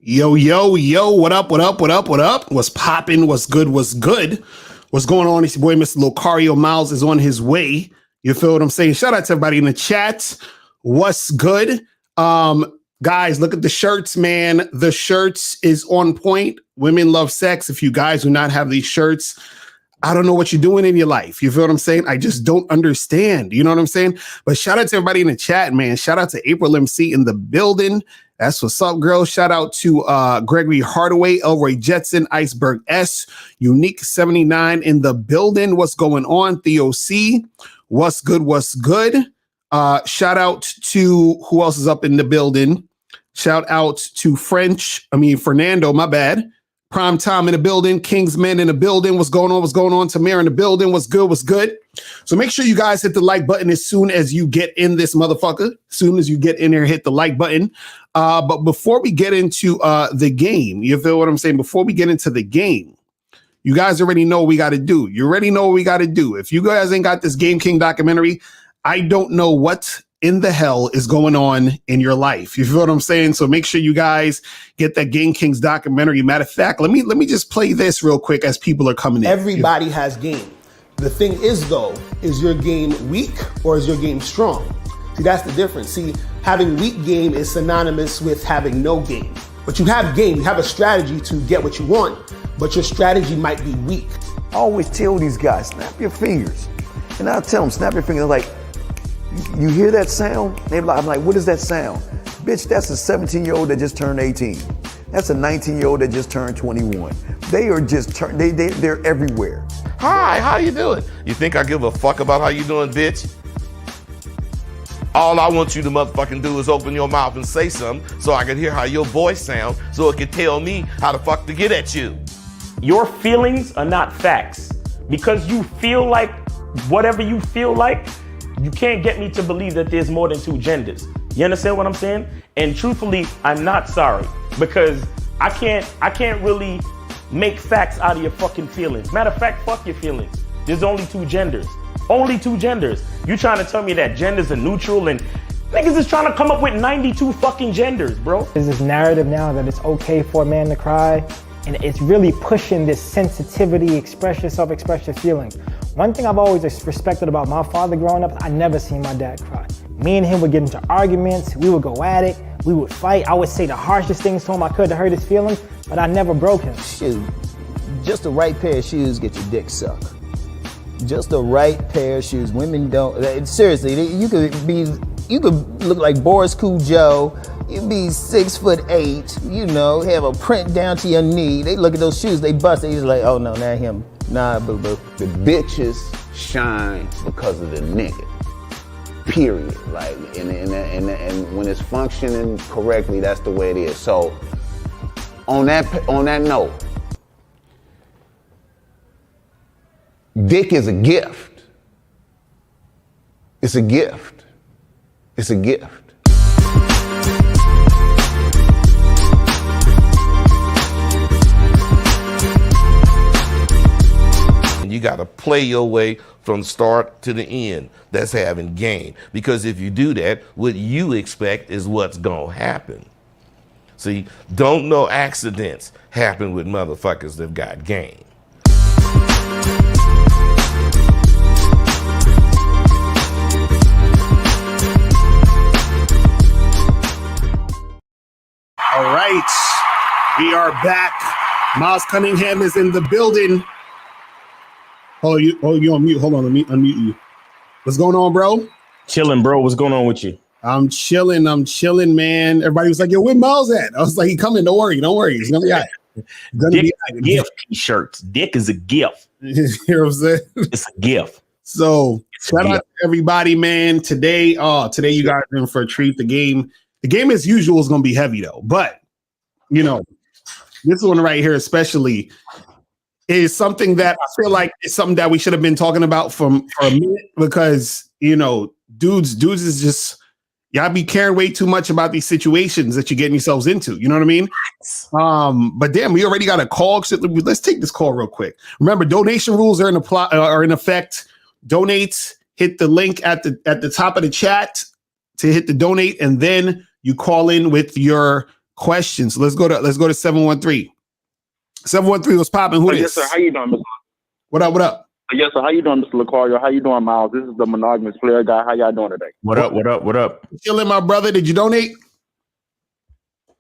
Yo, yo, yo, what up, what up, what up, what up? What's popping? What's good, what's good? What's going on? It's your boy, Mr. Locario. Miles is on his way. You feel what I'm saying? Shout out to everybody in the chat. What's good? Guys, look at the shirts, man. The shirts is on point. Women love sex. If you guys do not have these shirts, I don't know what you're doing in your life. You feel what I'm saying? I just don't understand. You know what I'm saying? But shout out to everybody in the chat, man. Shout out to April MC in the building. That's what's up, girl. Shout out to Gregory Hardaway, Elroy Jetson, Iceberg S, Unique 79 in the building. What's going on? Theo C. What's good? What's good? Shout out to who else is up in the building? Shout out to Fernando, my bad. Prime Time in the building, Kingsman in the building. What's going on? What's going on? Tamir in the building. What's good? What's good? So make sure you guys hit the like button as soon as you get in this motherfucker. As soon as you get in there, hit the like button. But before we get into the game, you feel what I'm saying? Before we get into the game, you guys already know what we got to do. You already know what we got to do. If you guys ain't got this Game King documentary, I don't know what in the hell is going on in your life. You feel what I'm saying? So make sure you guys get that Game Kings documentary. Matter of fact, let me just play this real quick as people are coming in. Everybody has game. The thing is, though, is your game weak or is your game strong? See, that's the difference. See, having weak game is synonymous with having no game. But you have game, you have a strategy to get what you want, but your strategy might be weak. I always tell these guys, snap your fingers. And I'll tell them, snap your fingers. Like, you hear that sound? I'm like, what is that sound? Bitch, that's a 17-year-old that just turned 18. That's a 19-year-old that just turned 21. They are just, they're everywhere. Hi, how you doing? You think I give a fuck about how you doing, bitch? All I want you to motherfucking do is open your mouth and say something so I can hear how your voice sounds so it can tell me how the fuck to get at you. Your feelings are not facts. Because you feel like whatever you feel like, you can't get me to believe that there's more than two genders. You understand what I'm saying? And truthfully, I'm not sorry because I can't really make facts out of your fucking feelings. Matter of fact, fuck your feelings. There's only two genders. Only two genders. You trying to tell me that genders are neutral and niggas is trying to come up with 92 fucking genders, bro. There's this narrative now that it's okay for a man to cry, and it's really pushing this sensitivity, express yourself, express your feelings. One thing I've always respected about my father growing up, I never seen my dad cry. Me and him would get into arguments, we would go at it, we would fight. I would say the harshest things to him I could to hurt his feelings, but I never broke him. Shoot, just the right pair of shoes get your dick sucked. Just the right pair of shoes. Women don't, seriously, you could look like Boris Joe. You'd be 6'8", you know, have a print down to your knee. They look at those shoes, they bust, they just like, oh no, not him. Nah, boo-boo. The bitches shine because of the nigga. Period. Like, and when it's functioning correctly, that's the way it is. So, on that note, dick is a gift. It's a gift. It's a gift. You got to play your way from start to the end. That's having game. Because if you do that, what you expect is what's going to happen. See, don't no accidents happen with motherfuckers that got game. All right, we are back. Miles Cunningham is in the building. Oh, you on mute. Hold on, let me unmute you. What's going on, bro? Chilling, bro. What's going on with you? I'm chilling, man. Everybody was like, yo, where Miles at? I was like, he coming. Don't worry. It's gonna be all right. Dick is a gift, t-shirts. Dick is a gift. You know what I'm saying? It's a gift. So shout out to everybody, man. Today you guys are in for a treat. The game as usual is gonna be heavy though. But you know, this one right here, especially, is something that I feel like it's something that we should have been talking about for a minute because, you know, dudes is just, y'all be caring way too much about these situations that you're getting yourselves into. You know what I mean? But damn, we already got a call. So let's take this call real quick. Remember, donation rules are in effect. Donate, hit the link at the top of the chat to hit the donate, and then you call in with your questions. Let's go to 713. 713 was popping. Who is? Yes, sir. How you doing, Mr. What up? What up? Yes, sir. How you doing, Mr. Locario? How you doing, Miles? This is the monogamous player guy. How y'all doing today? What up? What up? What up? Chilling, my brother. Did you donate?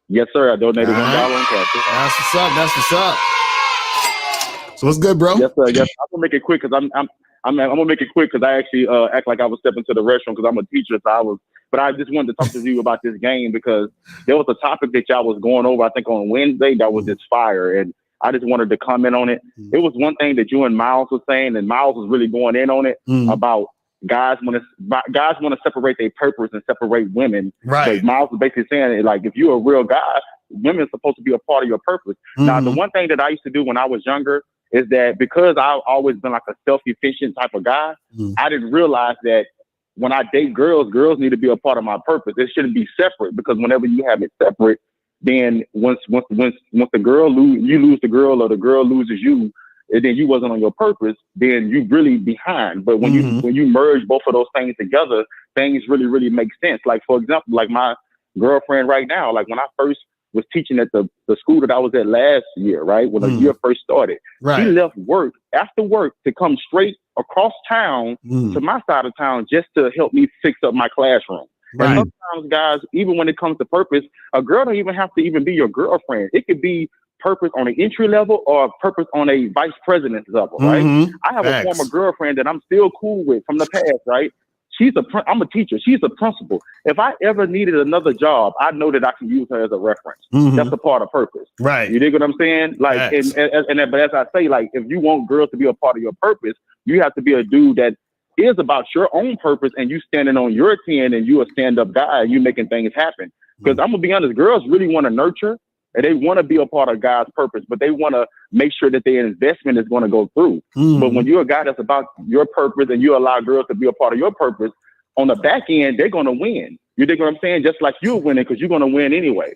Yes, sir. I donated $1 right. in cash. That's what's up. That's what's up. So what's good, bro? Yes, sir. Yes, I'm gonna make it quick because I'm gonna make it quick because I actually act like I was stepping to the restroom because I'm a teacher. So but I just wanted to talk to you about this game because there was a topic that y'all was going over. I think on Wednesday that was just fire, and I just wanted to comment on it. It was one thing that you and Miles was saying, and Miles was really going in on it about guys want to separate their purpose and separate women. Right. But Miles was basically saying like if you're a real guy, women are supposed to be a part of your purpose. Now, the one thing that I used to do when I was younger is that because I've always been like a self-efficient type of guy, I didn't realize that when I date girls need to be a part of my purpose. It shouldn't be separate because whenever you have it separate, then once the girl you lose the girl or the girl loses you, and then you wasn't on your purpose, then you really behind. But when you merge both of those things together, things really, really make sense. Like for example, like my girlfriend right now, like when I first was teaching at the school that I was at last year, right? When the year first started, she left work after work to come straight across town to my side of town just to help me fix up my classroom. Right. And sometimes, guys, even when it comes to purpose, a girl don't even have to even be your girlfriend. It could be purpose on an entry level or purpose on a vice president's level, right? I have a former girlfriend that I'm still cool with from the past, right? I'm a teacher. She's a principal. If I ever needed another job, I know that I can use her as a reference. That's a part of purpose. Right. You dig what I'm saying? Like, but as I say, like, if you want girls to be a part of your purpose, you have to be a dude that is about your own purpose and you standing on your 10 and you a stand-up guy and you making things happen. Because I'm gonna be honest, girls really want to nurture and they want to be a part of God's purpose, but they want to make sure that their investment is going to go through. But when you're a guy that's about your purpose and you allow girls to be a part of your purpose, on the back end, they're going to win. You dig what I'm saying? Just like you're winning because you're going to win anyway.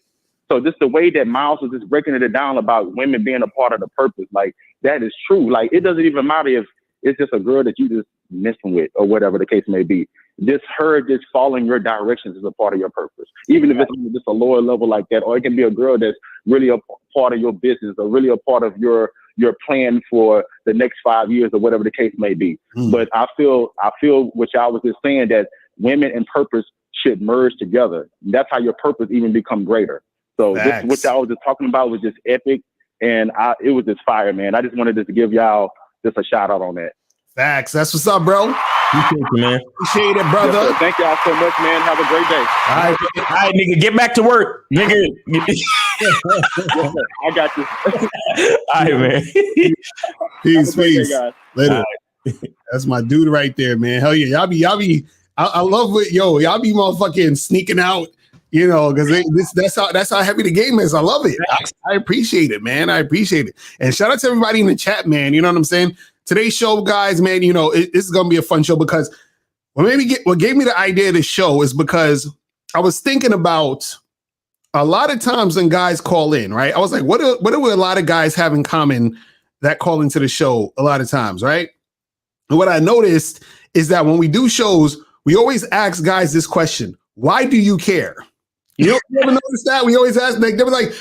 So just the way that Miles was just breaking it down about women being a part of the purpose, like that is true. Like it doesn't even matter if it's just a girl that you just messing with or whatever the case may be. Just her just following your directions is a part of your purpose. Even if it's just a lower level like that, or it can be a girl that's really a part of your business or really a part of your plan for the next 5 years or whatever the case may be. But I feel what y'all was just saying, that women and purpose should merge together. That's how your purpose even become greater. So this, what y'all was just talking about was just epic, and it was just fire, man. I just wanted to give y'all just a shout out on that. Facts. That's what's up, bro. Appreciate you, man. Appreciate it, brother. Yes, thank y'all so much, man. Have a great day. All right, nigga, get back to work, nigga. Yes, I got you. All right, man. Peace. Day, Later. That's my dude right there, man. Hell yeah. Y'all be I love what y'all be motherfucking sneaking out, you know, because that's how heavy the game is. I love it. I appreciate it, man. I appreciate it. And shout out to everybody in the chat, man. You know what I'm saying? Today's show, guys, man, you know, this is gonna be a fun show because what gave me the idea of this show is because I was thinking about a lot of times when guys call in, right? I was like, what do a lot of guys have in common that call into the show a lot of times, right? And what I noticed is that when we do shows, we always ask guys this question: why do you care? You ever notice that? We always ask, like, they were like,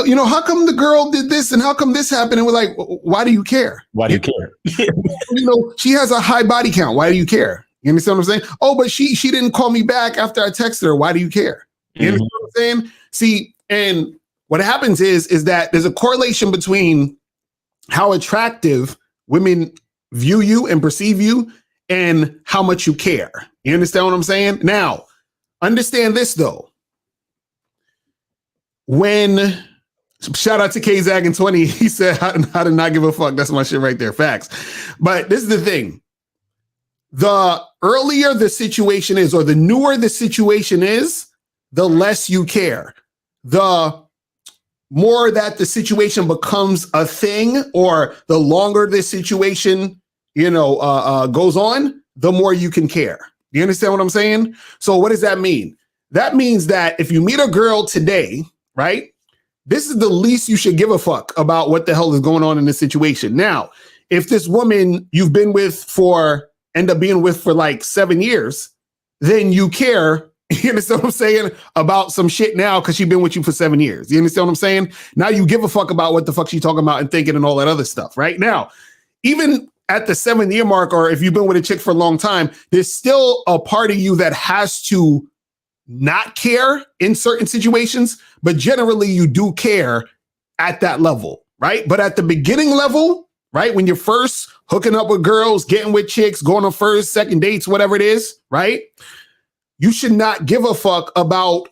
you know, how come the girl did this and how come this happened? And we're like, why do you care? Why do you care? You know, she has a high body count. Why do you care? You understand what I'm saying? Oh, but she didn't call me back after I texted her. Why do you care? You understand what I'm saying? See, and what happens is that there's a correlation between how attractive women view you and perceive you and how much you care. You understand what I'm saying? Now, understand this though. When shout out to K-Zag in 20, he said, how to not give a fuck. That's my shit right there. Facts. But this is the thing. The earlier the situation is, or the newer the situation is, the less you care. The more that the situation becomes a thing, or the longer this situation, you know, goes on, the more you can care. You understand what I'm saying? So what does that mean? That means that if you meet a girl today, right, this is the least you should give a fuck about what the hell is going on in this situation. Now, if this woman you've been with end up being with for like 7 years, then you care You understand what I'm saying? About some shit now because she's been with you for 7 years. You understand what I'm saying? Now you give a fuck about what the fuck she's talking about and thinking and all that other stuff, right? Now, even at the 7-year mark, or if you've been with a chick for a long time, there's still a part of you that has to not care in certain situations, but generally you do care at that level, right? But at the beginning level, right, when you're first hooking up with girls, getting with chicks, going on first, second dates, whatever it is, right? You should not give a fuck about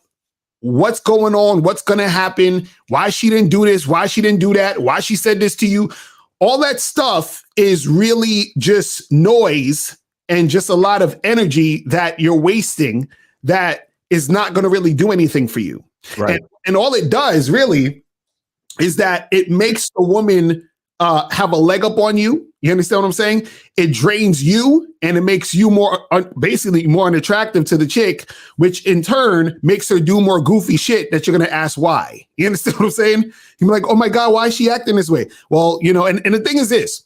what's going on, what's going to happen, why she didn't do this, why she didn't do that, why she said this to you. All that stuff is really just noise and just a lot of energy that you're wasting that is not going to really do anything for you. Right. And all it does really is that it makes a woman have a leg up on you. You understand what I'm saying? It drains you and it makes you basically more unattractive to the chick, which in turn makes her do more goofy shit that you're going to ask why. You understand what I'm saying? You're like, oh my God, why is she acting this way? Well, you know, and the thing is this,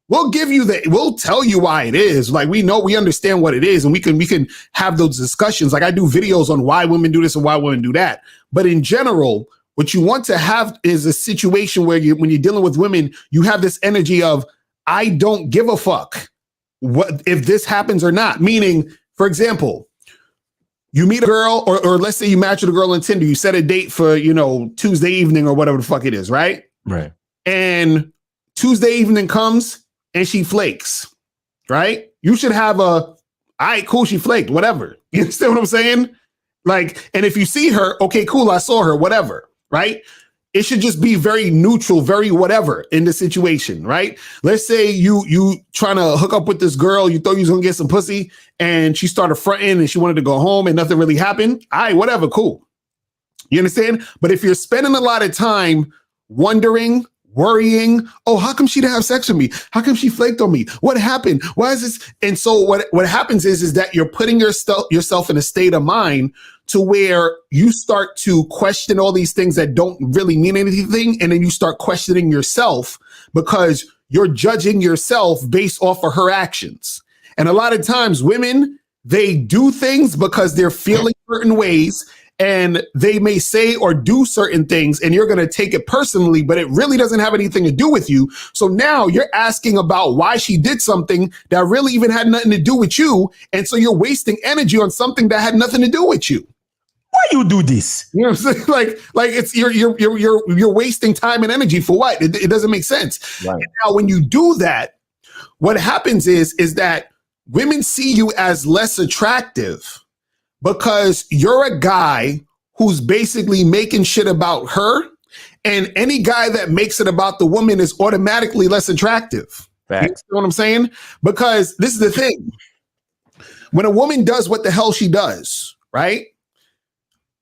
we'll tell you why it is. Like, we understand what it is, and we can have those discussions. Like, I do videos on why women do this and why women do that. But in general, what you want to have is a situation where when you're dealing with women, you have this energy of, I don't give a fuck what if this happens or not. Meaning, for example, you meet a girl, or let's say you match with a girl on Tinder, you set a date for, Tuesday evening or whatever the fuck it is, right? Right. And Tuesday evening comes and she flakes, right? You should have all right, cool, she flaked, whatever. You understand what I'm saying? Like, and if you see her, okay, cool, I saw her, whatever, right? It should just be very neutral, very whatever in the situation, right? Let's say you trying to hook up with this girl, you thought you was gonna get some pussy, and she started fronting and she wanted to go home and nothing really happened. All right, whatever, cool. You understand? But if you're spending a lot of time wondering, worrying, oh, how come she didn't have sex with me? How come she flaked on me? What happened? Why is this? And so what happens is that you're putting yourself in a state of mind to where you start to question all these things that don't really mean anything. And then you start questioning yourself because you're judging yourself based off of her actions. And a lot of times women, they do things because they're feeling certain ways, and they may say or do certain things, and you're going to take it personally, but it really doesn't have anything to do with you. So now you're asking about why she did something that really even had nothing to do with you. And so you're wasting energy on something that had nothing to do with you. Why you do this? You know what I'm saying? Like it's you're wasting time and energy for what? It doesn't make sense. Right. And now when you do that, what happens is that women see you as less attractive because you're a guy who's basically making shit about her, and any guy that makes it about the woman is automatically less attractive. Facts. You know what I'm saying? Because this is the thing. When a woman does what the hell she does, right?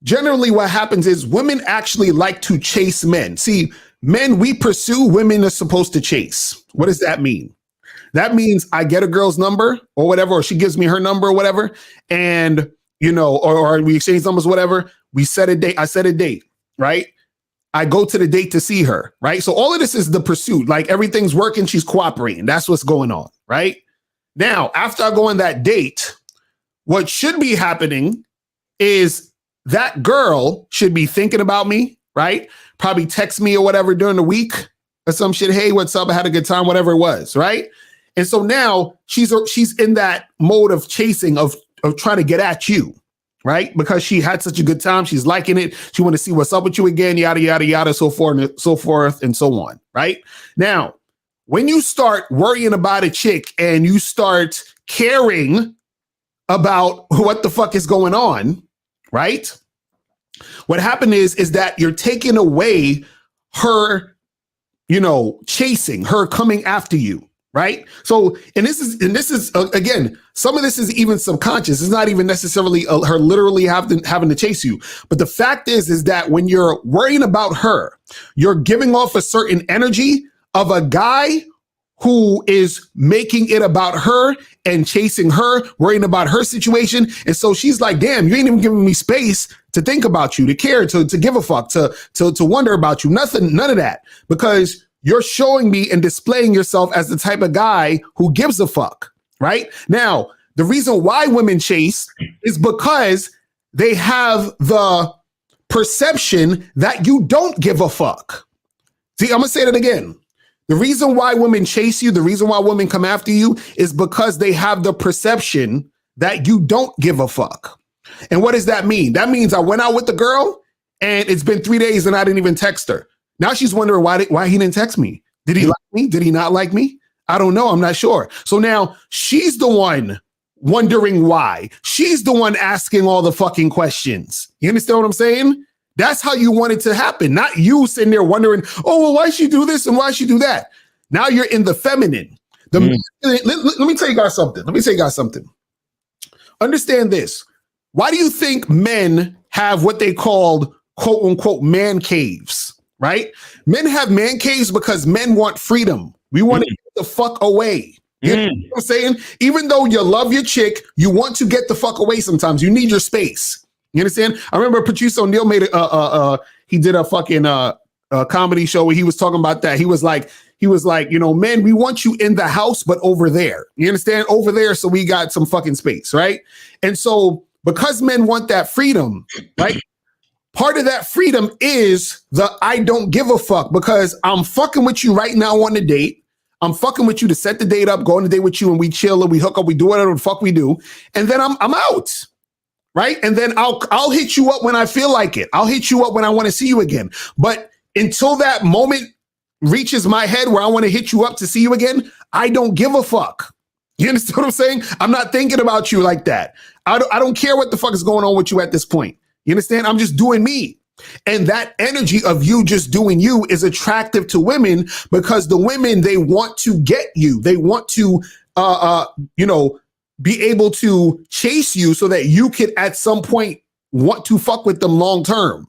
Generally what happens is women actually like to chase men. See, men we pursue, women are supposed to chase. What does that mean? That means I get a girl's number or whatever, or she gives me her number or whatever, and or we exchange numbers, whatever. We set a date. I set a date, right? I go to the date to see her, right? So all of this is the pursuit. Like, everything's working. She's cooperating. That's what's going on, right? Now, after I go on that date, what should be happening is that girl should be thinking about me, right? Probably text me or whatever during the week or some shit. Hey, what's up? I had a good time, whatever it was, right? And so now she's in that mode of chasing, of trying to get at you, right? Because she had such a good time. She's liking it. She want to see what's up with you again, yada, yada, yada, so forth and so on, right? Now, when you start worrying about a chick and you start caring about what the fuck is going on, right? What happened is that you're taking away her, chasing, her coming after you. Right. So, and this is again, some of this is even subconscious. It's not even necessarily her literally having to chase you. But the fact is that when you're worrying about her, you're giving off a certain energy of a guy who is making it about her and chasing her, worrying about her situation. And so she's like, damn, you ain't even giving me space to think about you, to care, to give a fuck, to wonder about you. Nothing, none of that. Because you're showing me and displaying yourself as the type of guy who gives a fuck, right? Now, the reason why women chase is because they have the perception that you don't give a fuck. See, I'm gonna say that again. The reason why women chase you, the reason why women come after you is because they have the perception that you don't give a fuck. And what does that mean? That means I went out with the girl and it's been 3 days and I didn't even text her. Now she's wondering why he didn't text me. Did he like me? Did he not like me? I don't know. I'm not sure. So now she's the one wondering why. She's the one asking all the fucking questions. You understand what I'm saying? That's how you want it to happen. Not you sitting there wondering, oh, well, why she do this and why she do that? Now you're in the feminine. Let me tell you guys something. Understand this. Why do you think men have what they called quote unquote man caves, right? Men have man caves because men want freedom. We want to get the fuck away. You know what I'm saying? Even though you love your chick, you want to get the fuck away sometimes. You need your space. You understand? I remember Patrice O'Neal he did a fucking comedy show where he was talking about that. He was like, you know, men, we want you in the house, but over there. You understand? Over there, so we got some fucking space, right? And so because men want that freedom, right? Part of that freedom is the I don't give a fuck because I'm fucking with you right now on the date. I'm fucking with you to set the date up, go on the date with you, and we chill and we hook up, we do whatever the fuck we do, and then I'm out, right? And then I'll hit you up when I feel like it. I'll hit you up when I want to see you again. But until that moment reaches my head where I want to hit you up to see you again, I don't give a fuck. You understand what I'm saying? I'm not thinking about you like that. I don't care what the fuck is going on with you at this point. You understand? I'm just doing me. And that energy of you just doing you is attractive to women because the women, they want to get you. They want to, be able to chase you so that you could at some point want to fuck with them long term.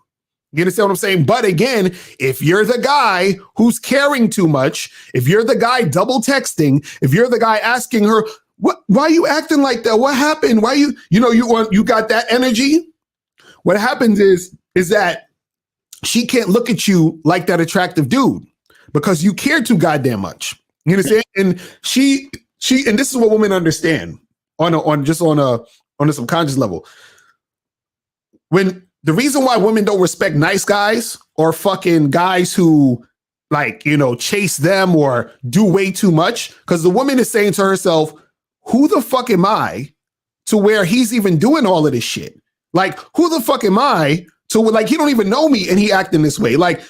You understand what I'm saying? But again, if you're the guy who's caring too much, if you're the guy double texting, if you're the guy asking her, why are you acting like that? What happened? Why you got that energy? What happens is that she can't look at you like that attractive dude because you care too goddamn much. You understand? And she, and this is what women understand on a subconscious level. When the reason why women don't respect nice guys or fucking guys who chase them or do way too much, because the woman is saying to herself, who the fuck am I to where he's even doing all of this shit? Like, who the fuck am I to he don't even know me and he acting this way? Like,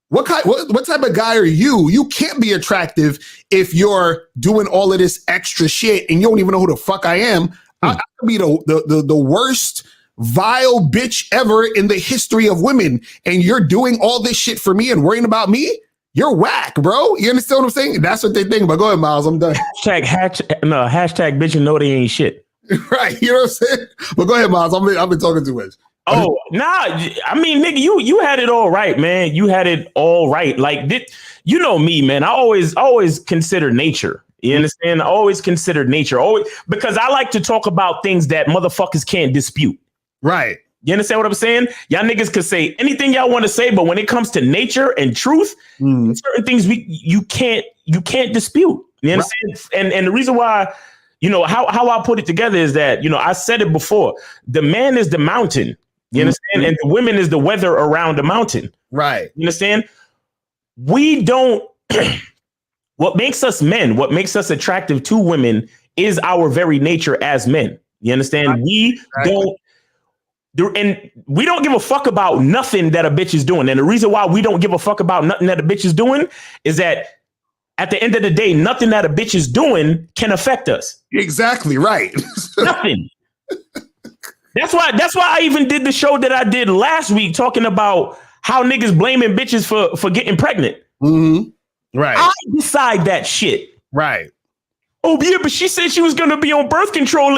what type of guy are you? You can't be attractive if you're doing all of this extra shit and you don't even know who the fuck I am. I could be the worst vile bitch ever in the history of women, and you're doing all this shit for me and worrying about me? You're whack, bro. You understand what I'm saying? That's what they think. But go ahead, Miles. I'm done. Hashtag bitch and know they ain't shit. Right. You know what I'm saying? But go ahead, Miles. I've been talking too much. Oh, nah. I mean, nigga, you had it all right, man. You had it all right. Like, you know me, man. I always consider nature. You understand? I always consider nature. Always, because I like to talk about things that motherfuckers can't dispute. Right. You understand what I'm saying? Y'all niggas could say anything y'all want to say, but when it comes to nature and truth, certain things you can't dispute. You understand? Right. And the reason why, how I put it together is that, I said it before. The man is the mountain. You understand? And the women is the weather around the mountain. Right. You understand? We don't. What makes us men, what makes us attractive to women is our very nature as men. You understand? Right. We don't give a fuck about nothing that a bitch is doing. And the reason why we don't give a fuck about nothing that a bitch is doing is that at the end of the day, nothing that a bitch is doing can affect us. Exactly right. Nothing. That's why I even did the show that I did last week talking about how niggas blaming bitches for getting pregnant. Mm-hmm. Right. I decide that shit. Right. Oh, yeah, but she said she was going to be on birth control.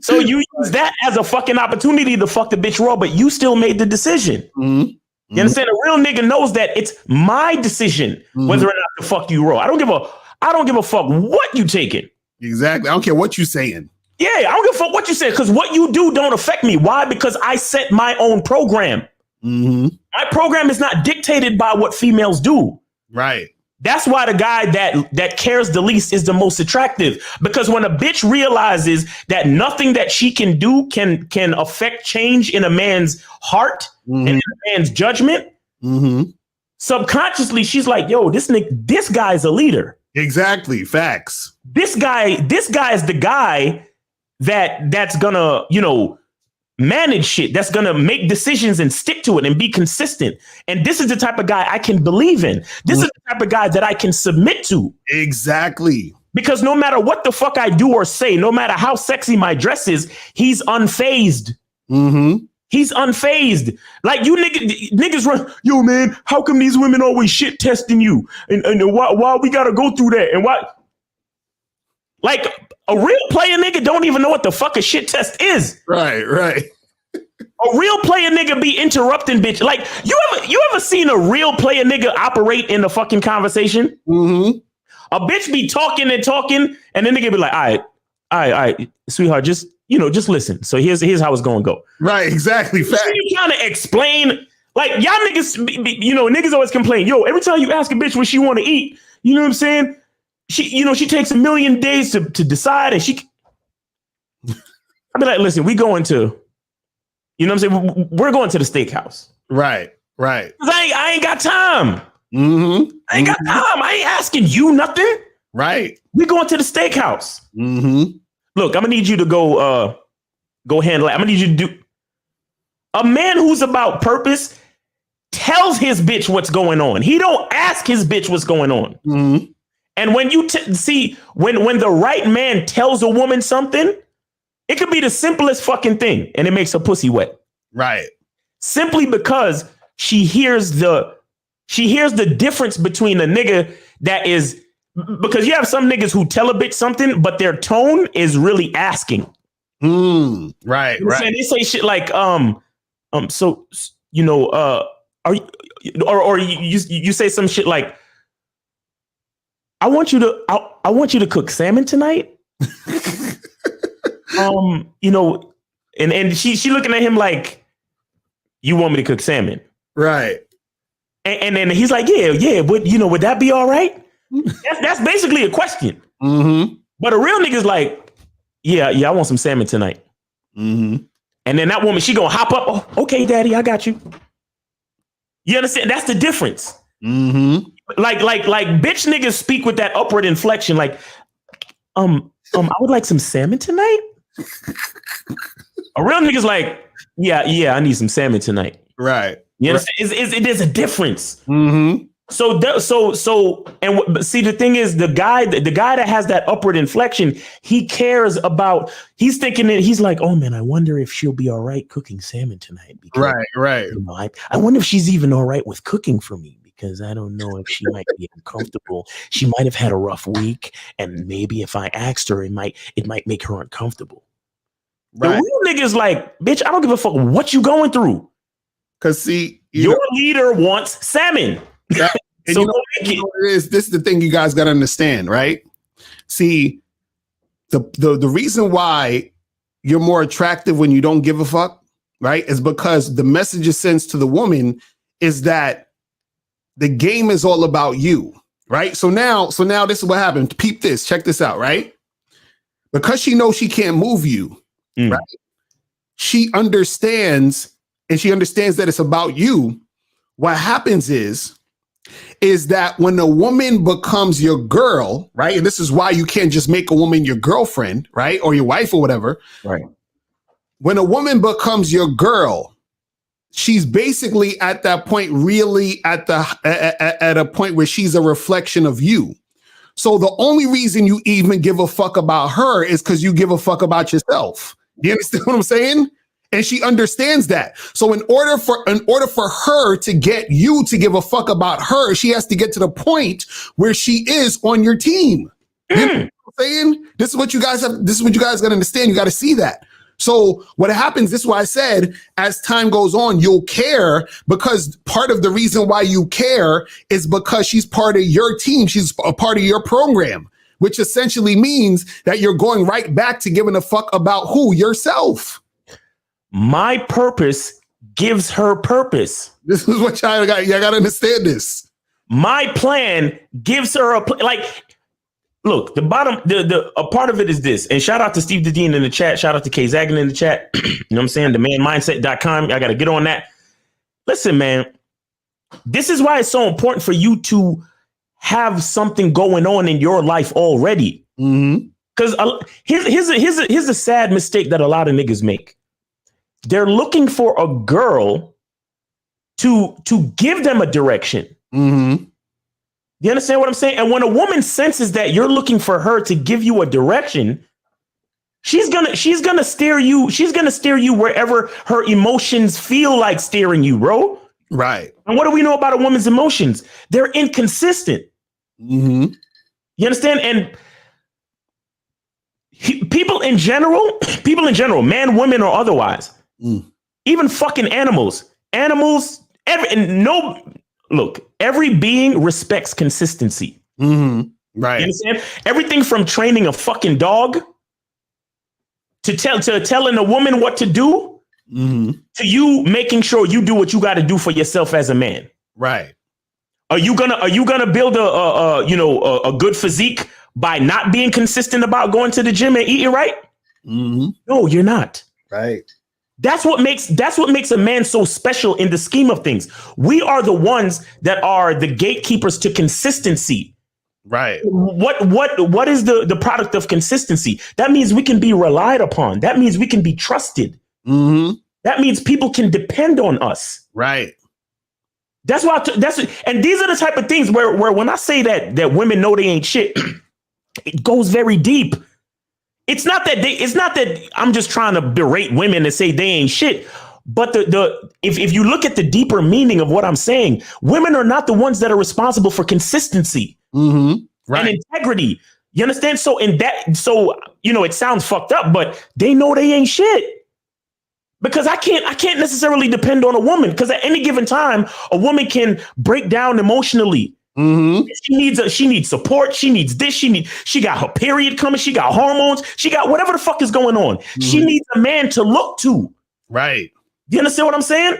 So you use that as a fucking opportunity to fuck the bitch raw, but you still made the decision. Mm-hmm. You understand? A real nigga knows that it's my decision whether or not to fuck you raw. I don't give a fuck what you taking. Exactly. I don't care what you saying. Yeah, I don't give a fuck what you say, because what you do don't affect me. Why? Because I set my own program. Mm-hmm. My program is not dictated by what females do. Right. That's why the guy that cares the least is the most attractive. Because when a bitch realizes that nothing that she can do can affect change in a man's heart and in a man's judgment, subconsciously she's like, yo, this guy's a leader. Exactly. Facts. This guy is the guy that's gonna, manage shit, that's gonna make decisions and stick to it and be consistent. And this is the type of guy I can believe in. This is the type of guy that I can submit to. Exactly. Because no matter what the fuck I do or say, no matter how sexy my dress is, he's unfazed. He's unfazed. Like you niggas run, yo man, how come these women always shit testing you? And why we gotta go through that? And why? Like a real player nigga don't even know what the fuck a shit test is. Right. A real player nigga be interrupting bitch. Like you ever seen a real player nigga operate in the fucking conversation? A bitch be talking, and then nigga be like, all right, sweetheart, just listen. So here's how it's gonna go. Right, exactly. Fact. You trying to explain, like y'all niggas, niggas always complain. Yo, every time you ask a bitch what she want to eat, you know what I'm saying? She takes 1 million days to decide, and I be like, listen, we going to, you know what I'm saying? We're going to the steakhouse. Right. 'Cause I ain't got time. I ain't got time. I ain't asking you nothing. Right. We going to the steakhouse. Look, I'm gonna need you to go handle it. I'm gonna need you to do. A man who's about purpose tells his bitch what's going on. He don't ask his bitch what's going on. And when you see when the right man tells a woman something, it could be the simplest fucking thing, and it makes her pussy wet. Right. Simply because she hears the difference between a nigga that is, because you have some niggas who tell a bitch something, but their tone is really asking. Right. They say shit like, are you, or you say some shit like, I want you to cook salmon tonight. And she looking at him like, you want me to cook salmon? Right. And then he's like, yeah, would that be all right? That's basically a question. But a real nigga's like, yeah, I want some salmon tonight. And then that woman, she gonna hop up. Oh, okay, daddy, I got you. You understand? That's the difference. Like bitch niggas speak with that upward inflection. Like, I would like some salmon tonight. A real nigga's like, yeah, I need some salmon tonight. Right. You understand? There's a difference. So see, the thing is, the guy that has that upward inflection, he cares about. He's thinking that he's like, oh man, I wonder if she'll be all right cooking salmon tonight. Because, right. I wonder if she's even all right with cooking for me, because I don't know if she might be uncomfortable. She might have had a rough week, and maybe if I asked her, it might make her uncomfortable. Right. The real nigga's like, bitch, I don't give a fuck what you going through. Because see, your leader wants salmon. And so this is the thing you guys got to understand, right? See, the reason why you're more attractive when you don't give a fuck, right, is because the message it sends to the woman is that the game is all about you, right? So now this is what happened. Peep this, check this out, right? Because she knows she can't move you, right? She understands that it's about you. What happens is that when a woman becomes your girl, right? And this is why you can't just make a woman your girlfriend, right? Or your wife or whatever. Right. When a woman becomes your girl, she's basically at that point really at a point where she's a reflection of you. So the only reason you even give a fuck about her is because you give a fuck about yourself. You understand what I'm saying? And she understands that. So in order for her to get you to give a fuck about her, she has to get to the point where she is on your team. You know what I'm saying? This is what you guys got to understand. You got to see that. So what happens, this is why I said, as time goes on, you'll care, because part of the reason why you care is because she's part of your team. She's a part of your program, which essentially means that you're going right back to giving a fuck about who? Yourself. My purpose gives her purpose. This is what y'all got to understand this. My plan gives her look, a part of it is this, and shout out to Steve Dedeen in the chat. Shout out to Kay Zagan in the chat. You know what I'm saying? TheManMindset.com. I got to get on that. Listen, man, this is why it's so important for you to have something going on in your life already. Because here's a sad mistake that a lot of niggas make. They're looking for a girl to give them a direction. You understand what I'm saying? And when a woman senses that you're looking for her to give you a direction, she's gonna steer you. She's gonna steer you wherever her emotions feel like steering you, bro. Right. And what do we know about a woman's emotions? They're inconsistent. You understand? And people in general, man, women, or otherwise, even fucking animals, every being respects consistency. Right. You understand? Everything from training a fucking dog to telling a woman what to do to you making sure you do what you got to do for yourself as a man. Right. Are you gonna build a good physique by not being consistent about going to the gym and eating right? No, you're not. Right. That's what makes a man so special in the scheme of things. We are the ones that are the gatekeepers to consistency. Right. What is the product of consistency? That means we can be relied upon. That means we can be trusted. That means people can depend on us. Right. And these are the type of things where when I say that women know they ain't shit, it goes very deep. It's not that I'm just trying to berate women and say they ain't shit. But if you look at the deeper meaning of what I'm saying, women are not the ones that are responsible for consistency and integrity. You understand? So it sounds fucked up, but they know they ain't shit. Because I can't necessarily depend on a woman, because at any given time, a woman can break down emotionally. She needs support. She needs this. She got her period coming. She got hormones. She got whatever the fuck is going on. She needs a man to look to. Right. You understand what I'm saying?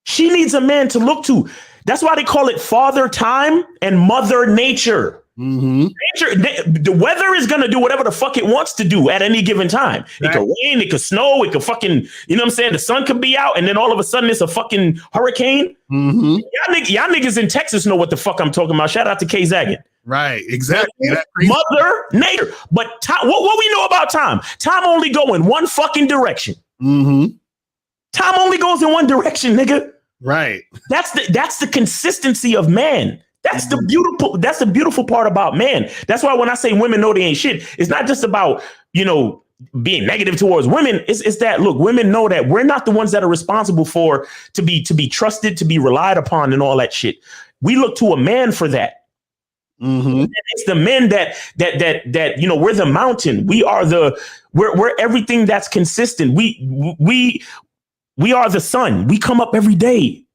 She needs a man to look to. That's why they call it father time and mother nature. Nature, the weather is going to do whatever the fuck it wants to do at any given time. It could rain, it could snow, it could fucking, you know what I'm saying? The sun could be out and then all of a sudden it's a fucking hurricane. Y'all niggas in Texas know what the fuck I'm talking about. Shout out to Kay Zagan. Right, exactly. Mother nature. But what we know about time? Time only go in one fucking direction. Time only goes in one direction, nigga. Right. That's the consistency of man. That's the beautiful part about man. That's why when I say women know they ain't shit, it's not just about, being negative towards women. It's that, look, women know that we're not the ones that are responsible for to be trusted, to be relied upon and all that shit. We look to a man for that. It's the men that we're the mountain. We're everything that's consistent. We are the sun. We come up every day.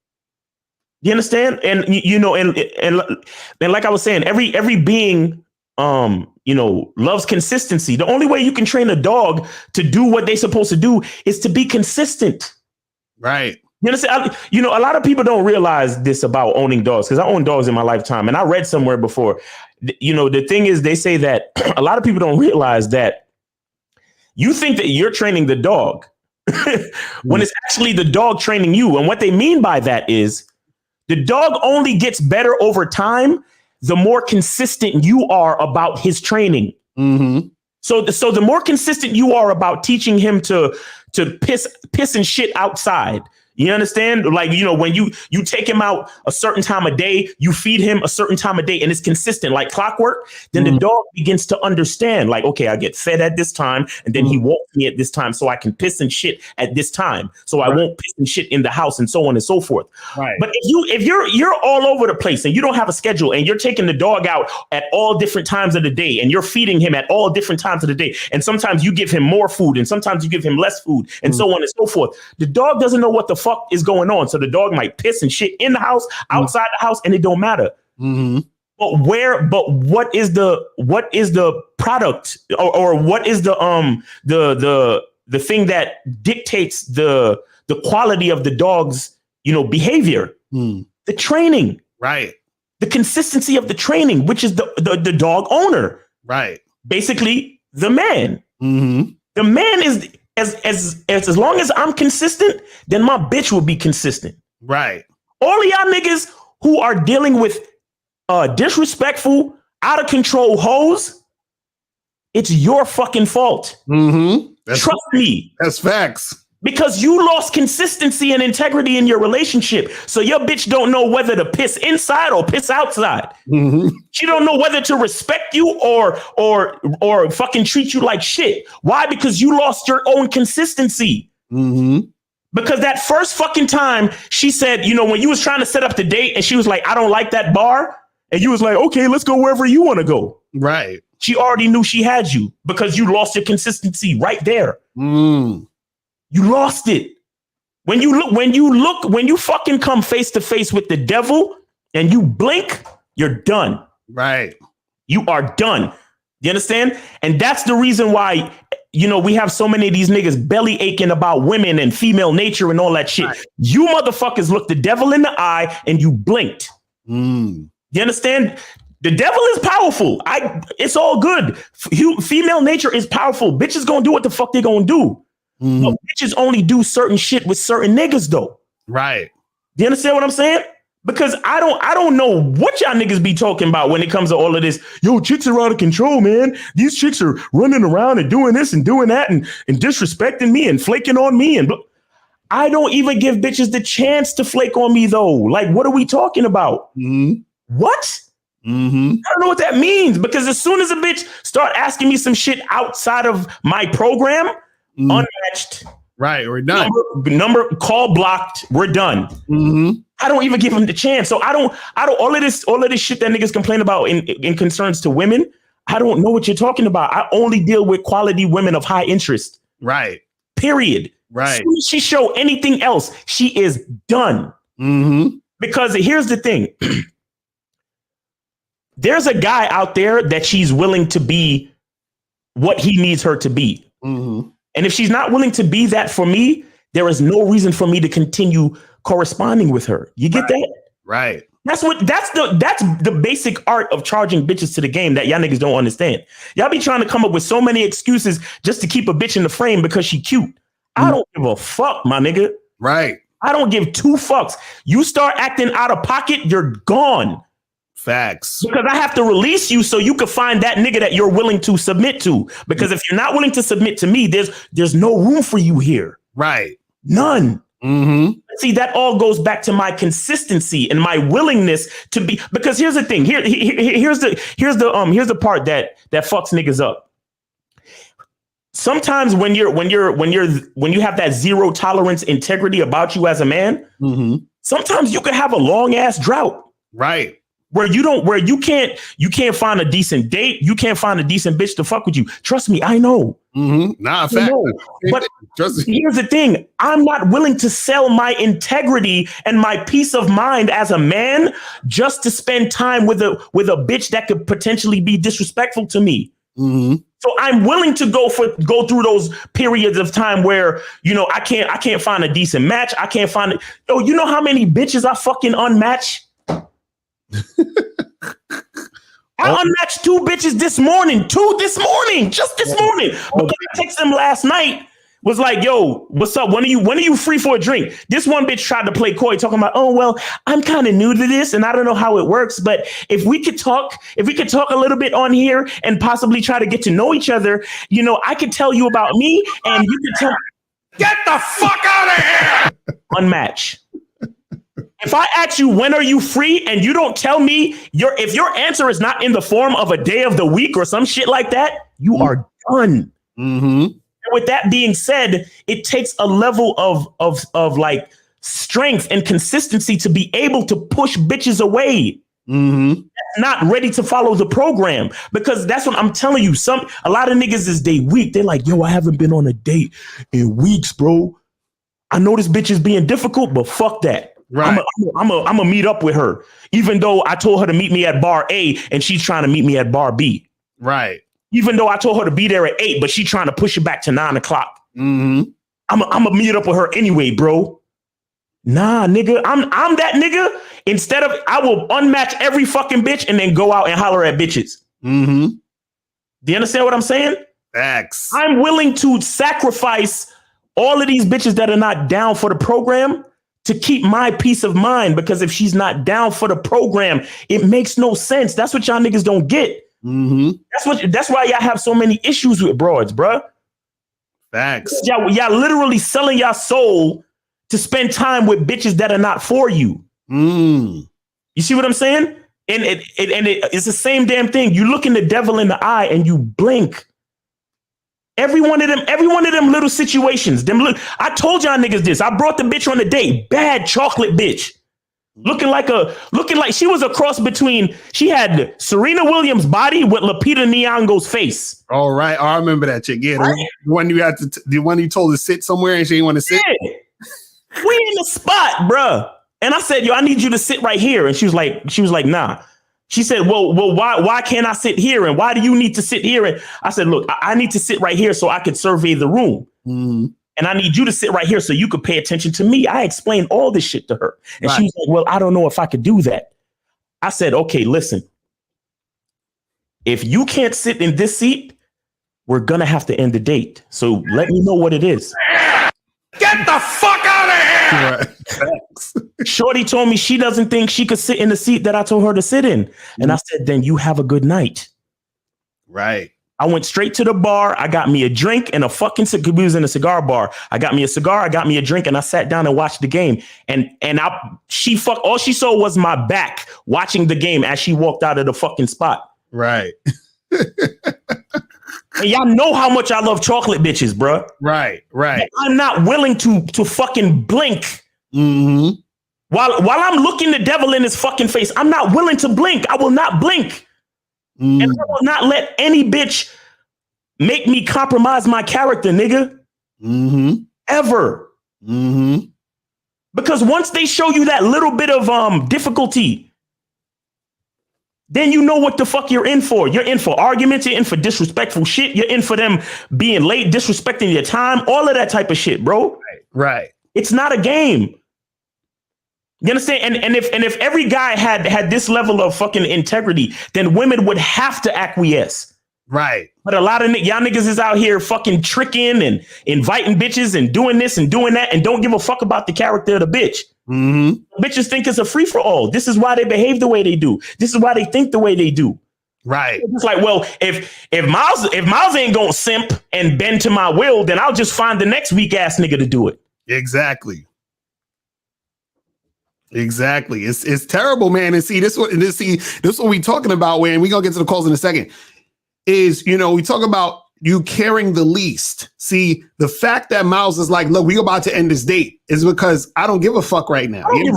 You understand? And and like I was saying, every being loves consistency. The only way you can train a dog to do what they're supposed to do is to be consistent. Right. You understand? A lot of people don't realize this about owning dogs, because I own dogs in my lifetime, and I read somewhere before. The thing is, they say that a lot of people don't realize that you think that you're training the dog when it's actually the dog training you. And what they mean by that is, the dog only gets better over time the more consistent you are about his training. So the more consistent you are about teaching him to piss and shit outside. You understand? Like, when you take him out a certain time of day, you feed him a certain time of day, and it's consistent like clockwork, then the dog begins to understand, like, okay, I get fed at this time, and then he walks me at this time, so I can piss and shit at this time, so I won't piss and shit in the house, and so on and so forth. Right. But if you're all over the place and you don't have a schedule, and you're taking the dog out at all different times of the day, and you're feeding him at all different times of the day, and sometimes you give him more food, and sometimes you give him less food, and so on and so forth, the dog doesn't know what the fuck is going on. So the dog might piss and shit in the house, outside the house, and it don't matter. But what is the product, or what is the thing that dictates the quality of the dog's behavior? The training. Right. the consistency of the training, which is the dog owner. Right. Basically, the man. Mm-hmm. The man is as long as I'm consistent, then my bitch will be consistent. Right. All of y'all niggas who are dealing with disrespectful, out of control hoes, it's your fucking fault. Mm-hmm. Trust me. That's facts. Because you lost consistency and integrity in your relationship. So your bitch don't know whether to piss inside or piss outside. Mm-hmm. She don't know whether to respect you or fucking treat you like shit. Why? Because you lost your own consistency. Mm-hmm. Because that first fucking time she said, when you was trying to set up the date and she was like, I don't like that bar. And you was like, okay, let's go wherever you want to go. Right. She already knew she had you because you lost your consistency right there. Mm. You lost it. When you fucking come face to face with the devil and you blink, you're done. Right. You are done. You understand? And that's the reason why, we have so many of these niggas belly aching about women and female nature and all that shit. Right. You motherfuckers looked the devil in the eye and you blinked. Mm. You understand? The devil is powerful. It's all good. Female nature is powerful. Bitches gonna do what the fuck they gonna do. Mm. But bitches only do certain shit with certain niggas though. Right. Do you understand what I'm saying? Because I don't know what y'all niggas be talking about when it comes to all of this. Yo, chicks are out of control, man. These chicks are running around and doing this and doing that and disrespecting me and flaking on me. And I don't even give bitches the chance to flake on me though. Like, what are we talking about? Mm-hmm. What? Mm-hmm. I don't know what that means, because as soon as a bitch start asking me some shit outside of my program, unmatched. Right, we're done. Number call blocked. We're done. Mm-hmm. I don't even give them the chance. So I don't. All of this shit that niggas complain about in concerns to women. I don't know what you're talking about. I only deal with quality women of high interest. Right. Period. Right. As soon as she show anything else, she is done. Mm-hmm. Because here's the thing. There's a guy out there that she's willing to be what he needs her to be. Mm-hmm. And if she's not willing to be that for me, there is no reason for me to continue corresponding with her. You get that? Right. That's the basic art of charging bitches to the game that y'all niggas don't understand. Y'all be trying to come up with so many excuses just to keep a bitch in the frame because she cute. I don't give a fuck, my nigga. Right. I don't give two fucks. You start acting out of pocket, you're gone. Facts. Because I have to release you so you can find that nigga that you're willing to submit to. Because if you're not willing to submit to me, there's no room for you here. Right. None. Mm-hmm. See, that all goes back to my consistency and my willingness to be. Because here's the thing. Here's the part that fucks niggas up. Sometimes when you have that zero tolerance integrity about you as a man, mm-hmm. sometimes you can have a long ass drought. Right. Where you can't find a decent date, you can't find a decent bitch to fuck with you. Trust me, I know. Mm-hmm. Nah, fact. But here's the thing: I'm not willing to sell my integrity and my peace of mind as a man just to spend time with a bitch that could potentially be disrespectful to me. Mm-hmm. So I'm willing to go through those periods of time where I can't find a decent match. I can't find it. Yo, you know how many bitches I fucking unmatch? I unmatched two bitches this morning. Just this morning. But I texted them last night. Was like, yo, what's up? When are you free for a drink? This one bitch tried to play coy, talking about, oh well, I'm kind of new to this and I don't know how it works. But if we could talk a little bit on here and possibly try to get to know each other, I could tell you about me and you could tell. Get the fuck out of here! Unmatch. If I ask you, when are you free? And you don't tell me if your answer is not in the form of a day of the week or some shit like that, you are done. Mm-hmm. And with that being said, it takes a level of like strength and consistency to be able to push bitches away. Mm-hmm. Not ready to follow the program, because that's what I'm telling you. A lot of niggas is they weak. They're like, yo, I haven't been on a date in weeks, bro. I know this bitch is being difficult, but fuck that. Right. I'm a meet up with her, even though I told her to meet me at bar A and she's trying to meet me at bar B. Right. Even though I told her to be there at 8, but she's trying to push it back to 9 o'clock. Mm-hmm. I'm a meet up with her anyway, bro. Nah, nigga, I'm that nigga. Instead of, I will unmatch every fucking bitch and then go out and holler at bitches. Mm-hmm. Do you understand what I'm saying? Facts. I'm willing to sacrifice all of these bitches that are not down for the program to keep my peace of mind, because if she's not down for the program, it makes no sense. That's what y'all niggas don't get. Mm-hmm. That's why y'all have so many issues with broads, bruh. Facts. Y'all literally selling y'all soul to spend time with bitches that are not for you. Mm. You see what I'm saying? And it's the same damn thing. You look in the devil in the eye and you blink. Every one of them little situations. I told y'all niggas this. I brought the bitch on a date. Bad chocolate bitch. Looking like she was a cross between, she had Serena Williams' body with Lupita Nyong'o's face. All right. I remember that chick. Yeah. Right? The one you had the one you told to sit somewhere and she didn't want to sit. Yeah. We in the spot, bruh. And I said, yo, I need you to sit right here. And she was like, nah. She said, well, why can't I sit here? And why do you need to sit here? And I said, look, I need to sit right here so I could survey the room. Mm. And I need you to sit right here so you could pay attention to me. I explained all this shit to her. And she was like, well, I don't know if I could do that. I said, okay, listen. If you can't sit in this seat, we're going to have to end the date. So let me know what it is. Get the fuck out of here! Right. Shorty told me she doesn't think she could sit in the seat that I told her to sit in. And I said, then you have a good night. Right. I went straight to the bar. I got me a drink and a fucking cigar. We was in a cigar bar. I got me a cigar. I got me a drink, and I sat down and watched the game. And all she saw was my back watching the game as she walked out of the fucking spot. Right. And y'all know how much I love chocolate bitches, bro. Right. Right. But I'm not willing to fucking blink. Mm-hmm. While I'm looking the devil in his fucking face, I'm not willing to blink. I will not blink. Mm. And I will not let any bitch make me compromise my character, nigga. Mm-hmm. Ever. Mm-hmm. Because once they show you that little bit of difficulty, then you know what the fuck you're in for. You're in for arguments. You're in for disrespectful shit. You're in for them being late, disrespecting your time, all of that type of shit, bro. Right. It's not a game. You understand? And if every guy had this level of fucking integrity, then women would have to acquiesce. Right. But a lot of y'all niggas is out here fucking tricking and inviting bitches and doing this and doing that and don't give a fuck about the character of the bitch. Mm-hmm. Bitches think it's a free for all. This is why they behave the way they do. This is why they think the way they do. Right. It's like, well, if Miles ain't gonna simp and bend to my will, then I'll just find the next weak ass nigga to do it. Exactly. Exactly. It's terrible, man. And see, this is what we talking about, man. We gonna get to the calls in a second. Is, we talk about you caring the least. See, the fact that Miles is like, look, we about to end this date is because I don't give a fuck right now. You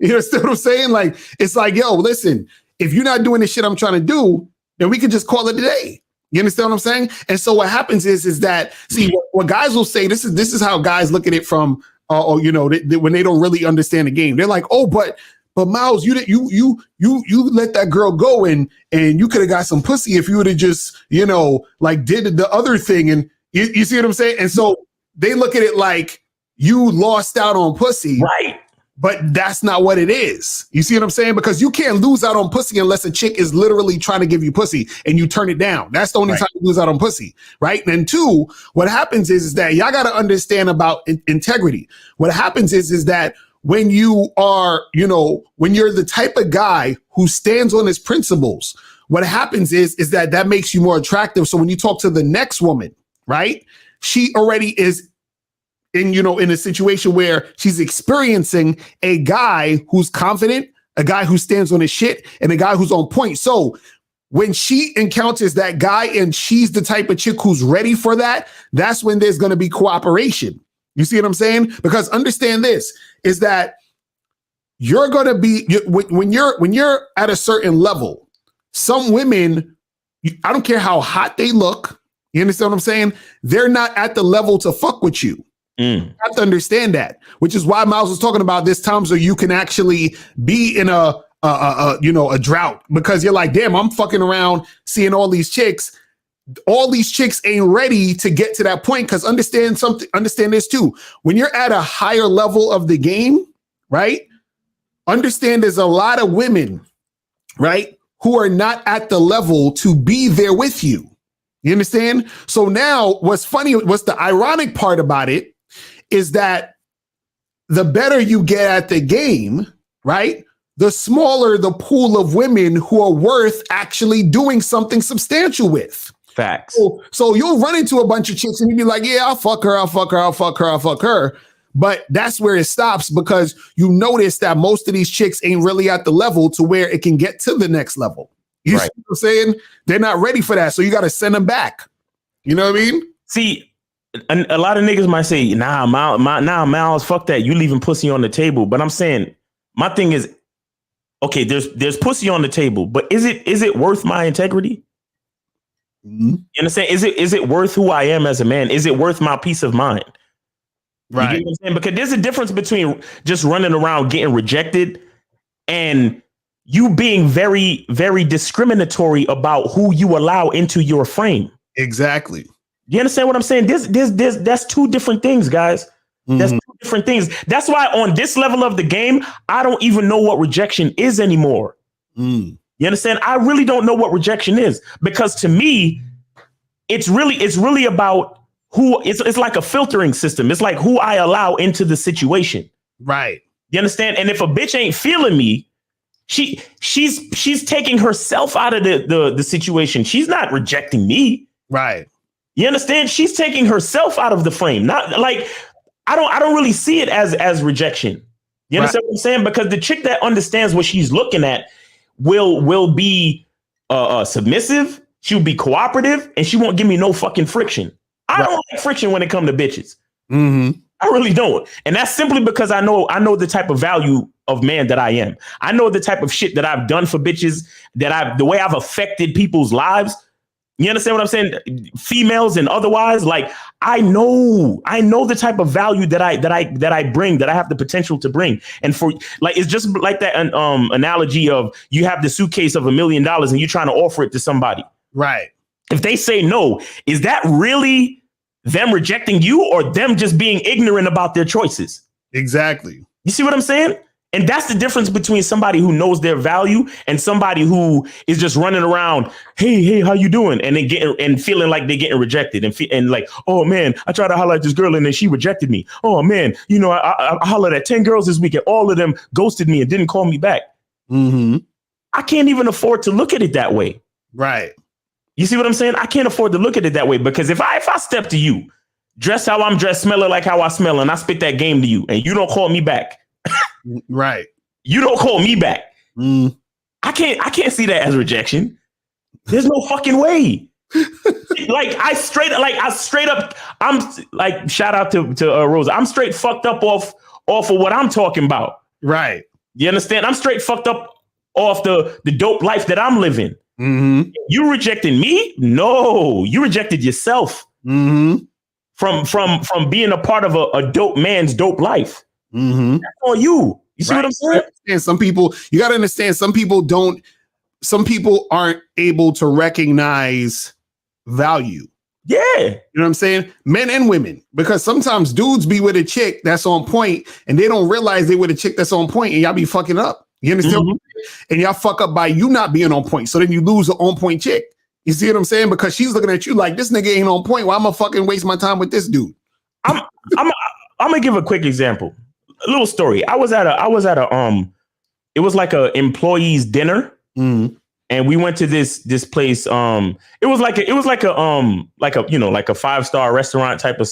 understand what I'm saying? Like, it's like, yo, listen, if you're not doing the shit I'm trying to do, then we can just call it a day. You understand what I'm saying? And so what happens is that, see, what guys will say, this is how guys look at it from, when they don't really understand the game. They're like, oh, but Miles, you let that girl go and you could have got some pussy if you would have just, did the other thing. And you see what I'm saying? And so they look at it like you lost out on pussy. Right. But that's not what it is. You see what I'm saying? Because you can't lose out on pussy unless a chick is literally trying to give you pussy and you turn it down. That's the only time you lose out on pussy, right? And two, what happens is that y'all got to understand about integrity. What happens is that when you are, when you're the type of guy who stands on his principles, what happens is that makes you more attractive. So when you talk to the next woman, right, she already is in a situation where she's experiencing a guy who's confident, a guy who stands on his shit, and a guy who's on point. So when she encounters that guy and she's the type of chick who's ready for that, that's when there's going to be cooperation. You see what I'm saying? Because understand this, is that you're going to be, when you're at a certain level, some women, I don't care how hot they look, you understand what I'm saying? They're not at the level to fuck with you. You have to understand that, which is why Miles was talking about this time, so you can actually be in a drought, because you're like, damn, I'm fucking around seeing all these chicks. All these chicks ain't ready to get to that point, because understand this too. When you're at a higher level of the game, right? Understand there's a lot of women, right, who are not at the level to be there with you. You understand? So now what's the ironic part about it is that the better you get at the game, right, the smaller the pool of women who are worth actually doing something substantial with. Facts. So you'll run into a bunch of chicks and you'll be like, yeah, I'll fuck her, I'll fuck her, I'll fuck her, I'll fuck her. But that's where it stops because you notice that most of these chicks ain't really at the level to where it can get to the next level. You see what I'm saying? They're not ready for that. So you got to send them back. You know what I mean? See, a lot of niggas might say, nah, Miles, fuck that. You leaving pussy on the table. But I'm saying, my thing is, okay, there's pussy on the table, but is it worth my integrity? Mm-hmm. You understand? Is it worth who I am as a man? Is it worth my peace of mind? Right. You get what I'm saying? Because there's a difference between just running around getting rejected and you being very, very discriminatory about who you allow into your frame. Exactly. You understand what I'm saying? That's two different things, guys. That's two different things. That's why on this level of the game, I don't even know what rejection is anymore. You understand? I really don't know what rejection is because to me, it's really about who it's like a filtering system. It's like who I allow into the situation. Right. You understand? And if a bitch ain't feeling me, she's taking herself out of the situation. She's not rejecting me. Right. You understand? She's taking herself out of the frame. Not like I don't really see it as rejection. You understand what I'm saying? Because the chick that understands what she's looking at will be submissive. She'll be cooperative, and she won't give me no fucking friction. I don't like friction when it comes to bitches. I really don't. And that's simply because I know the type of value of man that I am. I know the type of shit that I've done for bitches, the way I've affected people's lives. You understand what I'm saying? Females and otherwise, like I know the type of value that I bring, that I have the potential to bring. And for like, it's just like that analogy of you have the suitcase of $1 million and you're trying to offer it to somebody. Right. If they say no, is that really them rejecting you or them just being ignorant about their choices? Exactly. You see what I'm saying? And that's the difference between somebody who knows their value and somebody who is just running around, hey, how you doing? And then feeling like they're getting rejected and like, oh man, I tried to holler at this girl and then she rejected me. Oh man, I hollered at 10 girls this week and all of them ghosted me and didn't call me back. I can't even afford to look at it that way. Right. You see what I'm saying? I can't afford to look at it that way because if I step to you, dressed how I'm dressed, smelling like how I smell, and I spit that game to you and you don't call me back. Right. You don't call me back. I can't see that as rejection. There's no fucking way. I straight up, I'm like, shout out to Rosa. I'm straight fucked up off of what I'm talking about. Right. You understand? I'm straight fucked up off the dope life that I'm living. You rejecting me? No, you rejected yourself from being a part of a dope man's dope life. That's on you. You see what I'm saying? And some people, you got to understand, some people aren't able to recognize value. Yeah. You know what I'm saying? Men and women, because sometimes dudes be with a chick that's on point and they don't realize they with a chick that's on point and y'all be fucking up. You understand? And y'all fuck up by you not being on point. So then you lose an on point chick. You see what I'm saying? Because she's looking at you like, this nigga ain't on point. Why am I fucking waste my time with this dude? I'm gonna give a quick example. A little story. I was at a it was like a employees dinner. And we went to this place. It was like a 5-star restaurant type of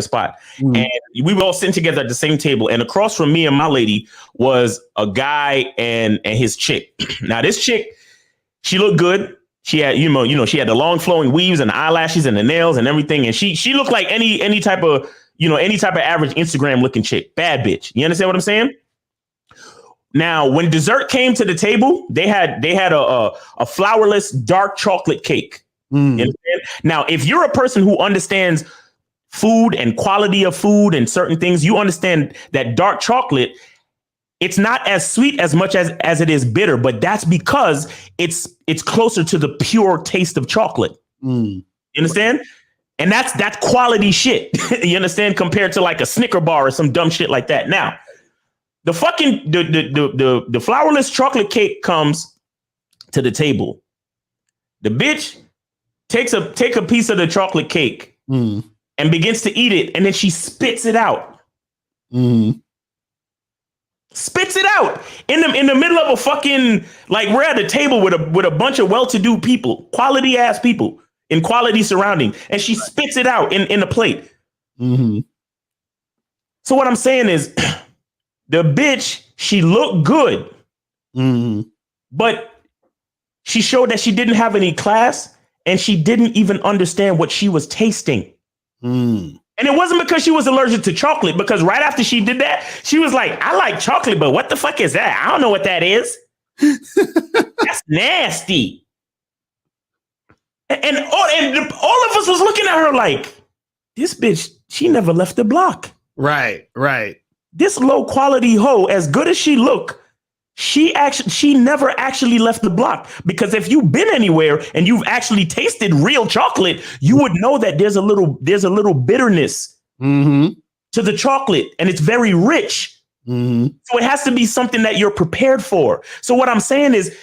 spot. And we were all sitting together at the same table. And across from me and my lady was a guy and his chick. Now this chick, she looked good. She had, she had the long flowing weaves and the eyelashes and the nails and everything. And she looked like any type of average Instagram looking chick. Bad bitch. You understand what I'm saying? Now, when dessert came to the table, they had a flourless dark chocolate cake. You understand? Now, if you're a person who understands food and quality of food and certain things, you understand that dark chocolate, it's not as sweet as much as it is bitter, but that's because it's closer to the pure taste of chocolate. You understand? And that's quality shit. You understand? Compared to like a Snicker bar or some dumb shit like that. Now, The fucking the flourless chocolate cake comes to the table. The bitch take a piece of the chocolate cake and begins to eat it, and then she spits it out. Spits it out in the middle of a fucking, like, we're at a table with a bunch of well-to-do people, quality ass people in quality surrounding, and she spits it out in the plate. So what I'm saying is, the bitch, she looked good, but she showed that she didn't have any class, and she didn't even understand what she was tasting. And it wasn't because she was allergic to chocolate, because right after she did that, she was like, I like chocolate, but what the fuck is that? I don't know what that is. That's nasty. And all of us was looking at her like, this bitch, she never left the block. Right. This low quality hoe, as good as she looked, she never actually left the block. Because if you've been anywhere and you've actually tasted real chocolate, you would know that there's a little bitterness to the chocolate, and it's very rich. So it has to be something that you're prepared for. So what I'm saying is,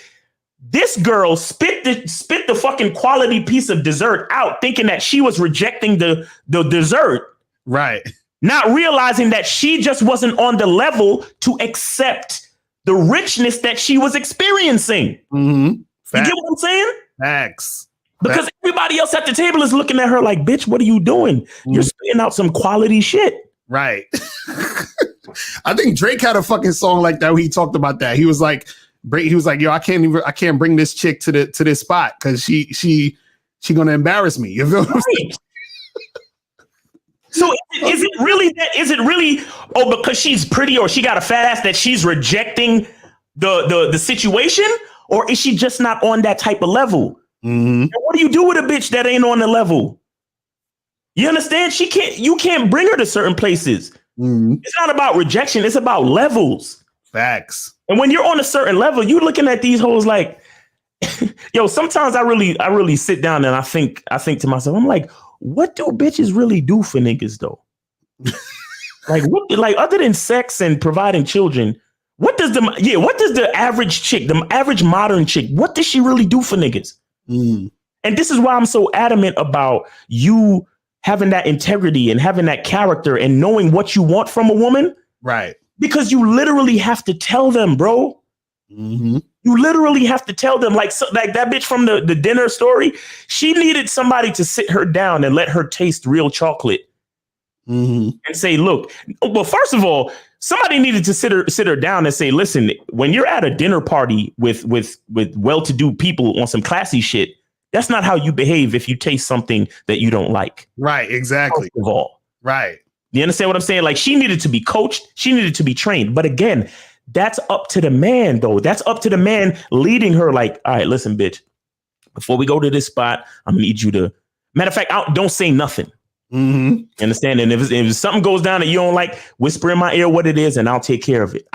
this girl spit the fucking quality piece of dessert out, thinking that she was rejecting the dessert. Right. Not realizing that she just wasn't on the level to accept the richness that she was experiencing. You get what I'm saying? Facts. Because everybody else at the table is looking at her like, bitch, what are you doing? You're spitting out some quality shit. Right. I think Drake had a fucking song like that where he talked about that. He was like, yo, I can't bring this chick to this spot because she gonna embarrass me. You feel what I'm saying? So is it really that? Is it really, because she's pretty or she got a fat ass, that she's rejecting the situation? Or is she just not on that type of level? And what do you do with a bitch that ain't on the level? You understand? You can't bring her to certain places. It's not about rejection. It's about levels. Facts. And when you're on a certain level, you're looking at these hoes like, yo, sometimes I really sit down and I think to myself, I'm like, what do bitches really do for niggas though? Like other than sex and providing children, what does the average chick, the average modern chick, what does she really do for niggas? And this is why I'm so adamant about you having that integrity and having that character and knowing what you want from a woman. Right. Because you literally have to tell them, bro. You literally have to tell them, like that bitch from the dinner story. She needed somebody to sit her down and let her taste real chocolate and say, look, well, first of all, somebody needed to sit her down and say, listen, when you're at a dinner party with well-to-do people on some classy shit, that's not how you behave if you taste something that you don't like. Right. Exactly. First of all. Right. You understand what I'm saying? Like, she needed to be coached. She needed to be trained. But again, that's up to the man, though. That's up to the man leading her. Like, all right, listen, bitch, before we go to this spot, I'm gonna need you to, matter of fact, don't say nothing. You understand? And if something goes down that you don't like, whisper in my ear what it is and I'll take care of it.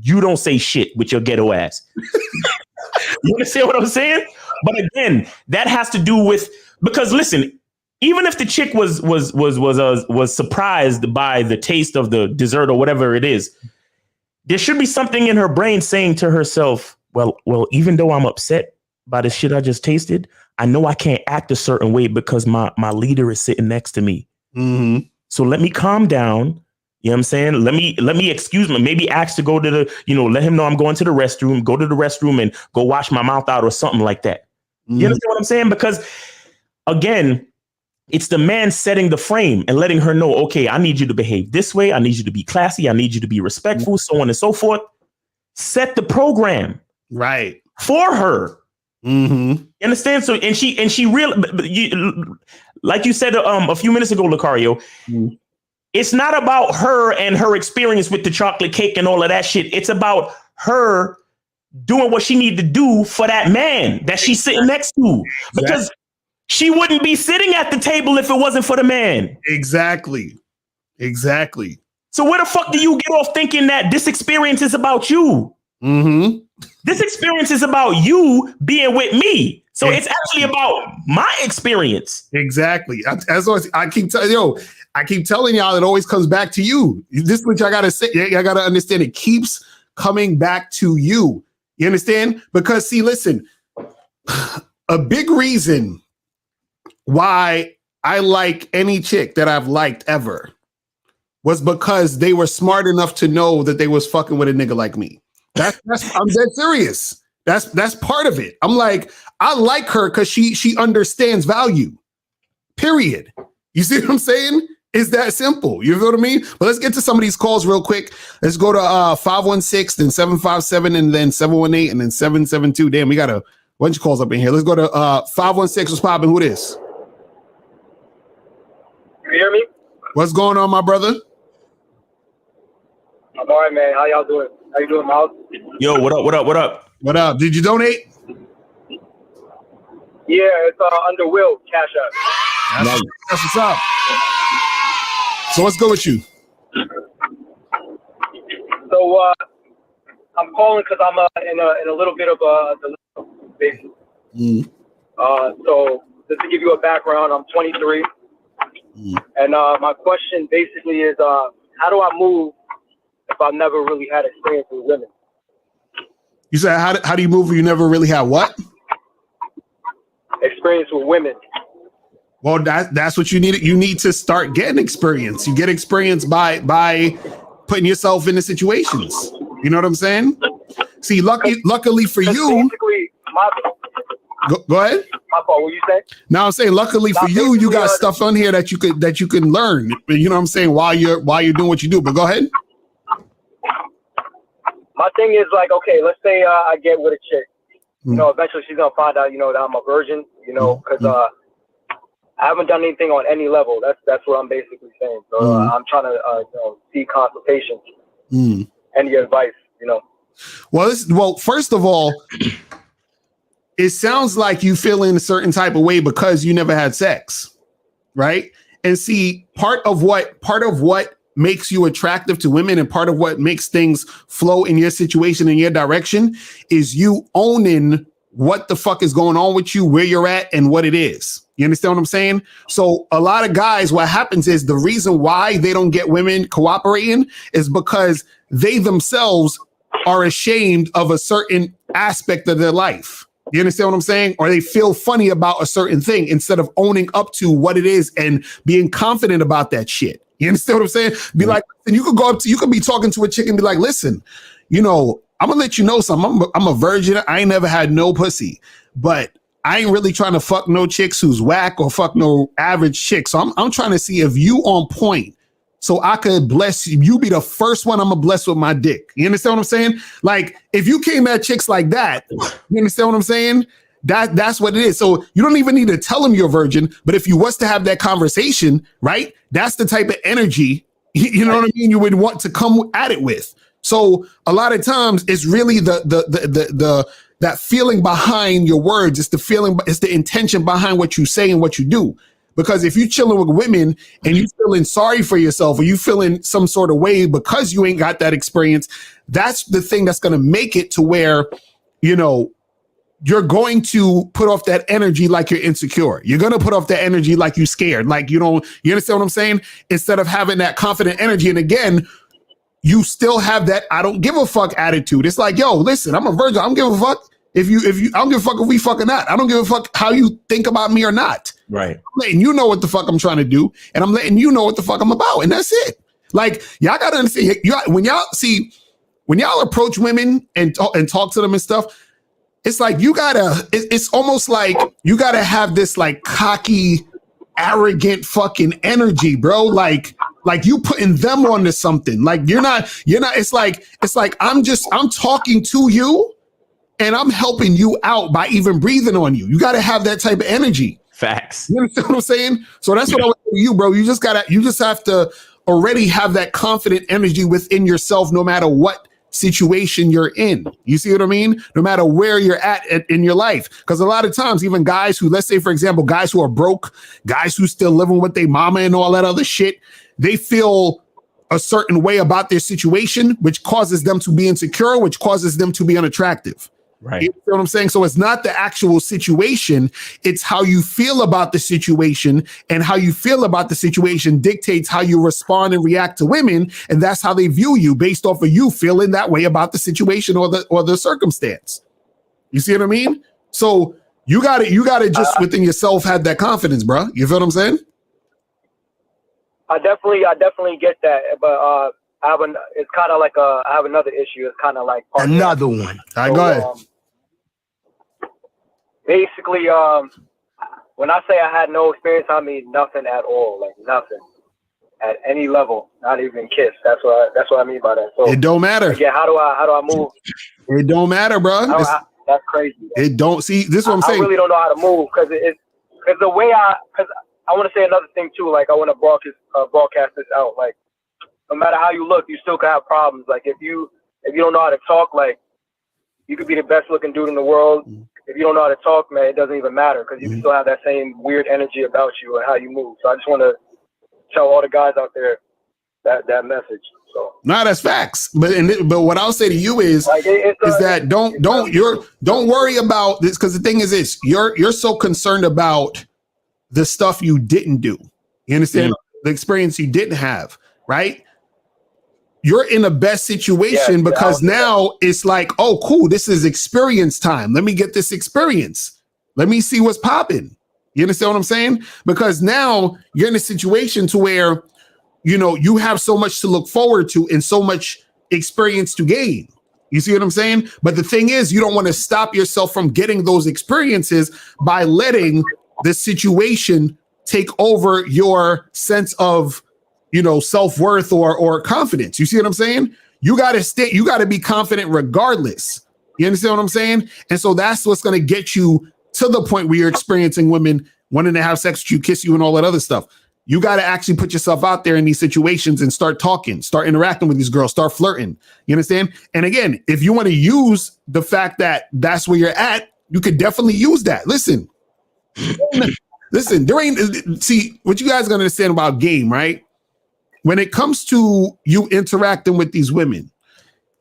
You don't say shit with your ghetto ass. You understand what I'm saying? But again, that has to do with, because listen, even if the chick was surprised by the taste of the dessert or whatever it is, there should be something in her brain saying to herself, well, even though I'm upset by the shit I just tasted, I know I can't act a certain way because my leader is sitting next to me. So let me calm down. You know what I'm saying? Let me excuse me. Maybe ask to go to let him know I'm going to the restroom, go to the restroom and go wash my mouth out or something like that. You understand what I'm saying? Because again, it's the man setting the frame and letting her know, okay, I need you to behave this way. I need you to be classy. I need you to be respectful, so on and so forth. Set the program right for her. You understand? So, and she really, like you said a few minutes ago, Locario, it's not about her and her experience with the chocolate cake and all of that shit. It's about her doing what she needs to do for that man that she's sitting next to, because she wouldn't be sitting at the table if it wasn't for the man. Exactly. So where the fuck do you get off thinking that this experience is about you? This experience is about you being with me. So it's actually about my experience. Exactly. As always, I keep telling you, I keep telling y'all, it always comes back to you. This is what y'all gotta say. Y'all gotta understand. It keeps coming back to you. You understand? Because see, listen, a big reason why I like any chick that I've liked ever was because they were smart enough to know that they was fucking with a nigga like me. That's I'm dead serious. That's part of it. I'm like, I like her because she understands value. Period. You see what I'm saying? It's that simple. You know what I mean? But let's get to some of these calls real quick. Let's go to 516, then 757, and then 718, and then 772. Damn, we got a bunch of calls up in here. Let's go to 516. What's popping? Who this? You hear me? What's going on, my brother? I'm all right, man. How y'all doing? How you doing, Miles? Yo, what up? What up? What up? What up? Did you donate? Yeah, it's under Will Cash App. That's what's up. So let's go with you. So I'm calling because I'm in a little bit of a dilemma, basically. So just to give you a background, I'm 23, and my question basically is, how do I move if I've never really had experience with women? You said how do you move if you never really had what? Experience with women. Well, that's what you need. You need to start getting experience. You get experience by putting yourself into situations. You know what I'm saying? See, luckily for you. Basically, Go ahead. My fault. What you say? Now I'm saying, luckily for you, you got stuff on here that you can learn. You know what I'm saying? While you're doing what you do. But go ahead. My thing is like, okay, let's say I get with a chick. You know, eventually she's gonna find out, that I'm a virgin. Because I haven't done anything on any level. That's what I'm basically saying. So I'm trying to seek consultation. Any advice, Well, first of all, it sounds like you feel in a certain type of way because you never had sex, right? And see, part of what makes you attractive to women and part of what makes things flow in your situation, in your direction, is you owning what the fuck is going on with you, where you're at, and what it is. You understand what I'm saying? So a lot of guys, what happens is the reason why they don't get women cooperating is because they themselves are ashamed of a certain aspect of their life. You understand what I'm saying? Or they feel funny about a certain thing instead of owning up to what it is and being confident about that shit. You understand what I'm saying? Be like, and you could be talking to a chick and be like, listen, I'm gonna let you know something. I'm a virgin. I ain't never had no pussy, but I ain't really trying to fuck no chicks who's whack or fuck no average chick. So I'm trying to see if you on point so I could bless you. You be the first one I'm gonna bless with my dick. You understand what I'm saying? Like, if you came at chicks like that, you understand what I'm saying? That's what it is. So you don't even need to tell them you're a virgin, but if you was to have that conversation, right? That's the type of energy, you know what I mean, you would want to come at it with. So a lot of times it's really that feeling behind your words. It's the feeling, it's the intention behind what you say and what you do. Because if you're chilling with women and you feeling sorry for yourself or you feeling some sort of way because you ain't got that experience, that's the thing that's going to make it to where, you're going to put off that energy like you're insecure. You're going to put off that energy like you're scared. Like you understand what I'm saying? Instead of having that confident energy. And again, you still have that I don't give a fuck attitude. It's like, yo, listen, I'm a virgin. I don't give a fuck if you I don't give a fuck if we fucking not. I don't give a fuck how you think about me or not. Right. I'm letting you know what the fuck I'm trying to do. And I'm letting you know what the fuck I'm about. And that's it. Like, y'all got to understand, when y'all approach women and talk to them and stuff, it's like it's almost like you gotta have this like cocky, arrogant fucking energy, bro. Like you putting them onto something. Like you're not, it's like I'm talking to you and I'm helping you out by even breathing on you. You gotta have that type of energy. Facts. You understand what I'm saying? So that's what I would say to you, bro. You just have to already have that confident energy within yourself, no matter what situation you're in. You see what I mean? No matter where you're at in your life. Because a lot of times, even guys who, let's say, for example, guys who are broke, guys who still living with their mama and all that other shit, they feel a certain way about their situation, which causes them to be insecure, which causes them to be unattractive. Right. You know what I'm saying? So it's not the actual situation. It's how you feel about the situation, and how you feel about the situation dictates how you respond and react to women. And that's how they view you based off of you feeling that way about the situation or the circumstance. You see what I mean? So you got to just within yourself have that confidence, bro. You feel what I'm saying? I definitely get that, but it's kind of like I have another issue. It's kind of like Another one. All right, go ahead. Basically, when I say I had no experience, I mean nothing at all, like nothing at any level, not even kiss. That's what I mean by that. So It don't matter. Again, how do I move? It don't matter, bro. That's crazy. It don't see. This is what I'm saying. I really don't know how to move because the way because I want to say another thing too. Like I want to broadcast this out. Like no matter how you look, you still can have problems. Like if you don't know how to talk, like you could be the best looking dude in the world. If you don't know how to talk, man, it doesn't even matter because you can still have that same weird energy about you and how you move. So I just want to tell all the guys out there that message. So no, that's facts. But what I'll say to you is that don't worry about this, because the thing is this: you're so concerned about the stuff you didn't do. You understand? The experience you didn't have, right? You're in the best situation because now it's like, oh, cool, this is experience time. Let me get this experience. Let me see what's popping. You understand what I'm saying? Because now you're in a situation to where, you have so much to look forward to and so much experience to gain. You see what I'm saying? But the thing is, you don't want to stop yourself from getting those experiences by letting the situation take over your sense of, self-worth or confidence. You see what I'm saying? You got to be confident regardless. You understand what I'm saying? And so that's what's going to get you to the point where you're experiencing women wanting to have sex with you, kiss you, and all that other stuff. You got to actually put yourself out there in these situations and start talking, start interacting with these girls, start flirting. You understand? And again, if you want to use the fact that that's where you're at, you could definitely use that. Listen, see, what you guys got to understand about game, right? When it comes to you interacting with these women,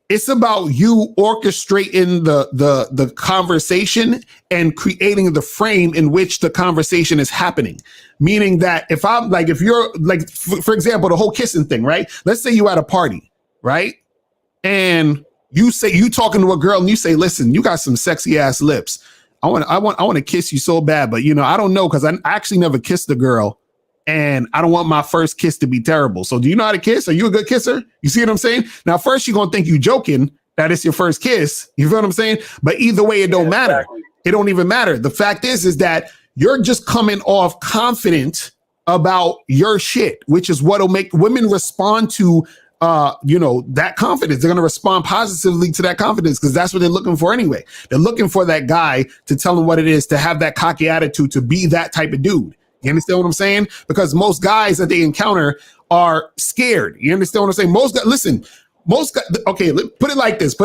it's about you orchestrating the conversation and creating the frame in which the conversation is happening. Meaning that if you're like, for example, the whole kissing thing, right? Let's say you at a party, right? And you talking to a girl and you say, listen, you got some sexy ass lips. I want to kiss you so bad, but I don't know, because I actually never kissed a girl. And I don't want my first kiss to be terrible. So do you know how to kiss? Are you a good kisser? You see what I'm saying? Now, first you're going to think you joking that it's your first kiss. You feel what I'm saying? But either way, it don't matter. Exactly. It don't even matter. The fact is that you're just coming off confident about your shit, which is what'll make women respond to, that confidence. They're going to respond positively to that confidence because that's what they're looking for anyway. They're looking for that guy to tell them what it is, to have that cocky attitude, to be that type of dude. You understand what I'm saying? Because most guys that they encounter are scared. You understand what I'm saying? Most guys, okay, put it like this.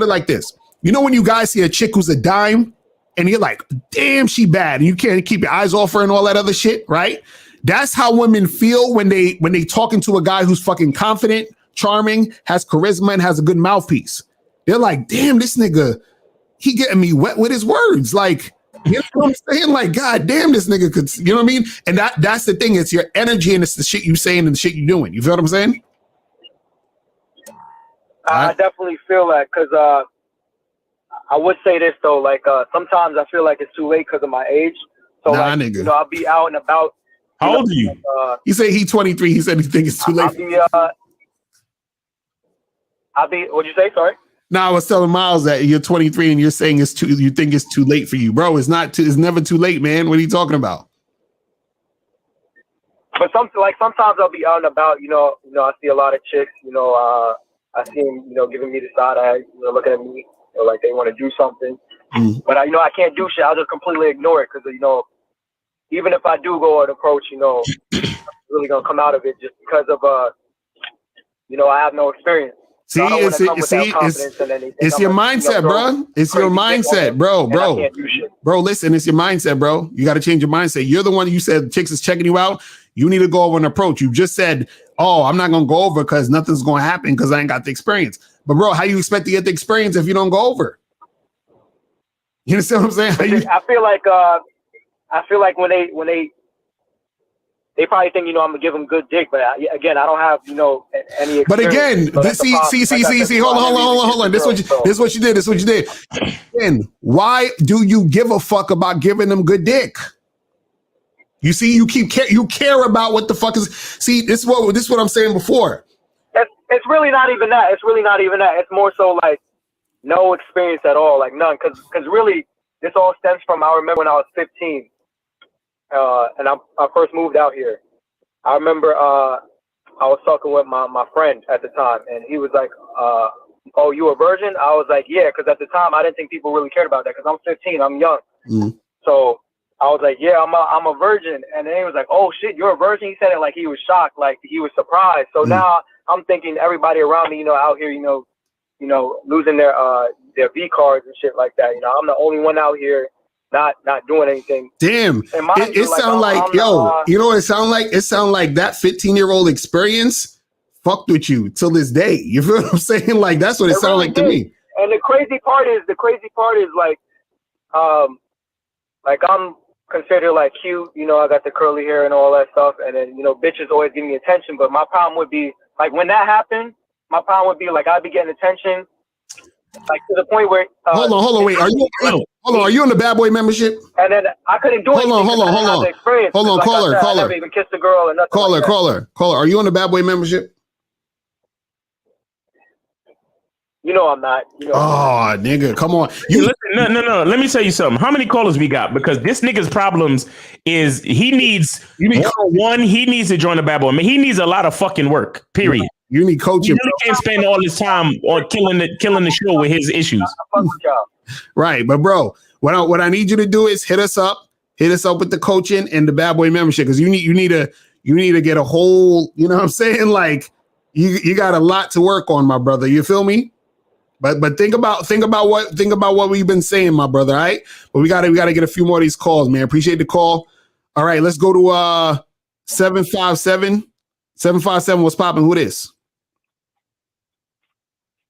When you guys see a chick who's a dime and you're like, damn, she bad, and you can't keep your eyes off her and all that other shit, right? That's how women feel when they talking to a guy who's fucking confident, charming, has charisma, and has a good mouthpiece. They're like, damn, this nigga, he getting me wet with his words. Like, you know what I'm saying? Like, God damn, this nigga could, you know what I mean? And that's the thing. It's your energy and it's the shit you saying and the shit you doing. You feel what I'm saying? I definitely feel that because I would say this though, like sometimes I feel like it's too late because of my age. So nigga. I'll be out and about. How old are you? He said he's 23. He said he thinks it's too late. What'd you say? Sorry. No, I was telling Miles that you're 23 and you're saying you think it's too late for you, bro. It's never too late, man. What are you talking about? But sometimes I'll be out and about, I see a lot of chicks, I see them, giving me the side eye, looking at me, like they want to do something. But I can't do shit. I'll just completely ignore it because, even if I do go and approach, I'm really gonna come out of it just because of I have no experience. See, it's your mindset, bro. It's your mindset, bro. Bro, listen, it's your mindset, bro. You got to change your mindset. You're the one you said chicks is checking you out. You need to go over and approach. You just said, oh, I'm not going to go over because nothing's going to happen because I ain't got the experience. But, bro, how you expect to get the experience if you don't go over? You understand what I'm saying? I feel like when they probably think, I'm gonna give them good dick, but again, I don't have, any experience. But again, see, hold on. This is what you did. Again, why do you give a fuck about giving them good dick? You see, you care about what the fuck is. See, this is what I'm saying before. It's really not even that. It's more so like no experience at all, like none. Because really, this all stems from, I remember when I was 15, and I first moved out here. I remember I was talking with my friend at the time, and he was like, "Oh, you a virgin?" I was like, "Yeah," because at the time I didn't think people really cared about that. Because I'm 15, I'm young, so I was like, "Yeah, I'm a virgin," and then he was like, "Oh shit, you're a virgin?" He said it like he was shocked, like he was surprised. So now I'm thinking everybody around me, out here, losing their V cards and shit like that. I'm the only one out here not doing anything. Damn, it sounds like, yo, you know what it sounds like? It sounds like that 15-year-old experience fucked with you till this day. You feel what I'm saying? Like that's what it sounds like to me. And the crazy part is like I'm considered like cute. I got the curly hair and all that stuff, and then bitches always give me attention. But my problem would be like when that happened, my problem would be like I'd be getting attention, like to the point where hold on, wait. Are you on the Bad Boy membership? And then I couldn't do anything. Hold on, caller. I never even kissed a girl or nothing. Caller. Are you on the Bad Boy membership? I'm not. Oh, nigga, come on. Listen, no. Let me tell you something. How many callers we got? Because this nigga's problems is he needs to join the Bad Boy. I mean, he needs a lot of fucking work. Period. You need coaching. He really can't spend all his time on killing the show with his issues. Right, but bro, what I need you to do is hit us up with the coaching and the Bad Boy membership, because you need to get a whole, you know what I'm saying? Like you got a lot to work on, my brother. You feel me? But think about what we've been saying, my brother. All right, but we gotta get a few more of these calls, man. Appreciate the call. All right, let's go to 757. What's popping? Who this?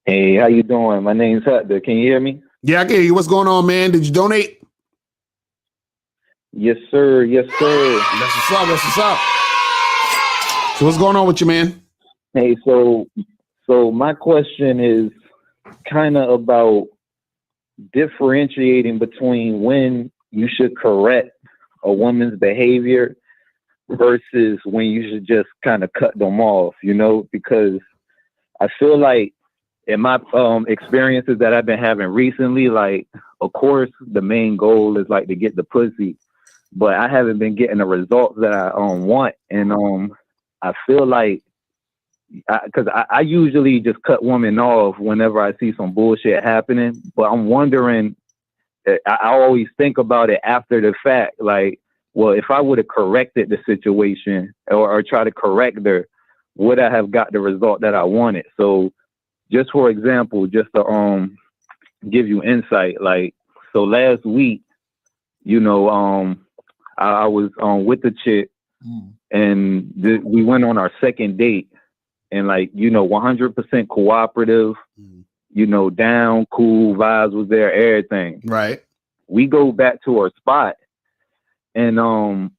Hey, how you doing? My name's Hector. Can you hear me? Yeah, I can hear you. What's going on, man? Did you donate? Yes, sir. That's what's up. So what's going on with you, man? Hey, so my question is kind of about differentiating between when you should correct a woman's behavior versus when you should just kind of cut them off, because I feel like in my experiences that I've been having recently, like, of course, the main goal is like to get the pussy, but I haven't been getting the results that I want. And I feel like, because I usually just cut women off whenever I see some bullshit happening, but I'm wondering, I always think about it after the fact, like, well, if I would have corrected the situation or try to correct her, would I have got the result that I wanted? So just for example, just to give you insight, like, so last week, I was with the chick and we went on our second date, and 100% cooperative, down, cool, vibes was there, everything. Right. We go back to our spot, and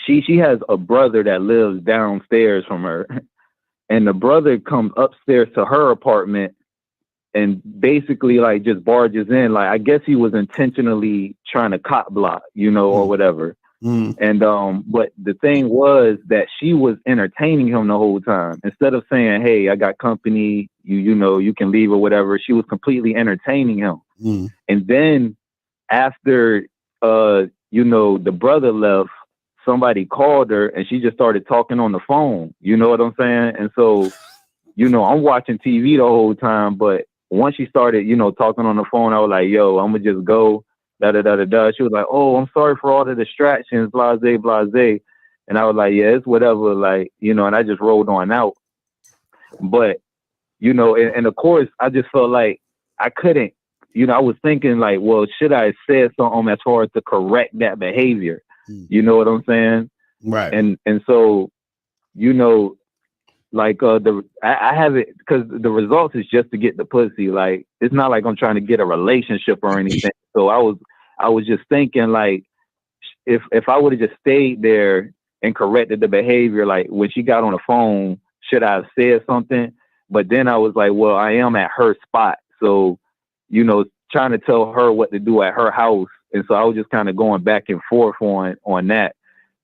she has a brother that lives downstairs from her. And the brother comes upstairs to her apartment and basically like just barges in. Like, I guess he was intentionally trying to cop block, or whatever. And but the thing was that she was entertaining him the whole time. Instead of saying, "Hey, I got company, you can leave," or whatever, she was completely entertaining him. And then after the brother left, somebody called her and she just started talking on the phone. You know what I'm saying? And so, I'm watching TV the whole time, but once she started, talking on the phone, I was like, yo, I'm gonna just go, da-da-da-da-da. She was like, oh, I'm sorry for all the distractions, blase, blase. And I was like, yeah, it's whatever, like, and I just rolled on out. But, and of course, I just felt like I couldn't, I was thinking like, well, should I have said something as far as to correct that behavior? You know what I'm saying? Right. And so, I have it because the results is just to get the pussy. Like it's not like I'm trying to get a relationship or anything. So I was just thinking like if I would have just stayed there and corrected the behavior, like when she got on the phone, should I have said something? But then I was like, well, I am at her spot, so trying to tell her what to do at her house, and so I was just kind of going back and forth on that,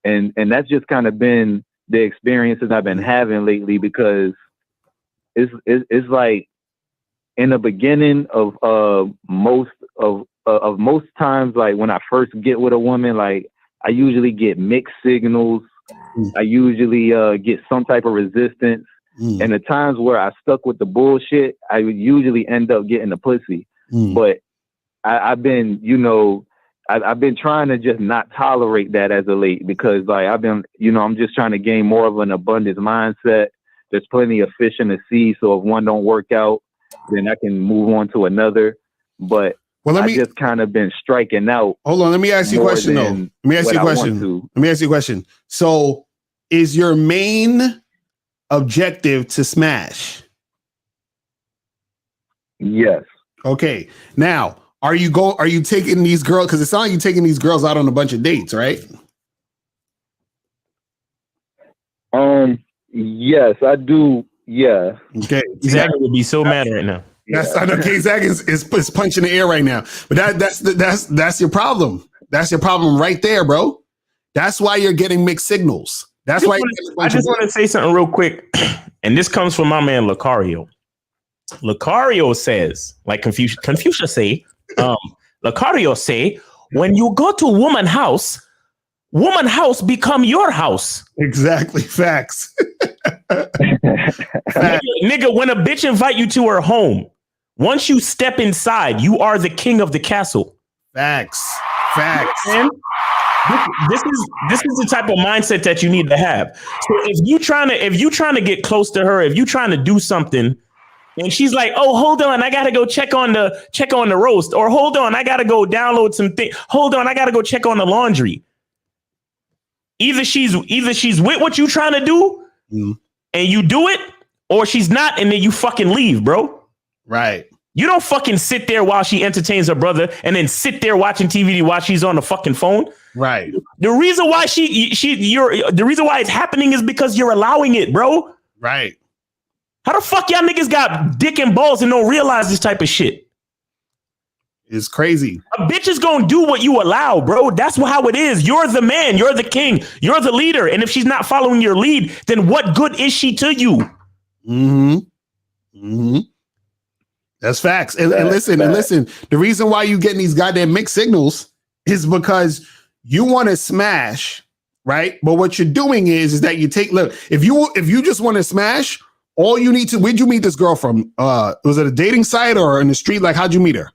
and that's just kind of been the experiences I've been having lately, because it's like in the beginning of most times, like when I first get with a woman, like I usually get mixed signals. I usually get some type of resistance. And the times where I stuck with the bullshit, I would usually end up getting the pussy. But I've been, I've been trying to just not tolerate that as of late, because like I've been, I'm just trying to gain more of an abundance mindset. There's plenty of fish in the sea, so if one don't work out, then I can move on to another. But I just kind of been striking out. Hold on, let me ask you a question though. Let me ask you a question. So, is your main objective to smash? Yes. Okay. Now, are you taking these girls? Because it sounds like you're taking these girls out on a bunch of dates, right? Yes, I do. Yeah. Okay. Zach would be so mad right now. I know Zach is punching the air right now. But that's your problem. That's your problem right there, bro. That's why you're getting mixed signals. That's why I just want to say something real quick, and this comes from my man Locario. Locario says, like Confucius say, Locario say, when you go to woman house become your house. Exactly. Facts. Nigga, when a bitch invite you to her home, once you step inside, you are the king of the castle. Facts. This is the type of mindset that you need to have. So if you trying to get close to her, if you trying to do something, and she's like, "Oh, hold on, I gotta go check on the roast," or "Hold on, I gotta go download some thing." "Hold on, I gotta go check on the laundry." Either she's with what you trying to do, and you do it, or she's not, and then you fucking leave, bro. Right. You don't fucking sit there while she entertains her brother and then sit there watching TV while she's on the fucking phone. Right. The reason why the reason why it's happening is because you're allowing it, bro. Right. How the fuck y'all niggas got dick and balls and don't realize this type of shit? It's crazy. A bitch is gonna do what you allow, bro. That's how it is. You're the man. You're the king. You're the leader. And if she's not following your lead, then what good is she to you? That's facts. And listen, the reason why you getting these goddamn mixed signals is because you want to smash, right? But what you're doing is that you if you just want to smash, all you need to, where'd you meet this girl from? Was it a dating site or in the street? Like, how'd you meet her?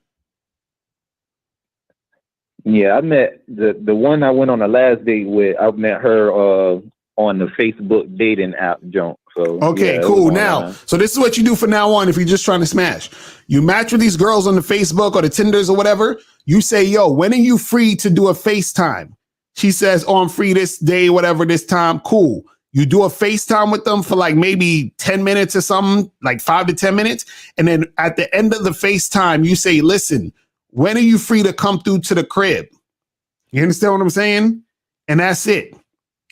Yeah, I met the one I went on the last date with. I met her on the Facebook dating app junk. So okay, cool. Now, so this is what you do from now on if you're just trying to smash. You match with these girls on the Facebook or the Tinders or whatever. You say, "Yo, when are you free to do a FaceTime?" She says, "Oh, I'm free this day, whatever, this time." Cool. You do a FaceTime with them for like maybe 10 minutes or something, like 5 to 10 minutes. And then at the end of the FaceTime, you say, "Listen, when are you free to come through to the crib?" You understand what I'm saying? And that's it.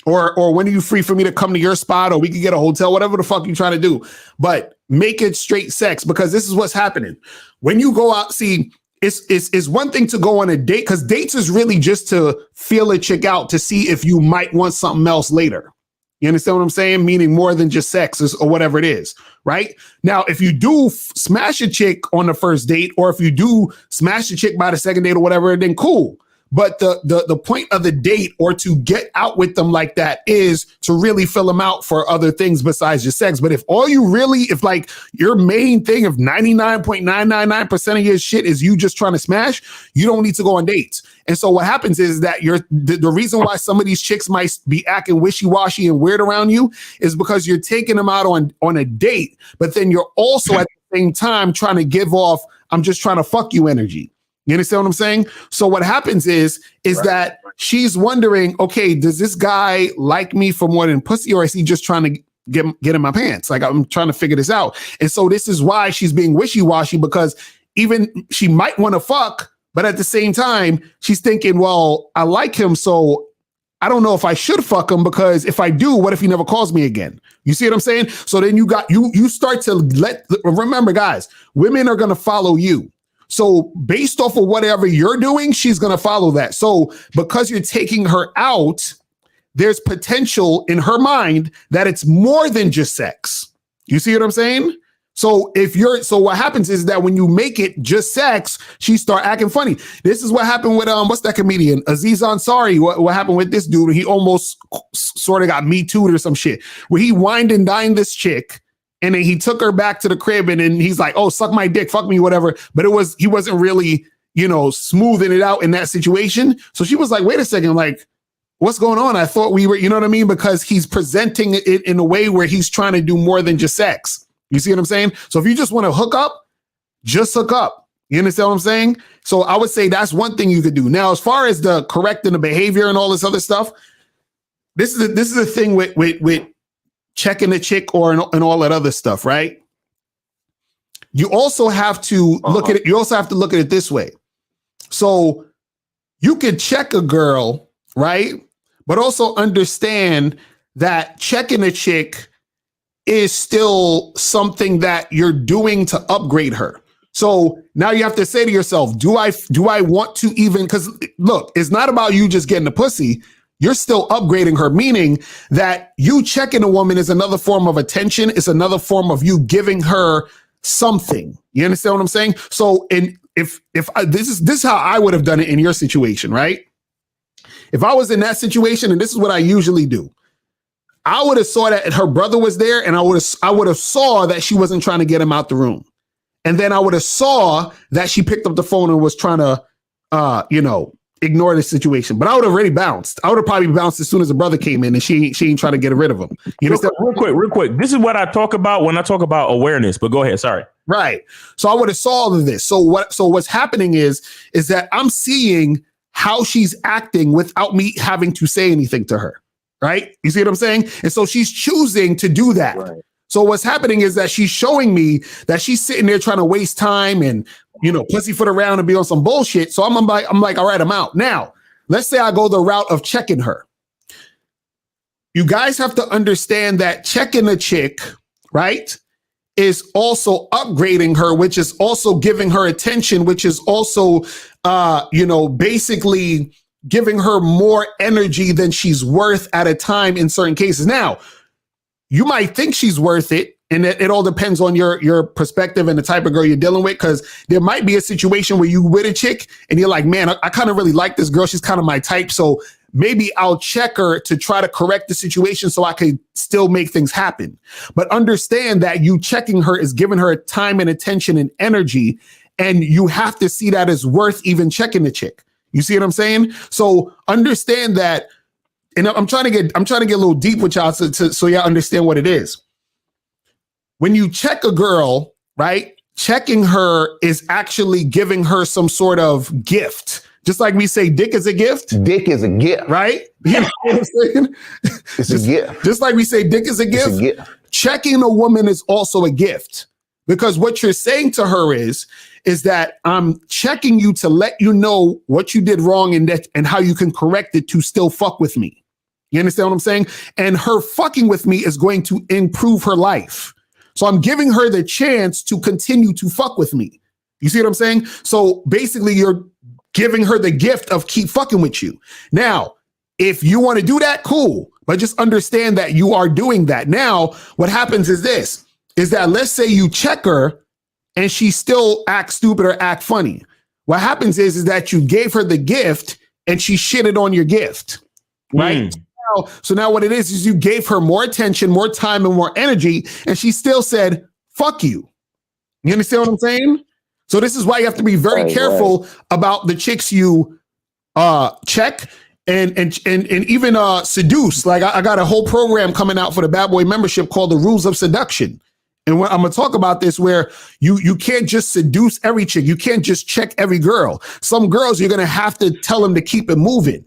Or when are you free for me to come to your spot, or we could get a hotel, whatever the fuck you're trying to do. But make it straight sex, because this is what's happening. When you go out, see, it's one thing to go on a date, because dates is really just to feel a chick out to see if you might want something else later. You understand what I'm saying? Meaning more than just sex or whatever it is, right? Now, if you do smash a chick on the first date, or if you do smash a chick by the second date or whatever, then cool. But the point of the date, or to get out with them like that, is to really fill them out for other things besides your sex. But if like your main thing of 99.999% of your shit is you just trying to smash, you don't need to go on dates. And so what happens is that the reason why some of these chicks might be acting wishy-washy and weird around you is because you're taking them out on a date, but then you're also at the same time trying to give off, "I'm just trying to fuck you" energy. You understand what I'm saying? So what happens is that she's wondering, okay, does this guy like me for more than pussy, or is he just trying to get in my pants. Like, I'm trying to figure this out. And so this is why she's being wishy-washy, because even she might want to fuck, but at the same time, she's thinking, well, I like him, so I don't know if I should fuck him, because if I do, what if he never calls me again? You see what I'm saying? So then you start to remember, guys, women are going to follow you. So based off of whatever you're doing, she's going to follow that. So because you're taking her out, there's potential in her mind that it's more than just sex. You see what I'm saying? So what happens is that when you make it just sex, she start acting funny. This is what happened with what's that comedian? Aziz Ansari. What happened with this dude? He almost sort of got Me Too'd or some shit, where he wined and dined this chick, and then he took her back to the crib, and then he's like, "Oh, suck my dick, fuck me, whatever." But he wasn't really, smoothing it out in that situation. So she was like, "Wait a second, like, what's going on? I thought we were," you know what I mean? Because he's presenting it in a way where he's trying to do more than just sex. You see what I'm saying? So if you just want to hook up, just hook up. You understand what I'm saying? So I would say that's one thing you could do. Now, as far as the correcting the behavior and all this other stuff, this is a thing with checking the chick and all that other stuff, right? You also have to look at it. You also have to look at it this way. So you could check a girl, right? But also understand that checking a chick is still something that you're doing to upgrade her. So now you have to say to yourself, do I want to even, because look, it's not about you just getting the pussy. You're still upgrading her, meaning that you checking a woman is another form of attention. It's another form of you giving her something. You understand what I'm saying? So if this is how I would have done it in your situation, right? If I was in that situation, and this is what I usually do, I would have saw that her brother was there, and I would have saw that she wasn't trying to get him out the room. And then I would have saw that she picked up the phone and was trying to, ignore the situation. But I would have already bounced. I would have probably bounced as soon as the brother came in, and she ain't trying to get rid of him. You understand? Real quick. This is what I talk about when I talk about awareness. But go ahead. Sorry. Right. So I would have saw all of this. So what's happening is that I'm seeing how she's acting without me having to say anything to her. Right? You see what I'm saying? And so she's choosing to do that. Right. So what's happening is that she's showing me that she's sitting there trying to waste time and, pussyfoot around and be on some bullshit. So I'm like, all right, I'm out. Now, let's say I go the route of checking her. You guys have to understand that checking a chick, right, is also upgrading her, which is also giving her attention, which is also, basically giving her more energy than she's worth at a time in certain cases. Now, you might think she's worth it, and it all depends on your perspective and the type of girl you're dealing with, because there might be a situation where you with a chick and you're like, man, I kind of really like this girl. She's kind of my type. So maybe I'll check her to try to correct the situation so I can still make things happen. But understand that you checking her is giving her time and attention and energy, and you have to see that as worth even checking the chick. You see what I'm saying? So understand that, and I'm trying to get a little deep with y'all so y'all understand what it is. When you check a girl, right? Checking her is actually giving her some sort of gift. Just like we say dick is a gift. Dick is a gift. Right? You know what I'm saying? It's a gift. Just like we say dick is a gift. It's a gift. Checking a woman is also a gift. Because what you're saying to her is that I'm checking you to let you know what you did wrong and how you can correct it to still fuck with me. You understand what I'm saying? And her fucking with me is going to improve her life. So I'm giving her the chance to continue to fuck with me. You see what I'm saying? So basically you're giving her the gift of keep fucking with you. Now, if you want to do that, cool. But just understand that you are doing that. Now, what happens is this, is that let's say you check her and she still acts stupid or act funny. What happens is that you gave her the gift and she shitted on your gift, right? So now what it is you gave her more attention, more time, and more energy, and she still said, fuck you. You understand what I'm saying? So this is why you have to be very careful about the chicks you check and even seduce. Like I got a whole program coming out for the Bad Boy membership called The Rules of Seduction. And I'm going to talk about this where you can't just seduce every chick. You can't just check every girl. Some girls, you're going to have to tell them to keep it moving.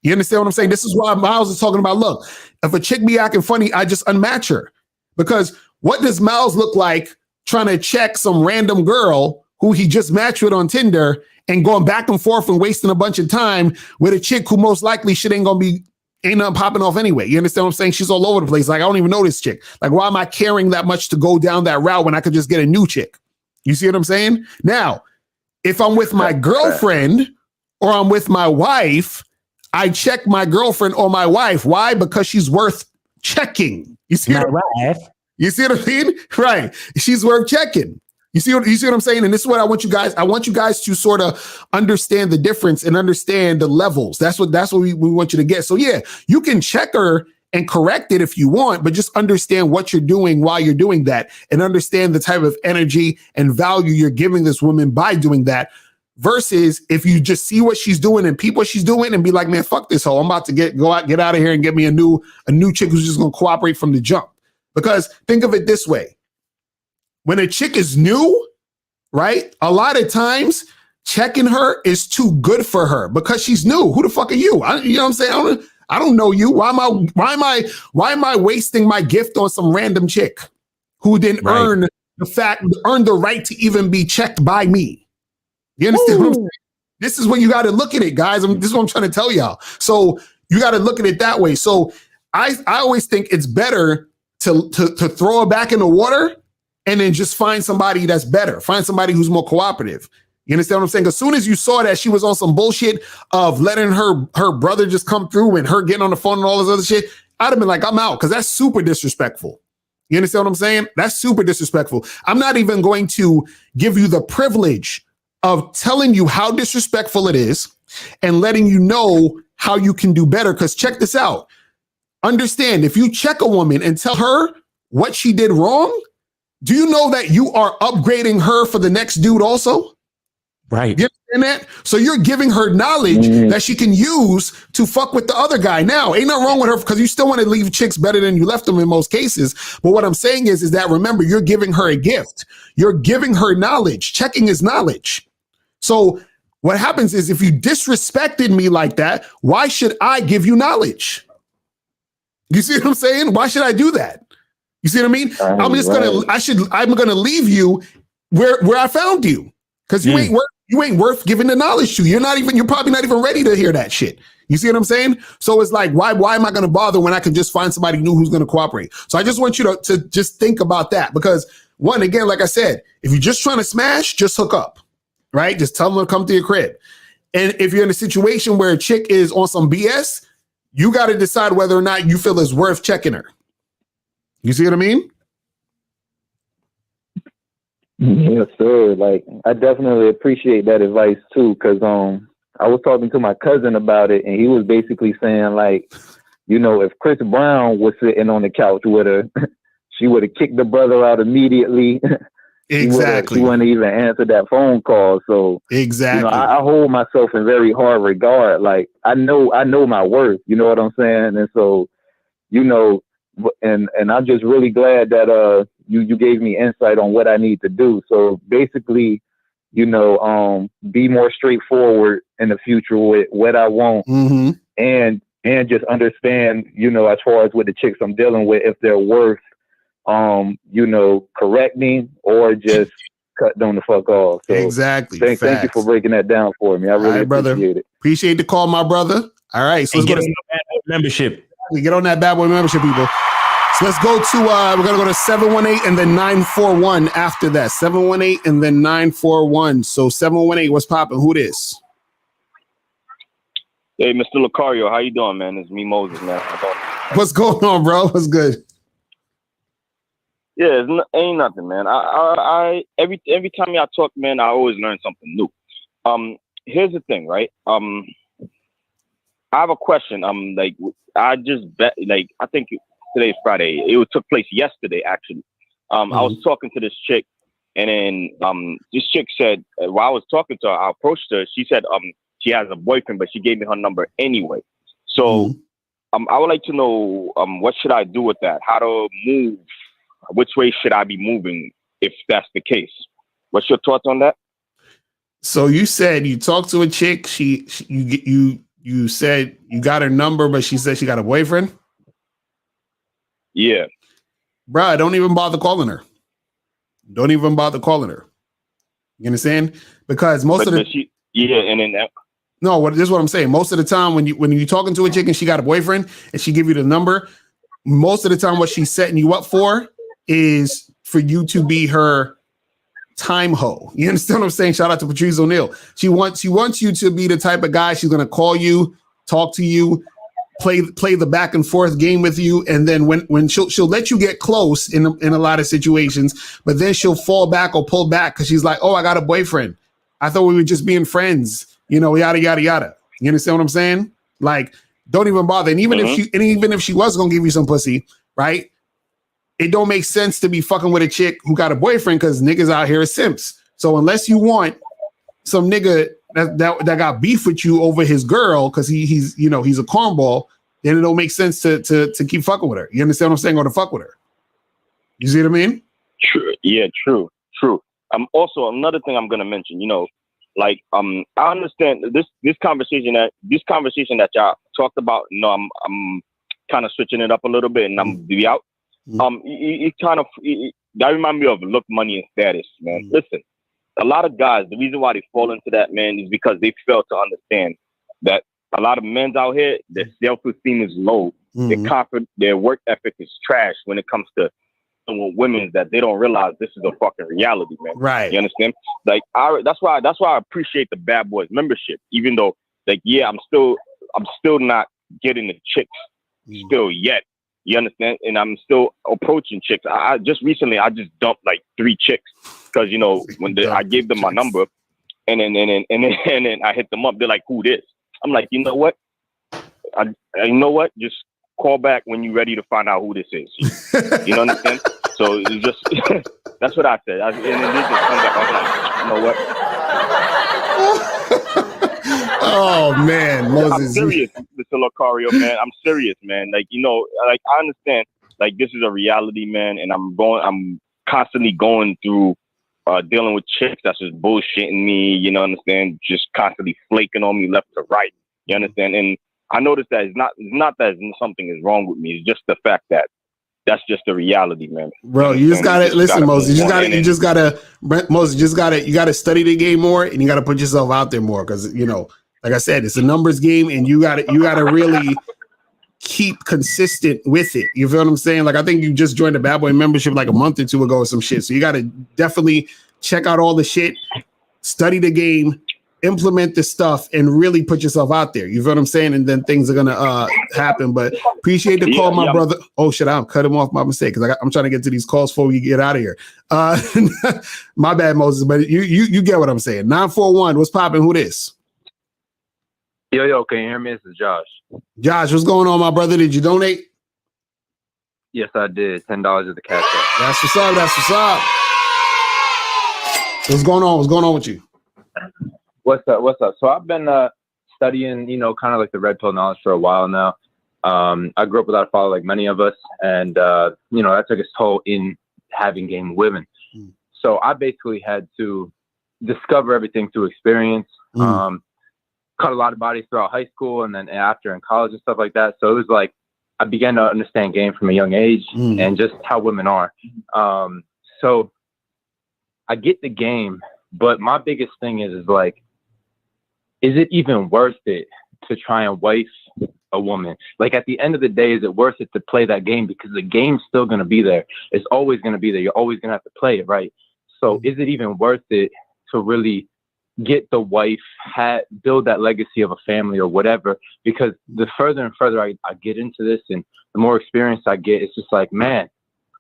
You understand what I'm saying? This is why Miles is talking about, look, if a chick be acting funny, I just unmatch her. Because what does Miles look like trying to check some random girl who he just matched with on Tinder and going back and forth and wasting a bunch of time with a chick who most likely shit ain't nothing popping off anyway. You understand what I'm saying? She's all over the place. Like, I don't even know this chick. Like, why am I caring that much to go down that route when I could just get a new chick? You see what I'm saying? Now, if I'm with my girlfriend or I'm with my wife, I check my girlfriend or my wife. Why? Because she's worth checking. You see what You see what I mean? Right. She's worth checking. You see what I'm saying? And this is what I want you guys to sort of understand the difference and understand the levels. That's what we want you to get. So yeah, you can check her and correct it if you want, but just understand what you're doing while you're doing that and understand the type of energy and value you're giving this woman by doing that. Versus if you just see what she's doing and peep what she's doing and be like, man, fuck this hoe. I'm about to get out of here and get me a new chick who's just gonna cooperate from the jump. Because think of it this way. When a chick is new, right? A lot of times checking her is too good for her because she's new. Who the fuck are you? You know what I'm saying? I don't know you. Why am I wasting my gift on some random chick who didn't earn the right to even be checked by me? You understand what I'm saying? This is when you got to look at it, guys. This is what I'm trying to tell y'all. So you got to look at it that way. So I always think it's better to throw her back in the water and then just find somebody that's better. Find somebody who's more cooperative. You understand what I'm saying? As soon as you saw that she was on some bullshit of letting her brother just come through and her getting on the phone and all this other shit, I'd have been like, I'm out, because that's super disrespectful. You understand what I'm saying? That's super disrespectful. I'm not even going to give you the privilege of telling you how disrespectful it is and letting you know how you can do better. Because check this out. Understand, if you check a woman and tell her what she did wrong, do you know that you are upgrading her for the next dude also? Right. You understand that? So you're giving her knowledge that she can use to fuck with the other guy. Now, ain't nothing wrong with her because you still want to leave chicks better than you left them in most cases. But what I'm saying is that, remember, you're giving her a gift. You're giving her knowledge. Checking is knowledge. So what happens is, if you disrespected me like that, why should I give you knowledge? You see what I'm saying? Why should I do that? You see what I mean? I'm gonna leave you where I found you, because you ain't worth giving the knowledge to. You're probably not even ready to hear that shit. You see what I'm saying? So it's like, why am I gonna bother when I can just find somebody new who's gonna cooperate? So I just want you to just think about that, because one, again, like I said, if you're just trying to smash, just hook up. Right? Just tell them to come to your crib. And if you're in a situation where a chick is on some BS, you got to decide whether or not you feel it's worth checking her. You see what I mean? Yes, sir. Like, I definitely appreciate that advice too, because I was talking to my cousin about it, and he was basically saying, like, you know, if Chris Brown was sitting on the couch with her, she would have kicked the brother out immediately. Exactly. She wouldn't even answer that phone call. So exactly, you know, I hold myself in very hard regard. Like, I know my worth. You know what I'm saying? And so, you know, and I'm just really glad that you gave me insight on what I need to do. So basically, you know, be more straightforward in the future with what I want, and just understand, you know, as far as with the chicks I'm dealing with, if they're worth you know, correcting or just cut them the fuck off. So exactly. Thank you for breaking that down for me. I really appreciate it. Appreciate the call, my brother. All right. So let's get on that membership. We get on that bad boy membership, people. So let's go to, we're going to go to 718 and then 941 after that. 718 and then 941. So 718, what's popping? Who this? Hey, Mr. Locario, how you doing, man? It's me, Moses, man. What's going on, bro? What's good? Yeah, ain't nothing, man. I every time y'all talk, man, I always learn something new. Here's the thing, right? I have a question. Like, I just bet, like, I think today's Friday. It took place yesterday, actually. I was talking to this chick, and then this chick said, while I was talking to her, I approached her. She said she has a boyfriend, but she gave me her number anyway. So I would like to know what should I do with that? How to move? Which way should I be moving if that's the case? What's your thoughts on that? So you said you talked to a chick. You said you got her number, but she said she got a boyfriend. Yeah. bruh, don't even bother calling her. Don't even bother calling her. You understand? Because most of the and then this is what I'm saying. Most of the time when you're talking to a chick and she got a boyfriend and she give you the number, most of the time what she's setting you up for is for you to be her time hoe. You understand what I'm saying? Shout out to Patrice O'Neal. She wants you to be the type of guy she's gonna call you, talk to you, play the back and forth game with you, and then when she'll let you get close in a lot of situations, but then she'll fall back or pull back because she's like, oh, I got a boyfriend. I thought we were just being friends, yada yada yada. You understand what I'm saying? Like, don't even bother. And even if she was gonna give you some pussy, right? It don't make sense to be fucking with a chick who got a boyfriend because niggas out here are simps. So unless you want some nigga that got beef with you over his girl because he's a cornball, then it don't make sense to keep fucking with her. You understand what I'm saying? Or to fuck with her. You see what I mean? True. Yeah, true. Also, another thing I'm gonna mention, I understand this conversation that y'all talked about. I'm kind of switching it up a little bit, and I'm be out. That remind me of look, money, and status, man. Listen, a lot of guys, the reason why they fall into that, man, is because they fail to understand that a lot of men out here, their self-esteem is low. Their work ethic is trash when it comes to women, that they don't realize this is a fucking reality, man. Right. You understand? Like, that's why I appreciate the Bad Boys membership, even though, I'm still not getting the chicks still yet. You understand? And I'm still approaching chicks. I just recently dumped like 3 chicks because I gave them my number, and then I hit them up. They're like, "Who this?" I'm like, you know what? Just call back when you're ready to find out who this is. You know what I'm saying? So it's just that's what I said. And then they just come back. I'm like, you know what? Oh man, Moses. I'm serious, Mr. Locario, man. I'm serious, man. I understand, this is a reality, man, and I'm constantly going through dealing with chicks that's just bullshitting me, understand, just constantly flaking on me left to right. You understand? And I noticed that it's not that something is wrong with me. It's just the fact that that's just the reality, man. Bro, you just gotta listen, Moses. You gotta study the game more, and you gotta put yourself out there more, because like I said, it's a numbers game, and you gotta really keep consistent with it. You feel what I'm saying? Like, I think you just joined the Bad Boy membership like a month or 2 ago or some shit. So you gotta definitely check out all the shit, study the game, implement the stuff, and really put yourself out there. You feel what I'm saying? And then things are gonna happen. But appreciate the call, my brother. Oh shit, I'll cut him off by mistake because I'm trying to get to these calls before we get out of here. My bad, Moses. But you get what I'm saying. 941, what's popping? Who this? Yo, can you hear me? This is Josh. Josh, what's going on, my brother? Did you donate? Yes, I did. $10 at the cash app. That's what's up. What's going on? What's going on with you? What's up? So I've been studying, kind of like the red pill knowledge for a while now. I grew up without a father, like many of us, and that took its toll in having game with women. So I basically had to discover everything through experience. Cut a lot of bodies throughout high school, and then after in college and stuff like that. So it was like I began to understand game from a young age and just how women are. So I get the game, but my biggest thing is like, is it even worth it to try and wife a woman? Like, at the end of the day, is it worth it to play that game? Because the game's still going to be there. It's always going to be there. You're always going to have to play it, right? So is it even worth it to really get the wife, build that legacy of a family or whatever? Because the further and further I get into this and the more experience I get, it's just like, man,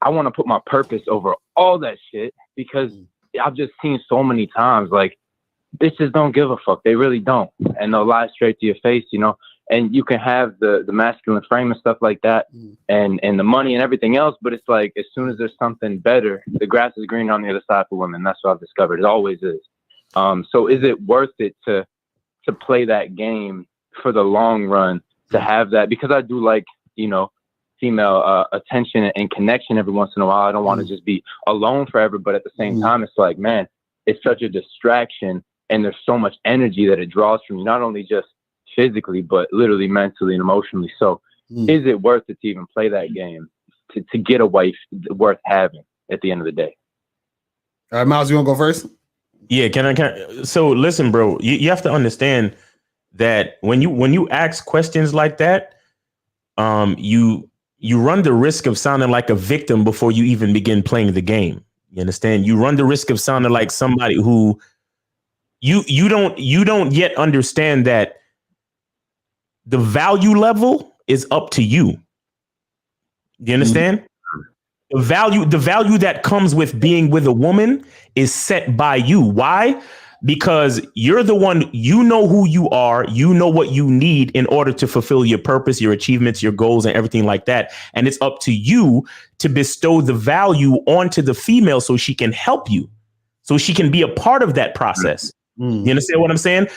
I want to put my purpose over all that shit, because I've just seen so many times, like, bitches don't give a fuck. They really don't. And they'll lie straight to your face, and you can have the masculine frame and stuff like that and the money and everything else. But it's like, as soon as there's something better, the grass is green on the other side for women. That's what I've discovered. It always is. So is it worth it to play that game for the long run, to have that? Because I do like, female attention and connection every once in a while. I don't want to just be alone forever, but at the same time, it's like, man, it's such a distraction, and there's so much energy that it draws from you, not only just physically, but literally mentally and emotionally. So is it worth it to even play that game, to get a wife worth having at the end of the day. All right, Miles, you want to go first? Yeah, can I? So listen, bro, you have to understand that when you ask questions like that, you run the risk of sounding like a victim before you even begin playing the game. You understand? You run the risk of sounding like somebody who you don't yet understand that the value level is up to you. You understand? The value that comes with being with a woman is set by you. Why? Because you're the one, you know who you are, you know what you need in order to fulfill your purpose, your achievements, your goals, and everything like that. And it's up to you to bestow the value onto the female so she can help you, so she can be a part of that process. You understand what I'm saying?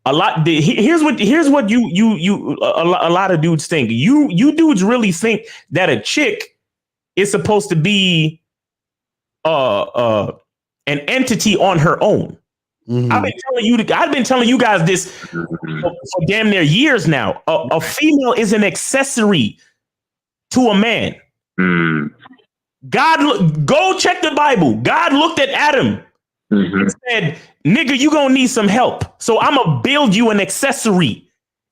A lot. Here's what a lot of dudes think. You dudes really think that a chick is supposed to be an entity on her own. I've been telling you guys this for damn near years now. A female is an accessory to a man. God, go check the Bible. God looked at Adam and said, "Nigga, you gonna need some help. So I'm gonna build you an accessory.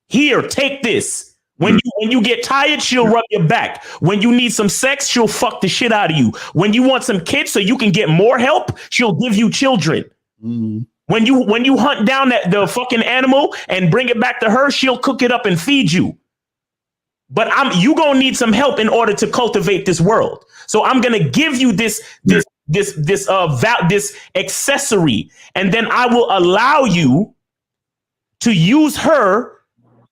Here, take this. When you get tired, she'll rub your back. When you need some sex, she'll fuck the shit out of you. When you want some kids so you can get more help, she'll give you children. When you hunt down the fucking animal and bring it back to her, she'll cook it up and feed you. But you gonna need some help in order to cultivate this world. So I'm gonna give you this accessory, and then I will allow you to use her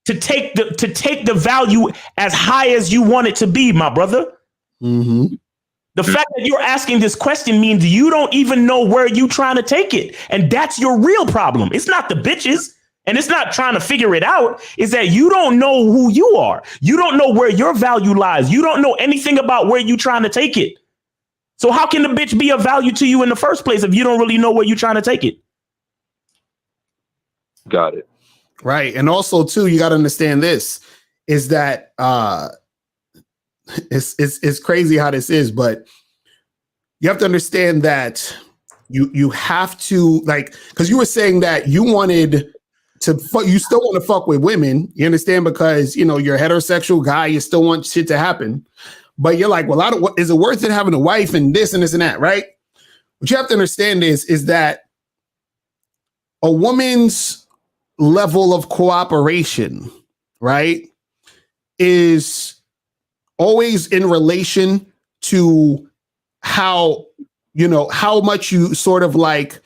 to take the value as high as you want it to be, my brother." The fact that you're asking this question means you don't even know where you're trying to take it. And that's your real problem. It's not the bitches, and it's not trying to figure it out. It's that you don't know who you are. You don't know where your value lies. You don't know anything about where you're trying to take it. So how can the bitch be of value to you in the first place if you don't really know where you're trying to take it? Got it. Right. And also, too, you got to understand this is that it's crazy how this is, but you have to understand that you have to, like, because you were saying that you wanted to you still want to fuck with women. You understand? Because, you know, you're a heterosexual guy. You still want shit to happen. But you're like, well, is it worth it having a wife and this and that? Right. What you have to understand is that a woman's level of cooperation, right, is always in relation to how much you sort of like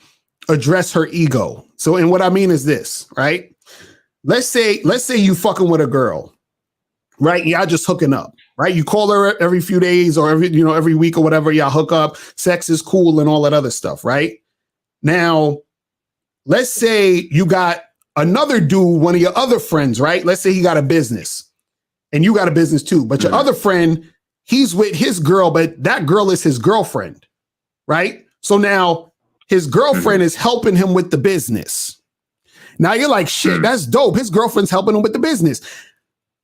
address her ego. So, and what I mean is this, right? Let's say you fucking with a girl, right? Y'all just hooking up, right? You call her every few days or every week or whatever. Y'all hook up. Sex is cool and all that other stuff, right? Now, let's say you got another dude, one of your other friends, right? Let's say he got a business and you got a business too, but your other friend, he's with his girl, but that girl is his girlfriend, right? So now his girlfriend is helping him with the business. Now you're like, shit, that's dope. His girlfriend's helping him with the business.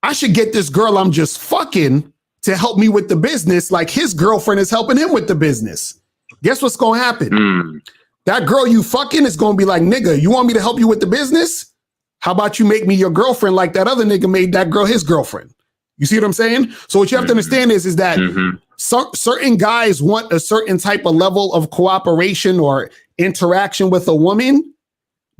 I should get this girl I'm just fucking to help me with the business like his girlfriend is helping him with the business. Guess what's going to happen? That girl you fucking is going to be like, nigga, you want me to help you with the business? How about you make me your girlfriend like that other nigga made that girl his girlfriend? You see what I'm saying? So what you have to understand is that certain guys want a certain type of level of cooperation or interaction with a woman,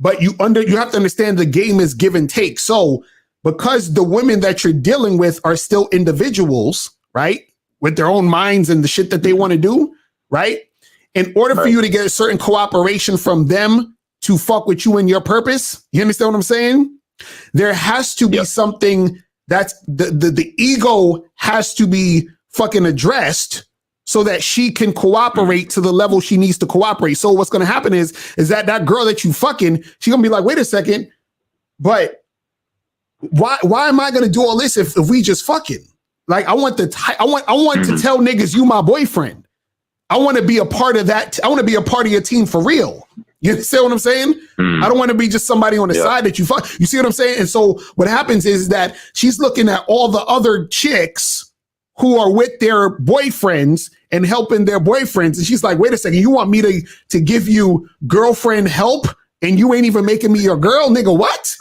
but you have to understand the game is give and take. So because the women that you're dealing with are still individuals, right, with their own minds and the shit that they want to do, right? In order for you to get a certain cooperation from them to fuck with you and your purpose, you understand what I'm saying? There has to be something that's the ego has to be fucking addressed so that she can cooperate to the level she needs to cooperate. So what's going to happen is that girl that you fucking, she's going to be like, wait a second, but why am I going to do all this if we just fucking? Like, I want to tell niggas you my boyfriend. I want to be a part of that. I want to be a part of your team for real. You understand what I'm saying? I don't want to be just somebody on the side that you fuck. You see what I'm saying? And so what happens is that she's looking at all the other chicks who are with their boyfriends and helping their boyfriends. And she's like, wait a second, you want me to give you girlfriend help and you ain't even making me your girl, nigga, what?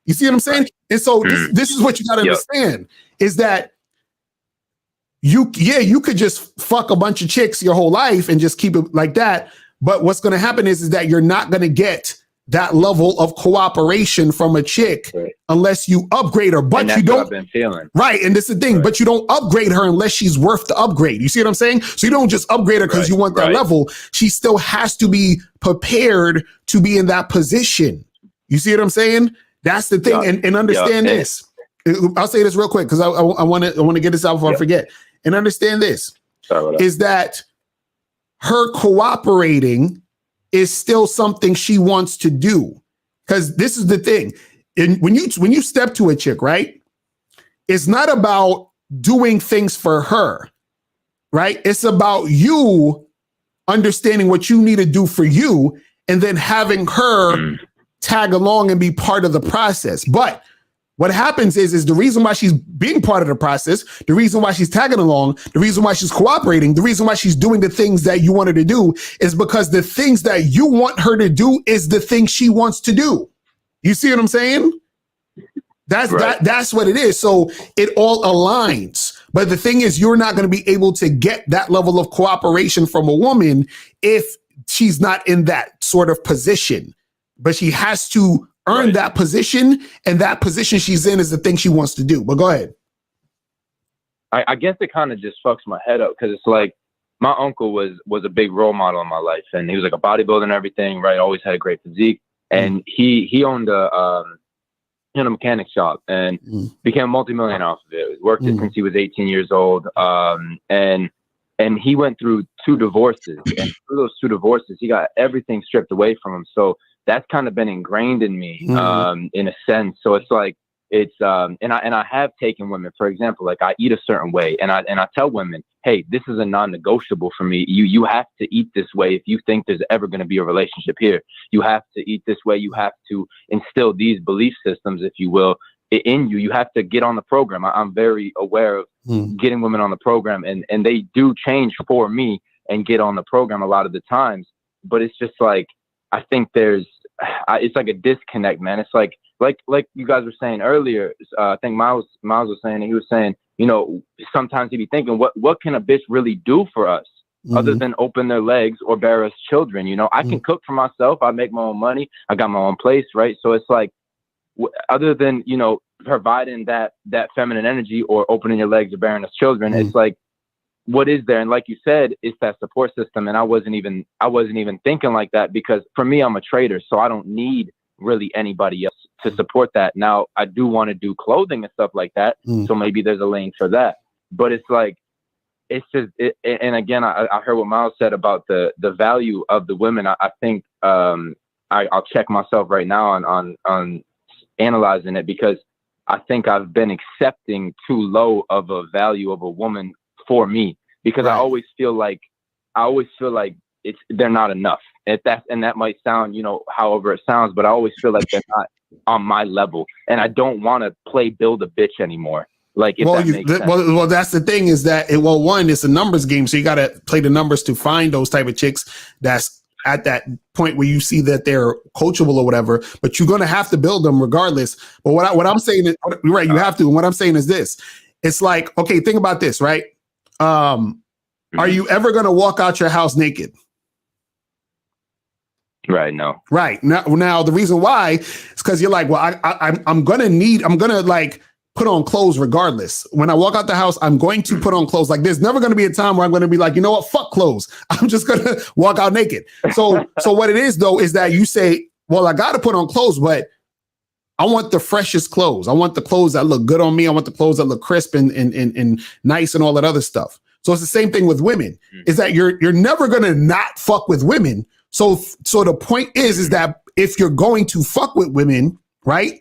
You see what I'm saying? And so this is what you got to understand is that you could just fuck a bunch of chicks your whole life and just keep it like that. But what's going to happen is that you're not going to get that level of cooperation from a chick unless you upgrade her. But you don't. What I've been feeling. Right. And this is the thing, but you don't upgrade her unless she's worth the upgrade. You see what I'm saying? So you don't just upgrade her because you want that level. She still has to be prepared to be in that position. You see what I'm saying? That's the thing. And understand this. I'll say this real quick because I want to get this out before I forget. And understand this is that her cooperating is still something she wants to do. Because this is the thing. And when you step to a chick, right? It's not about doing things for her, right? It's about you understanding what you need to do for you and then having her tag along and be part of the process. But what happens is the reason why she's being part of the process, the reason why she's tagging along, the reason why she's cooperating, the reason why she's doing the things that you want her to do is because the things that you want her to do is the thing she wants to do. You see what I'm saying? That's what it is. So it all aligns. But the thing is, you're not going to be able to get that level of cooperation from a woman if she's not in that sort of position. But she has to earn that position, and that position she's in is the thing she wants to do. But go ahead. I guess it kind of just fucks my head up because it's like my uncle was a big role model in my life, and he was like a bodybuilder and everything, right? Always had a great physique, and he owned a mechanic shop and became a multimillionaire off of it. Worked it since he was 18 years old, and he went through 2 divorces, and through those 2 divorces, he got everything stripped away from him. So that's kind of been ingrained in me, in a sense. So it's like, and I have taken women, for example, like I eat a certain way and I tell women, hey, this is a non-negotiable for me. You have to eat this way. If you think there's ever going to be a relationship here, you have to eat this way. You have to instill these belief systems, if you will, in you. You have to get on the program. I'm very aware of getting women on the program, and they do change for me and get on the program a lot of the times. But it's just like, I think it's like a disconnect, man. It's like you guys were saying earlier. I think Miles was saying, he was saying, sometimes he'd be thinking, what can a bitch really do for us other than open their legs or bear us children? I can cook for myself. I make my own money. I got my own place, right? So it's like, other than providing that feminine energy or opening your legs or bearing us children, it's like, what is there? And like you said, it's that support system. And I wasn't even thinking like that because for me, I'm a trader, so I don't need really anybody else to support that. Now I do want to do clothing and stuff like that. So maybe there's a lane for that, but it's like, it's just, and again, I heard what Miles said about the value of the women. I think, I'll check myself right now on analyzing it, because I think I've been accepting too low of a value of a woman for me, because I always feel like they're not enough. And that might sound, however it sounds, but I always feel like they're not on my level, and I don't want to build a bitch anymore. Like, if that makes sense. Well, that's the thing is that one, it's a numbers game, so you got to play the numbers to find those type of chicks that's at that point where you see that they're coachable or whatever. But you're going to have to build them regardless. But what I'm saying is, right, you have to. And what I'm saying is this: it's like, okay, think about this, right? Are you ever going to walk out your house naked? Right. No. Right. Now the reason why is because you're like, well, I'm going to put on clothes regardless. When I walk out the house, I'm going to put on clothes. Like, there's never going to be a time where I'm going to be like, you know what? Fuck clothes. I'm just going to walk out naked. So what it is though, is that you say, well, I got to put on clothes, but I want the freshest clothes. I want the clothes that look good on me. I want the clothes that look crisp and nice and all that other stuff. So it's the same thing with women, is that you're never going to not fuck with women. So the point is that if you're going to fuck with women, right?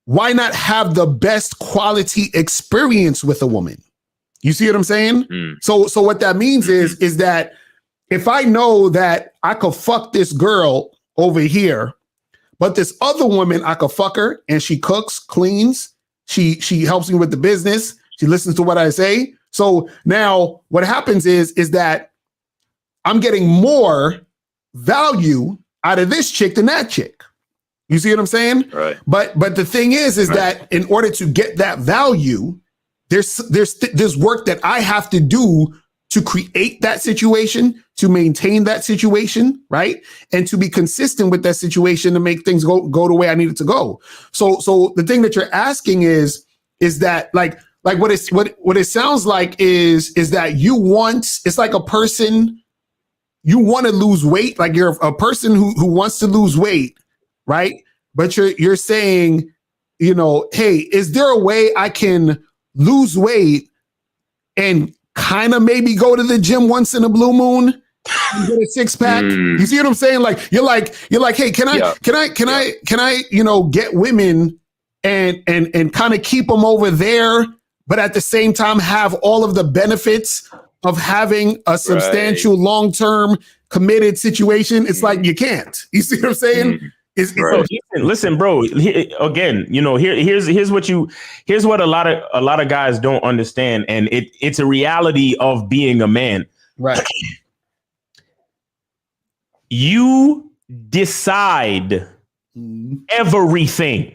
Why not have the best quality experience with a woman? You see what I'm saying? So what that means is that if I know that I could fuck this girl over here, but this other woman, I could fuck her and she cooks, cleans, she helps me with the business, she listens to what I say, So now what happens is that I'm getting more value out of this chick than that chick. You see what I'm saying? Right. But the thing is that in order to get that value, there's work that I have to do to create that situation, to maintain that situation, right? And to be consistent with that situation to make things go the way I need it to go. So the thing that you're asking is that like what it sounds like is that you want, it's like a person, you want to lose weight, like you're a person who wants to lose weight, right? But you're saying, you know, hey, is there a way I can lose weight and kind of maybe go to the gym once in a blue moon and get a six pack? You see what I'm saying? Like you're like, hey, can I, you know, get women and kind of keep them over there, but at the same time have all of the benefits of having a substantial long-term committed situation? It's like you can't. You see what I'm saying? Listen, bro. Again, you know, here's what a lot of guys don't understand, and it's a reality of being a man. Right. You decide everything.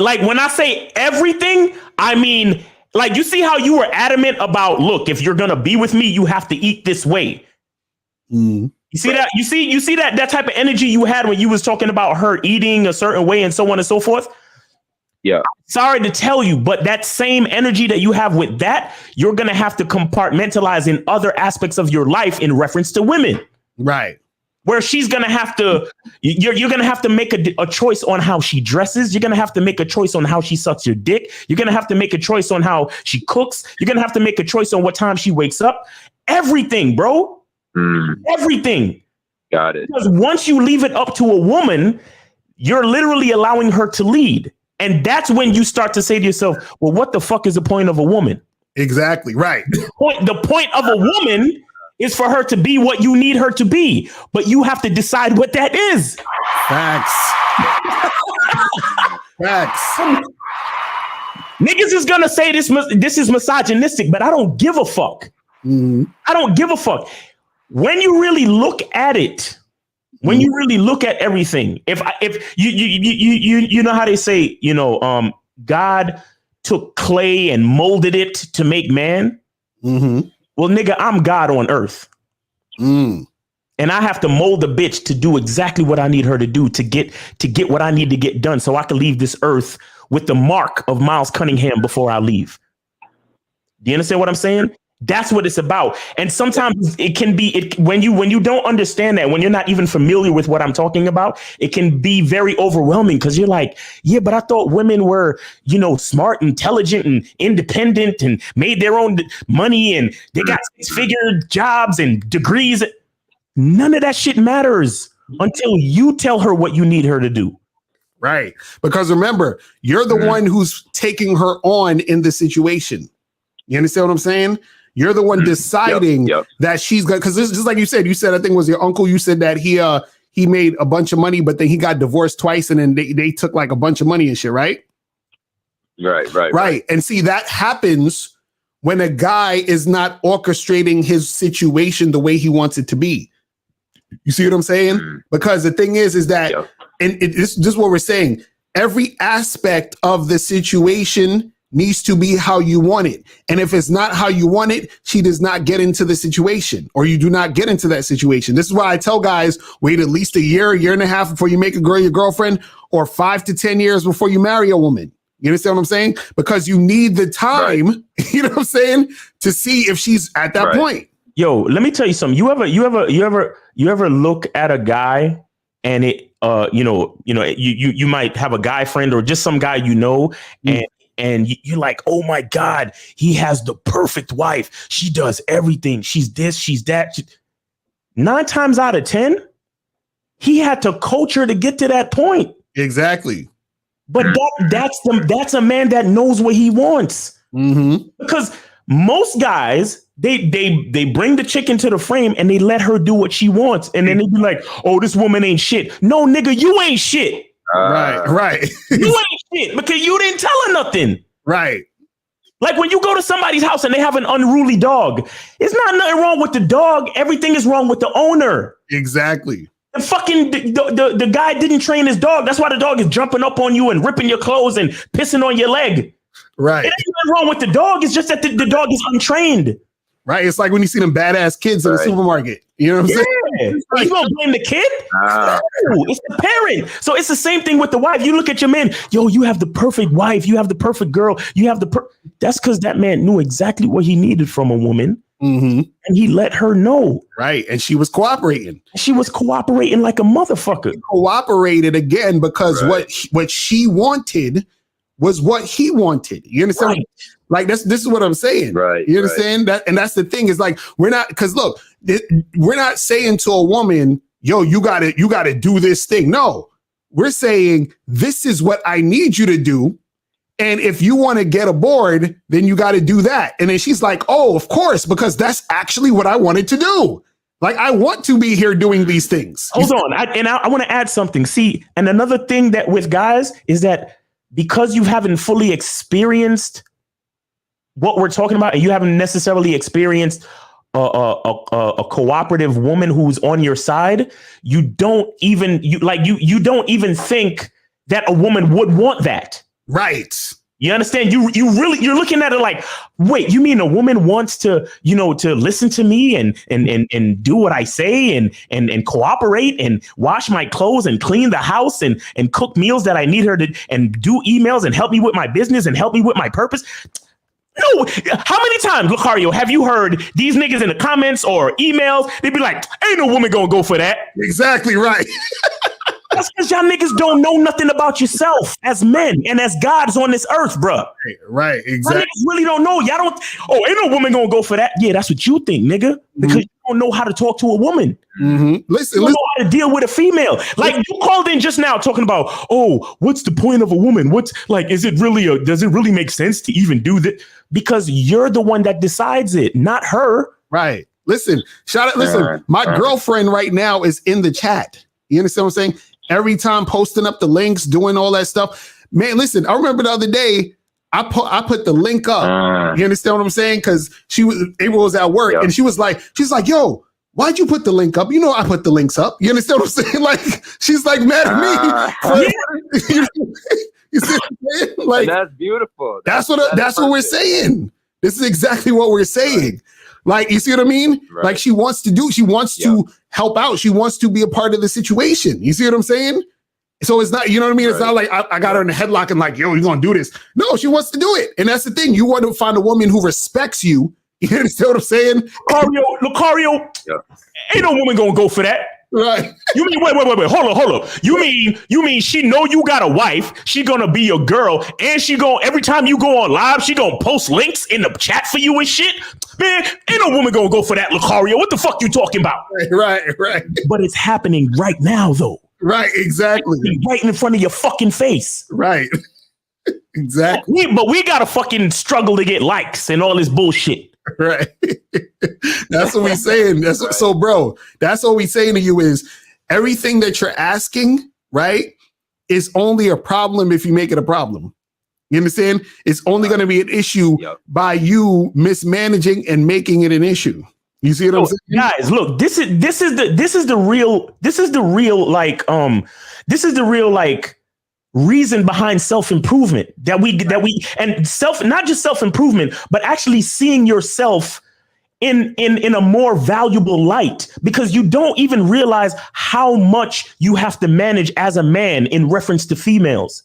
Like when I say everything, I mean, like, you see how you were adamant about, look, if you're gonna be with me, you have to eat this way. You see that? You see that type of energy you had when you was talking about her eating a certain way and so on and so forth? Yeah. Sorry to tell you, but that same energy that you have with that, you're going to have to compartmentalize in other aspects of your life in reference to women. Right. Where she's going to have to, you're going to have to make a choice on how she dresses. You're going to have to make a choice on how she sucks your dick. You're going to have to make a choice on how she cooks. You're going to have to make a choice on what time she wakes up. Everything, bro. Everything. Got it. Because once you leave it up to a woman, you're literally allowing her to lead. And that's when you start to say to yourself, well, what the fuck is the point of a woman? Exactly. Right. The point of a woman is for her to be what you need her to be. But you have to decide what that is. Facts. Facts. Niggas is going to say this is misogynistic, but I don't give a fuck. I don't give a fuck. When you really look at it, when you really look at everything, if you know how they say, you know, God took clay and molded it to make man. Well, nigga, I'm God on earth. And I have to mold a bitch to do exactly what I need her to do to get what I need to get done so I can leave this earth with the mark of Miles Cunningham before I leave. Do you understand what I'm saying? That's what it's about. And sometimes it can be when you don't understand that, when you're not even familiar with what I'm talking about, it can be very overwhelming because you're like, yeah, but I thought women were, you know, smart, intelligent and independent and made their own money and they got six-figure jobs and degrees. None of that shit matters until you tell her what you need her to do. Right. Because remember, you're the one who's taking her on in the situation. You understand what I'm saying? You're the one deciding that she's going, because this is just like you said, I think it was your uncle. You said that he made a bunch of money, but then he got divorced twice and then they took like a bunch of money and shit, right? Right. And see, that happens when a guy is not orchestrating his situation the way he wants it to be. You see what I'm saying? Because the thing is that, and this is what we're saying, every aspect of the situation needs to be how you want it. And if it's not how you want it, she does not get into the situation, or you do not get into that situation. This is why I tell guys, wait at least a year and a half before you make a girl your girlfriend, or 5 to 10 years before you marry a woman. You understand what I'm saying? Because you need the time, you know what I'm saying, to see if she's at that point. Yo, let me tell you something. You ever look at a guy and it, you might have a guy friend or just some guy, you know, and you're like, oh my God, he has the perfect wife. She does everything. She's this, she's that. 9 times out of 10, he had to coach her to get to that point. Exactly. But that's a man that knows what he wants. Because most guys, they bring the chick into the frame and they let her do what she wants. And then they be like, oh, this woman ain't shit. No, nigga, you ain't shit. Right. You ain't shit because you didn't tell her nothing. Right. Like when you go to somebody's house and they have an unruly dog, it's not nothing wrong with the dog. Everything is wrong with the owner. Exactly. The fucking the guy didn't train his dog. That's why the dog is jumping up on you and ripping your clothes and pissing on your leg. Right. It ain't nothing wrong with the dog. It's just that the dog is untrained. Right. It's like when you see them badass kids in the supermarket. You know what I'm saying? Like, you gonna blame the kid? No, it's the parent. So it's the same thing with the wife. You look at your man, yo, you have the perfect wife, you have the perfect girl, you have that's because that man knew exactly what he needed from a woman. Mm-hmm. And he let her know. Right. And she was cooperating. She was cooperating like a motherfucker. He cooperated again because what she wanted was what he wanted. You understand? Right. Like this is what I'm saying. Right. You understand that? And that's the thing is like, we're not, because look, we're not saying to a woman, yo, you gotta do this thing. No, we're saying this is what I need you to do. And if you want to get aboard, then you got to do that. And then she's like, oh, of course, because that's actually what I wanted to do. Like, I want to be here doing these things. Hold on. I want to add something. See, and another thing that with guys is that because you haven't fully experienced what we're talking about, and you haven't necessarily experienced a cooperative woman who's on your side, you don't even think that a woman would want that. Right. You understand? You're looking at it like, wait, you mean a woman wants to listen to me and do what I say and cooperate and wash my clothes and clean the house and cook meals that I need her to and do emails and help me with my business and help me with my purpose? No. How many times, Locario, have you heard these niggas in the comments or emails? They'd be like, ain't no woman gonna go for that. Exactly right. That's because y'all niggas don't know nothing about yourself as men and as gods on this earth, bro. Right, exactly. Y'all niggas really don't know. Y'all don't. Oh, ain't no woman gonna go for that. Yeah, that's what you think, nigga. Because you don't know how to talk to a woman. Mm-hmm. Listen, you don't know how to deal with a female. Like you called in just now talking about, oh, what's the point of a woman? What's like, does it really make sense to even do that? Because you're the one that decides it, not her. Right. Listen, my girlfriend right now is in the chat. You understand what I'm saying? Every time posting up the links, doing all that stuff. Man, listen, I remember the other day, I put the link up. You understand what I'm saying? Because April was at work and she's like, yo, why'd you put the link up? You know, I put the links up. You understand what I'm saying? Like, she's like mad at me. You see what I'm saying? Like, that's beautiful. That's what we're saying. This is exactly what we're saying. Like, you see what I mean? Right. Like she wants to help out. She wants to be a part of the situation. You see what I'm saying? So it's not, you know what I mean? It's not like I got her in a headlock and like, yo, you're going to do this. No, she wants to do it. And that's the thing. You want to find a woman who respects you. You understand what I'm saying? Locario, ain't no woman going to go for that. Right. You mean, wait, hold up. You mean she know you got a wife, she gonna be your girl, and she gonna, every time you go on live, she gonna post links in the chat for you and shit? Man, ain't no woman gonna go for that, Locario. What the fuck you talking about? Right. But it's happening right now, though. Right, exactly. Right in front of your fucking face. Right. Exactly. But we gotta fucking struggle to get likes and all this bullshit. Right. That's what we're saying. So, bro, that's what we're saying to you is everything that you're asking, right, is only a problem if you make it a problem. You understand? It's only going to be an issue by you mismanaging and making it an issue. You see what I'm saying? Guys, look, this is the real reason behind self-improvement that we not just self-improvement, but actually seeing yourself in a more valuable light, because you don't even realize how much you have to manage as a man in reference to females.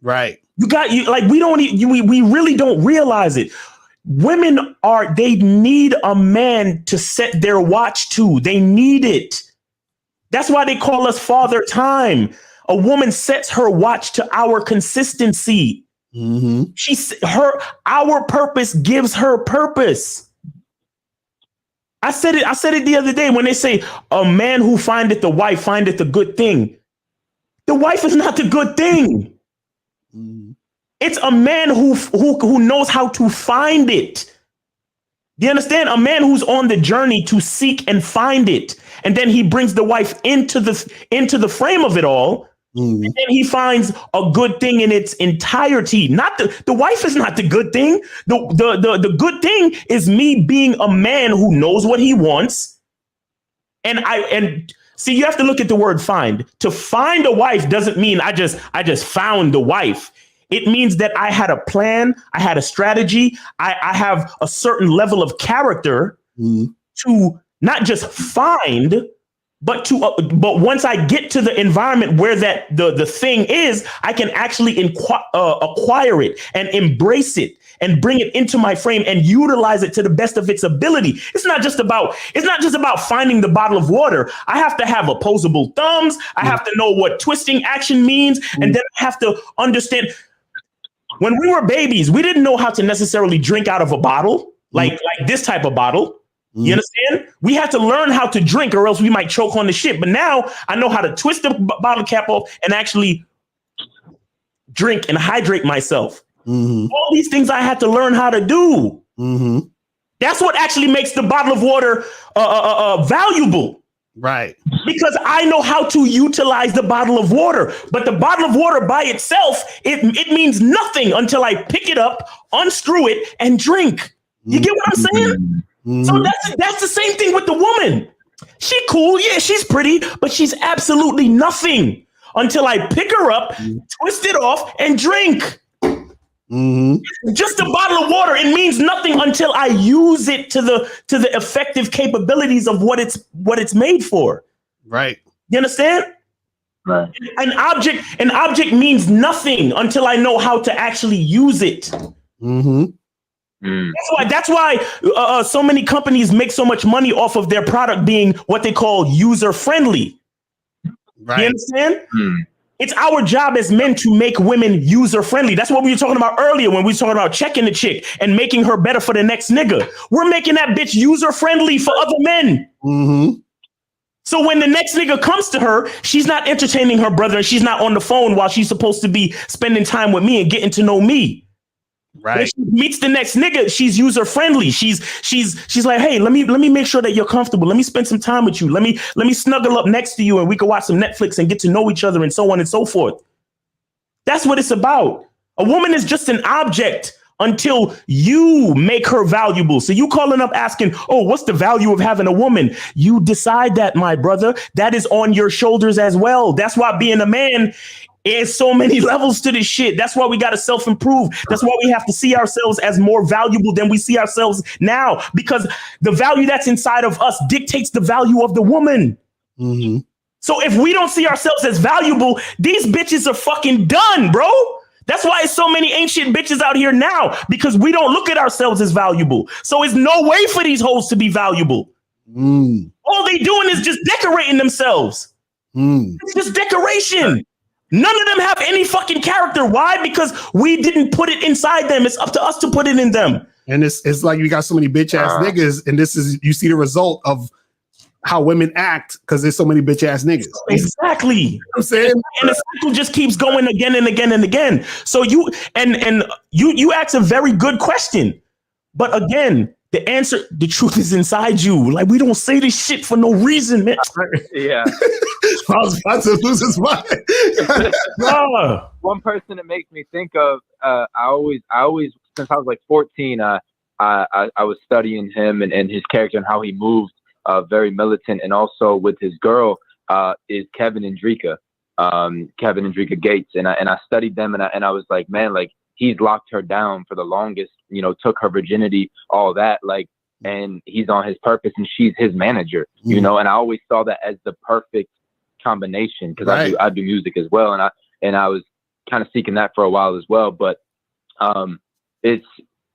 Right. We really don't realize it. Women they need a man to set their watch to. They need it. That's why they call us father time. A woman sets her watch to our consistency. Mm-hmm. Our purpose gives her purpose. I said it the other day when they say a man who findeth the wife findeth a good thing. The wife is not the good thing. Mm-hmm. It's a man who knows how to find it. Do you understand? A man who's on the journey to seek and find it. And then he brings the wife into the frame of it all. And then he finds a good thing in its entirety. Not the wife is not the good thing. The good thing is me being a man who knows what he wants. And see, you have to look at the word find. To find a wife doesn't mean I just found the wife. It means that I had a plan, I had a strategy, I have a certain level of character to not just find, but once I get to the environment where that the thing is, I can actually acquire it and embrace it and bring it into my frame and utilize it to the best of its ability. It's not just about finding the bottle of water. I have to have opposable thumbs. I have to know what twisting action means, and then I have to understand. When we were babies, we didn't know how to necessarily drink out of a bottle, like this type of bottle. You understand? We had to learn how to drink or else we might choke on the shit. But now I know how to twist the bottle cap off and actually drink and hydrate myself. All these things I had to learn how to do. That's what actually makes the bottle of water valuable. Right. Because I know how to utilize the bottle of water. But the bottle of water by itself, it means nothing until I pick it up, unscrew it, and drink. You get what I'm saying? So that's the same thing with the woman. She cool, yeah, she's pretty, but she's absolutely nothing until I pick her up, twist it off, and drink. Just a bottle of water, it means nothing until I use it to the effective capabilities of what it's made for. Right. You understand? Right. An object means nothing until I know how to actually use it. That's why so many companies make so much money off of their product being what they call user friendly. Right. You understand? It's our job as men to make women user friendly. That's what we were talking about earlier when we were talking about checking the chick and making her better for the next nigga. We're making that bitch user friendly for other men. So when the next nigga comes to her, she's not entertaining her brother and she's not on the phone while she's supposed to be spending time with me and getting to know me. Right. When she meets the next nigga, she's user friendly. She's like, hey, let me make sure that you're comfortable. Let me spend some time with you. Let me snuggle up next to you and we can watch some Netflix and get to know each other and so on and so forth. That's what it's about. A woman is just an object until you make her valuable. So you calling up asking, oh, what's the value of having a woman? You decide that, my brother. That is on your shoulders as well. That's why being a man is so many levels to this shit. That's why we got to self-improve. That's why we have to see ourselves as more valuable than we see ourselves now, because the value that's inside of us dictates the value of the woman. So if we don't see ourselves as valuable, these bitches are fucking done, bro. That's why it's so many ancient bitches out here now, because we don't look at ourselves as valuable. So it's no way for these hoes to be valuable. All they doing is just decorating themselves. It's just decoration. None of them have any fucking character. Why? Because we didn't put it inside them. It's up to us to put it in them. And it's like you got so many bitch ass niggas, and you see the result of how women act because there's so many bitch ass niggas. Exactly. You know what I'm saying? And the cycle just keeps going again and again and again. So you ask a very good question. But again, the truth is inside you. Like, we don't say this shit for no reason, man. Yeah. I was about to lose his mind. One person that makes me think of, I always, since I was like 14, I was studying him and his character and how he moved, very militant, and also with his girl, is Kevin and Drika Gates, and I studied them, and I was like, man, like, he's locked her down for the longest, took her virginity, all that, like, and he's on his purpose and she's his manager, and I always saw that as the perfect combination, because I do music as well, and I was kind of seeking that for a while as well, but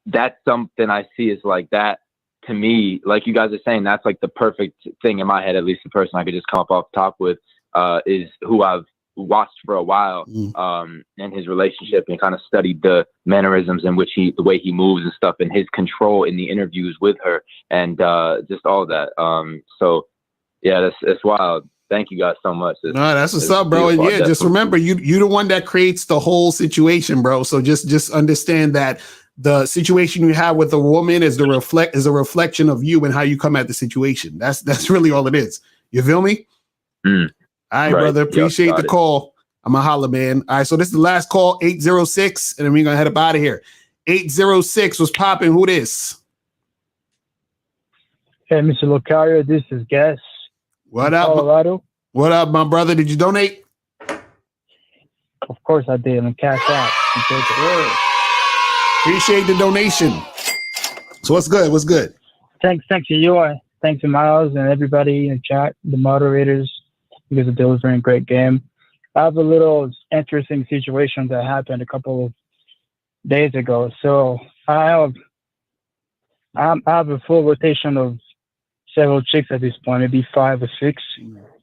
that's something I see as like that. To me, like you guys are saying, that's like the perfect thing in my head, at least the person I could just come up off the top with, is who I've watched for a while, and his relationship, and kind of studied the mannerisms in which the way he moves and stuff, and his control in the interviews with her, and just all that. So yeah, that's wild. Thank you guys so much. No, that's what's up, bro. And yeah, just remember, you're the one that creates the whole situation, bro. So just understand that the situation you have with a woman is a reflection of you and how you come at the situation. That's really all it is. You feel me? All right, brother. Appreciate the call. I'm a holla, man. All right, so this is the last call, 806, and then we're gonna head up out of here. 806 was popping. Who this? Hey, Mr. Locario, this is Gas. What up, Colorado? What up, my brother? Did you donate? Of course I did. And cash out. Appreciate the donation. So what's good? What's good? Thanks to you. Thanks to Miles and everybody in the chat, the moderators, because of delivering a great game. I have a little interesting situation that happened a couple of days ago. So I have a full rotation of several chicks at this point, maybe 5 or 6.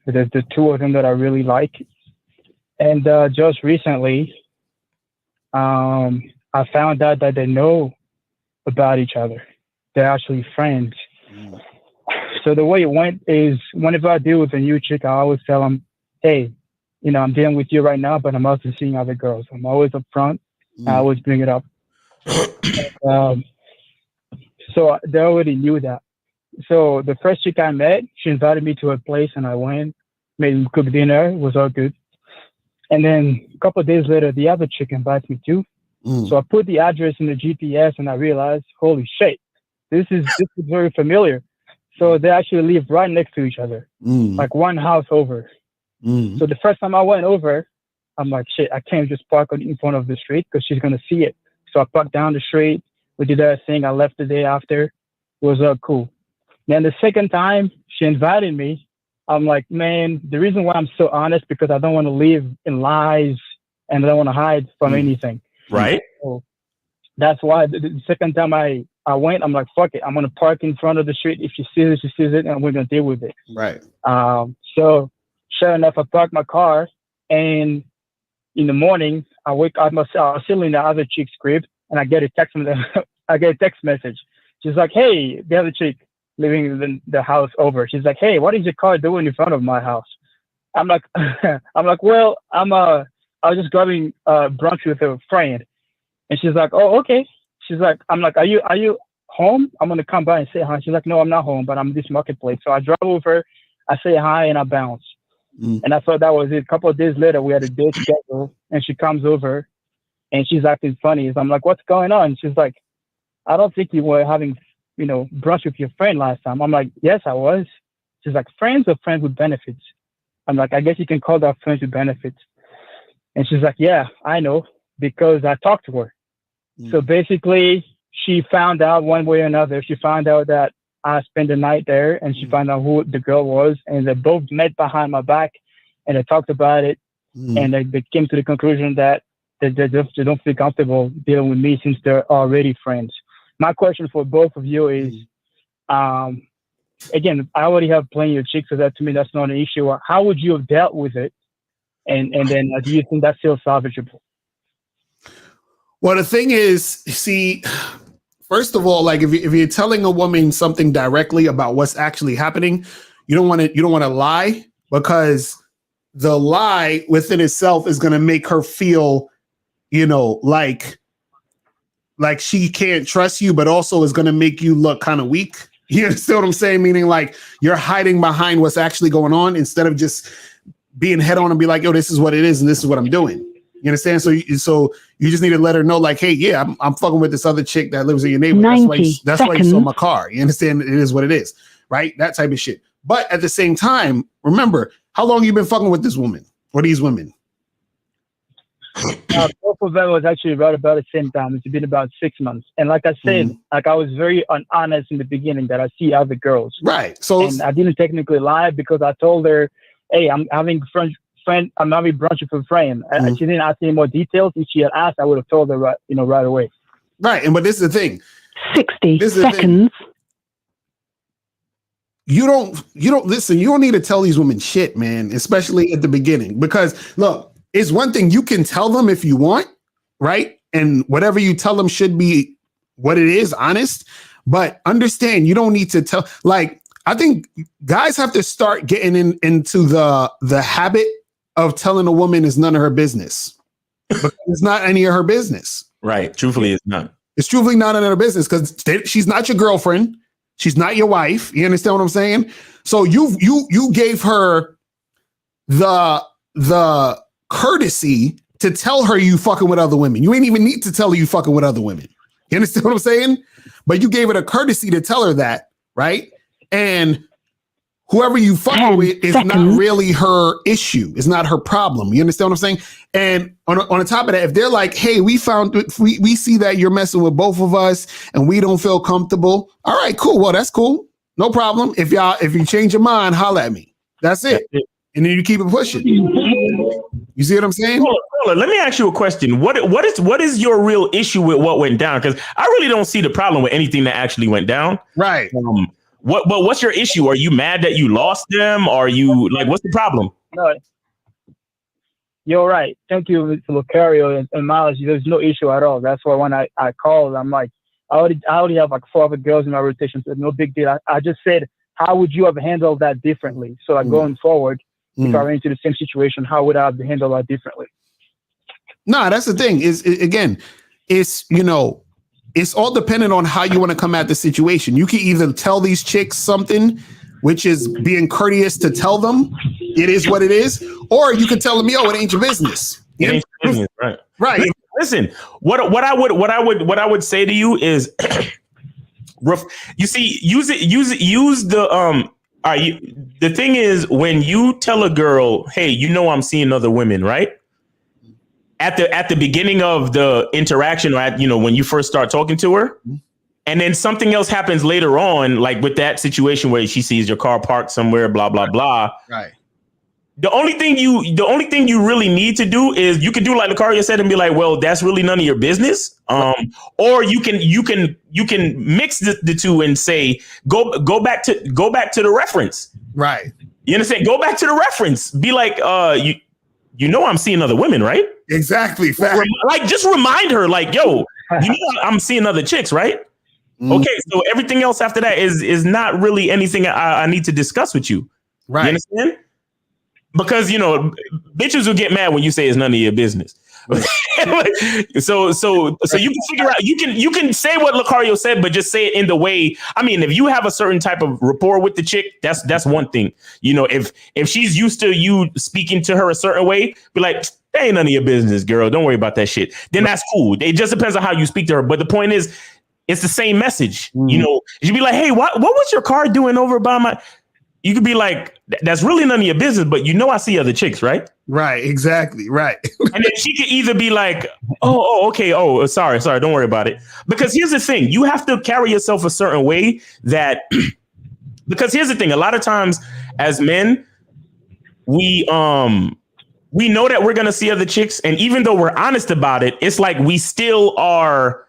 There's the 2 of them that I really like. And just recently, I found out that they know about each other. They're actually friends. So the way it went is whenever I deal with a new chick, I always tell them, hey, I'm dealing with you right now, but I'm also seeing other girls. I'm always upfront. I always bring it up. So they already knew that. So the first chick I met, she invited me to her place and I went, made cook dinner, it was all good. And then a couple of days later, the other chick invites me too. So I put the address in the GPS and I realized, holy shit, this is very familiar. So they actually live right next to each other, like one house over. So the first time I went over, I'm like, shit, I can't just park in front of the street because she's going to see it. So I parked down the street. We did that thing. I left the day after. It was cool. Then the second time she invited me, I'm like, man, the reason why I'm so honest because I don't want to live in lies and I don't want to hide from anything. Right. So that's why the second time I went, I'm like, fuck it. I'm going to park in front of the street. If she sees it, she sees it, and we're going to deal with it. Right. So sure enough, I parked my car, and in the morning, I wake up, I'm still in the other chick's crib, and I get a text message. She's like, hey, the other chick living in the house over. She's like, hey, what is your car doing in front of my house? I'm like, well, I was just grabbing brunch with a friend. And she's like, oh, okay. She's like, I'm like, are you home? I'm going to come by and say hi. She's like, no, I'm not home, but I'm at this marketplace. So I drive over, I say hi, and I bounce. And I thought that was it. A couple of days later, we had a date scheduled, and she comes over, and she's acting funny. So I'm like, what's going on? She's like, I don't think you were having, brunch with your friend last time. I'm like, yes, I was. She's like, friends or friends with benefits? I'm like, I guess you can call that friends with benefits. And she's like, yeah, I know, because I talked to her. So basically, she found out one way or another. She found out that I spent the night there, and she found out who the girl was, and they both met behind my back, and they talked about it, and they came to the conclusion that they don't feel comfortable dealing with me since they're already friends. My question for both of you is, again, I already have plenty of chicks, so that to me, that's not an issue. How would you have dealt with it? And then do you think that's still salvageable? Well, the thing is, see, first of all, like if you're telling a woman something directly about what's actually happening, you don't want to lie, because the lie within itself is going to make her feel, like she can't trust you, but also is going to make you look kind of weak. You understand what I'm saying? Meaning like you're hiding behind what's actually going on instead of just being head on and be like, yo, this is what it is and this is what I'm doing. You understand? So you just need to let her know, like, hey, yeah, I'm fucking with this other chick that lives in your neighborhood. That's why you saw my car. You understand? It is what it is, right? That type of shit. But at the same time, remember, how long you been fucking with this woman or these women? Both of them was actually right about the same time. It's been about 6 months. And like I said, like I was very honest in the beginning that I see other girls. Right. So and I didn't technically lie because I told her, hey, I'm having I'm having brunch with a friend. She didn't ask any more details. If she had asked, I would have told her right away. Right. And but this is the thing. 60 seconds. You don't listen. You don't need to tell these women shit, man, especially at the beginning, because look, it's one thing you can tell them if you want, right? And whatever you tell them should be what it is, honest. But understand, you don't need to tell. Like, I think guys have to start getting into the habit of telling a woman it's none of her business. Because it's not any of her business. Right. Truthfully, it's not. It's truthfully not none of her business because she's not your girlfriend. She's not your wife. You understand what I'm saying? So you gave her the courtesy to tell her you fucking with other women. You ain't even need to tell her you fucking with other women. You understand what I'm saying? But you gave it a courtesy to tell her that, right? And whoever you fucking with is not really her issue. It's not her problem. You understand what I'm saying? And on the top of that, if they're like, hey, we see that you're messing with both of us and we don't feel comfortable. All right, cool. Well, that's cool. No problem. If you change your mind, holla at me. That's it. And then you keep it pushing. You see what I'm saying? Hold on. Let me ask you a question. What is your real issue with what went down? Because I really don't see the problem with anything that actually went down. Right. What's your issue? Are you mad that you lost them? Are you like, what's the problem? No, you're right. Thank you, Mr. Locario and Miles. There's no issue at all. That's why when I called, I'm like, I already have like 4 other girls in my rotation, so no big deal. I just said, how would you have handled that differently? So like going forward, if I ran into the same situation, how would I have handled that differently? No, that's the thing. It's all dependent on how you want to come at the situation. You can either tell these chicks something, which is being courteous to tell them it is what it is, or you can tell them, yo, it ain't your business. It ain't your business, right? Right. Listen, what I would say to you is, you see, use the the thing is, when you tell a girl, hey, I'm seeing other women, right? At the beginning of the interaction, or when you first start talking to her, and then something else happens later on, like with that situation where she sees your car parked somewhere, blah blah blah. Right. The only thing you really need to do is you can do like Locario said and be like, well, that's really none of your business. Or you can mix the two and say, go back to the reference. Right. You understand? Go back to the reference. Be like, I'm seeing other women, right? Exactly. Like, just remind her, like, yo, I'm seeing other chicks, right? Okay, so everything else after that is not really anything I need to discuss with you. Right. You understand? Because bitches will get mad when you say it's none of your business. so you can figure out, you can say what Locario said, but just say it in the way. I mean, if you have a certain type of rapport with the chick, that's one thing. If she's used to you speaking to her a certain way, be like, that ain't none of your business, girl. Don't worry about that shit. Then that's cool. It just depends on how you speak to her. But the point is, it's the same message. You'd be like, hey, what was your car doing over by my? You could be like, that's really none of your business, but I see other chicks, right? Right, exactly, right. And then she could either be like, okay, sorry, don't worry about it. Because here's the thing, you have to carry yourself a certain way that, because here's the thing, a lot of times as men, we know that we're going to see other chicks, and even though we're honest about it, it's like we still are,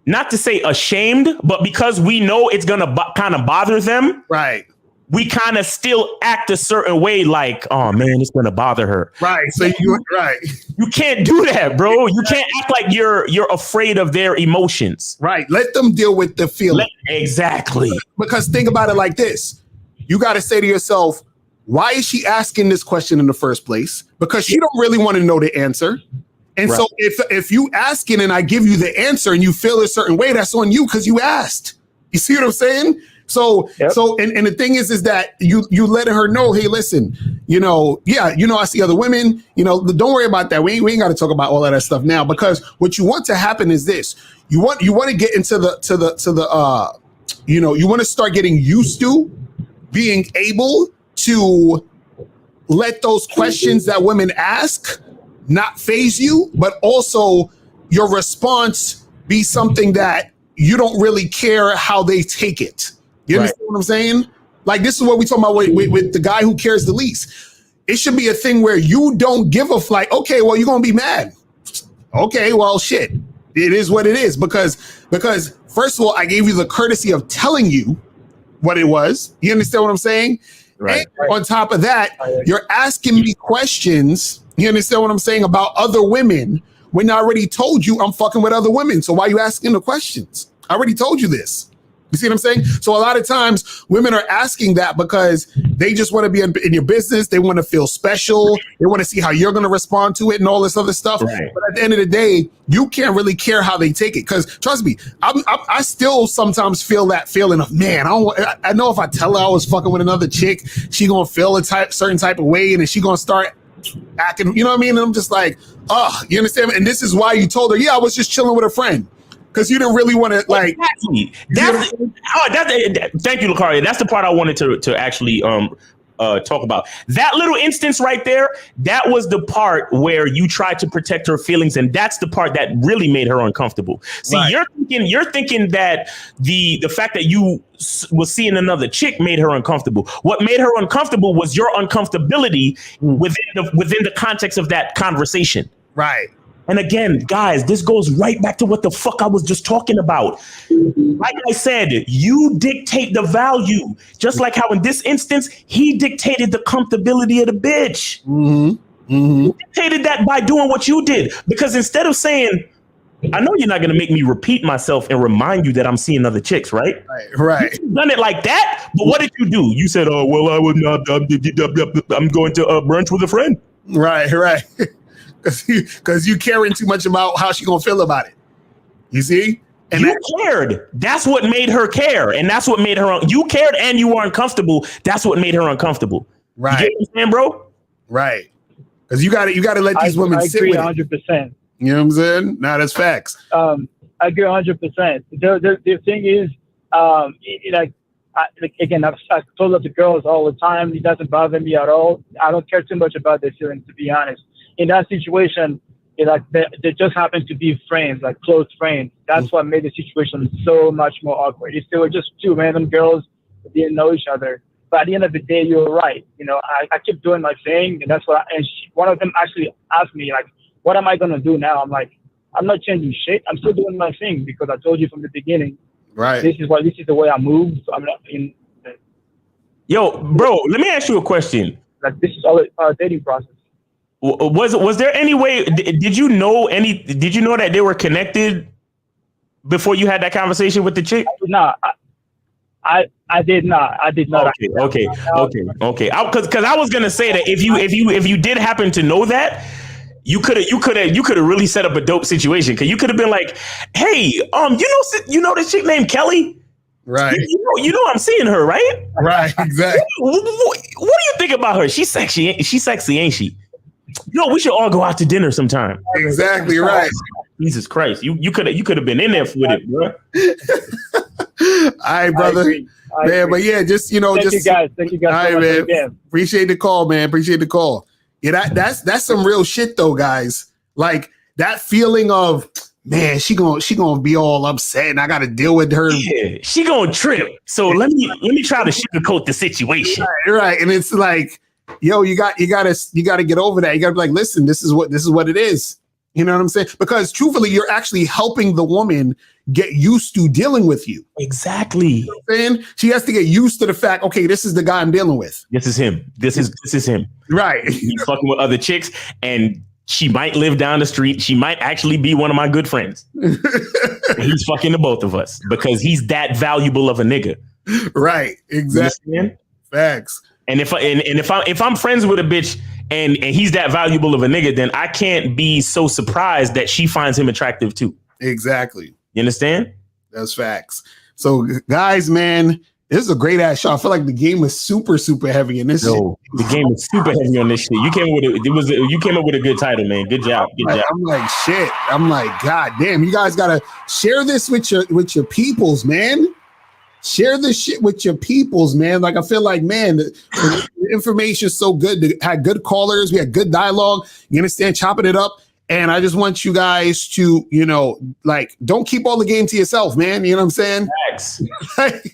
not to say ashamed, but because we know it's going to kind of bother them. Right. We kind of still act a certain way, like, oh man, it's gonna bother her. Right. So you can't do that, bro. You can't act like you're afraid of their emotions. Right. Let them deal with the feeling. Exactly. Because think about it like this. You got to say to yourself, why is she asking this question in the first place? Because she don't really want to know the answer. And so if you ask it and I give you the answer and you feel a certain way, that's on you because you asked. You see what I'm saying? So and the thing is that you letting her know, hey, listen, I see other women, don't worry about that. We ain't got to talk about all of that stuff now, because what you want to happen is this. You want to get into you want to start getting used to being able to let those questions that women ask not faze you, but also your response be something that you don't really care how they take it. You understand what I'm saying? Like, this is what we talking about with the guy who cares the least. It should be a thing where you don't give a like, okay, well, you're going to be mad. Okay, well, shit. It is what it is. Because first of all, I gave you the courtesy of telling you what it was. You understand what I'm saying? Right. And on top of that, you're asking me questions. You understand what I'm saying about other women when I already told you I'm fucking with other women. So why are you asking the questions? I already told you this. You see what I'm saying? So a lot of times women are asking that because they just want to be in your business. They want to feel special. They want to see how you're going to respond to it and all this other stuff. Right. But at the end of the day, you can't really care how they take it. Because trust me, I still sometimes feel that feeling of, man, I know if I tell her I was fucking with another chick, she going to feel a certain type of way. And then she going to start acting, you know what I mean? And I'm just like, oh, you understand? And this is why you told her, yeah, I was just chilling with a friend. Because you didn't really want to, like. Exactly. Thank you, Locario. That's the part I wanted to actually talk about. That little instance right there, that was the part where you tried to protect her feelings, and that's the part that really made her uncomfortable. See, right. You're thinking that the fact that you was seeing another chick made her uncomfortable. What made her uncomfortable was your uncomfortability within the context of that conversation. Right. And again, guys, this goes right back to what the fuck I was just talking about. Like I said, you dictate the value. Just like how in this instance, he dictated the comfortability of the bitch. He dictated that by doing what you did. Because instead of saying, I know you're not going to make me repeat myself and remind you that I'm seeing other chicks, right? Right. You done it like that, but what did you do? You said, oh, well, I was not, I'm going to brunch with a friend. Right. Because you caring too much about how she gonna feel about it. You see? And you cared. That's what made her care. And that's what made her, you cared and you were uncomfortable. That's what made her uncomfortable. Right. You get what I'm saying, bro? Right. Because you gotta let these women sit with it. I agree 100%. You know what I'm saying? Nah, that's facts. I agree 100%. The thing is, again, I've told that to girls all the time. It doesn't bother me at all. I don't care too much about their feelings, to be honest. In that situation, they just happened to be friends, like close friends. That's what made the situation so much more awkward. If they were just two random girls that didn't know each other. But at the end of the day, you're right. You know, I kept doing my thing, and that's what. One of them actually asked me, like, "What am I gonna do now?" I'm like, "I'm not changing shit. I'm still doing my thing because I told you from the beginning. Right. This is the way I move. So I'm not in." Yo, bro, let me ask you a question. Like, this is all a dating process. Was there any way? Did you know that they were connected before you had that conversation with the chick? No, I did not. I did not. Okay. Because I was gonna say that if you did happen to know that, you could have really set up a dope situation. Because you could have been like, hey, you know this chick named Kelly. Right. You know I'm seeing her, right? Right. Exactly. What do you think about her? She's sexy, ain't she? You know, we should all go out to dinner sometime. Exactly right. Jesus Christ, you could have been in there with it, bro. All right, brother. I agree. But yeah, just Thank you guys. Thank you guys. All right, man. Appreciate the call, man. Appreciate the call. Yeah, that's some real shit though, guys. Like that feeling of, man, she gonna be all upset, and I got to deal with her. Yeah, she gonna trip. So let me try to sugarcoat the situation. Right, and it's like, yo, you gotta get over that. You gotta be like, listen, this is what it is. You know what I'm saying? Because truthfully, you're actually helping the woman get used to dealing with you. Exactly. You know what I'm saying? She has to get used to the fact, okay, this is the guy I'm dealing with. This is him. This is him. Right. He's fucking with other chicks, and she might live down the street. She might actually be one of my good friends. He's fucking the both of us because he's that valuable of a nigga. Right. Exactly. Facts. And if I'm friends with a bitch and he's that valuable of a nigga, then I can't be so surprised that she finds him attractive too. Exactly. You understand? That's facts. So guys, man, this is a great ass show. I feel like the game is super, super heavy in this shit. The game is super heavy on this shit. You came up with a good title, man. Good job. I'm like, shit. I'm like, God damn, you guys gotta share this with your peoples, man. Share this shit with your peoples, man. Like, I feel like, man, the information is so good. We had good callers. We had good dialogue. You understand? Chopping it up. And I just want you guys to, don't keep all the game to yourself, man. You know what I'm saying? Facts.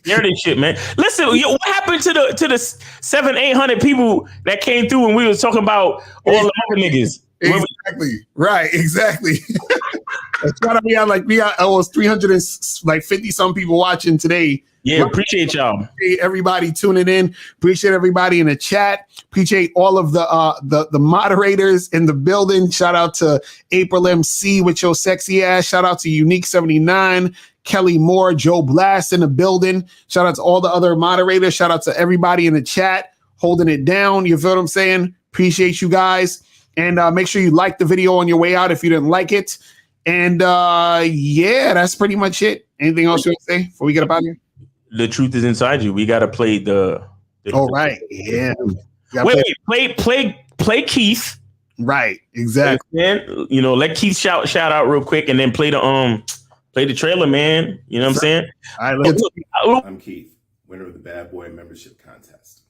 Share this shit, man. Listen, what happened to the 700-800 people that came through when we was talking about all the other niggas? Exactly. Right. Exactly. We got almost 350 some people watching today. Yeah, appreciate y'all. Appreciate everybody tuning in. Appreciate everybody in the chat. Appreciate all of the moderators in the building. Shout out to April MC with your sexy ass. Shout out to Unique 79, Kelly Moore, Joe Blast in the building. Shout out to all the other moderators. Shout out to everybody in the chat holding it down. You feel what I'm saying? Appreciate you guys. And make sure you like the video on your way out if you didn't like it. And that's pretty much it. Anything else you want to say before we get up out of here? The truth is inside you. We gotta play the oh right, yeah. Wait, play play Keith. Right, exactly. And, you know, let Keith shout out real quick, and then play the trailer, man. You know what I'm saying? All right, I'm Keith, winner of the Bad Boy membership contest.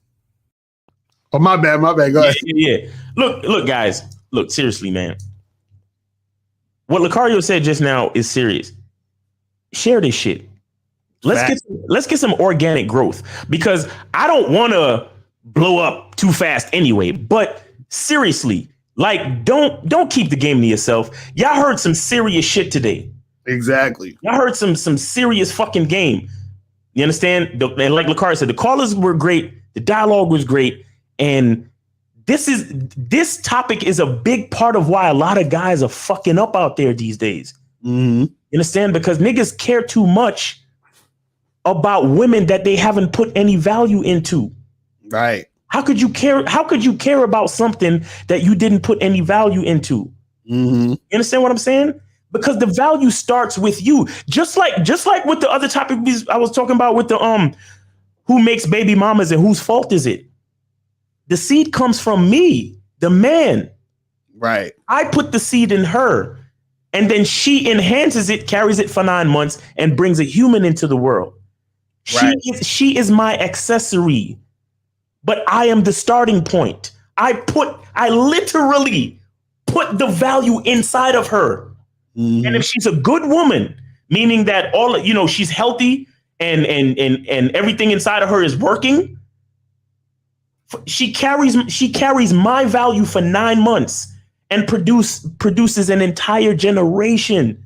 Oh, my bad. Go ahead. Yeah. Look, guys. Look, seriously, man. What Locario said just now is serious. Share this shit. Let's get some organic growth, because I don't want to blow up too fast anyway. But seriously, like, don't keep the game to yourself. Y'all heard some serious shit today. Exactly. Y'all heard some serious fucking game. You understand? And like Locario said, the callers were great. The dialogue was great. And this topic is a big part of why a lot of guys are fucking up out there these days. Mm-hmm. You understand? Because niggas care too much about women that they haven't put any value into. Right. How could you care about something that you didn't put any value into? Mm-hmm. You understand what I'm saying? Because the value starts with you. Just like with the other topic I was talking about with the who makes baby mamas and whose fault is it? The seed comes from me, the man. Right. I put the seed in her, and then she enhances it, carries it for 9 months, and brings a human into the world. Right. She is my accessory, but I am the starting point. I literally put the value inside of her. Mm-hmm. And if she's a good woman, meaning that she's healthy and everything inside of her is working, she carries my value for 9 months and produces an entire generation.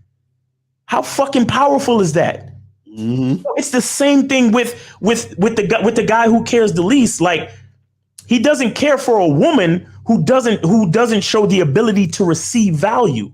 How fucking powerful is that? Mm-hmm. It's the same thing with the guy who cares the least. Like, he doesn't care for a woman who doesn't show the ability to receive value.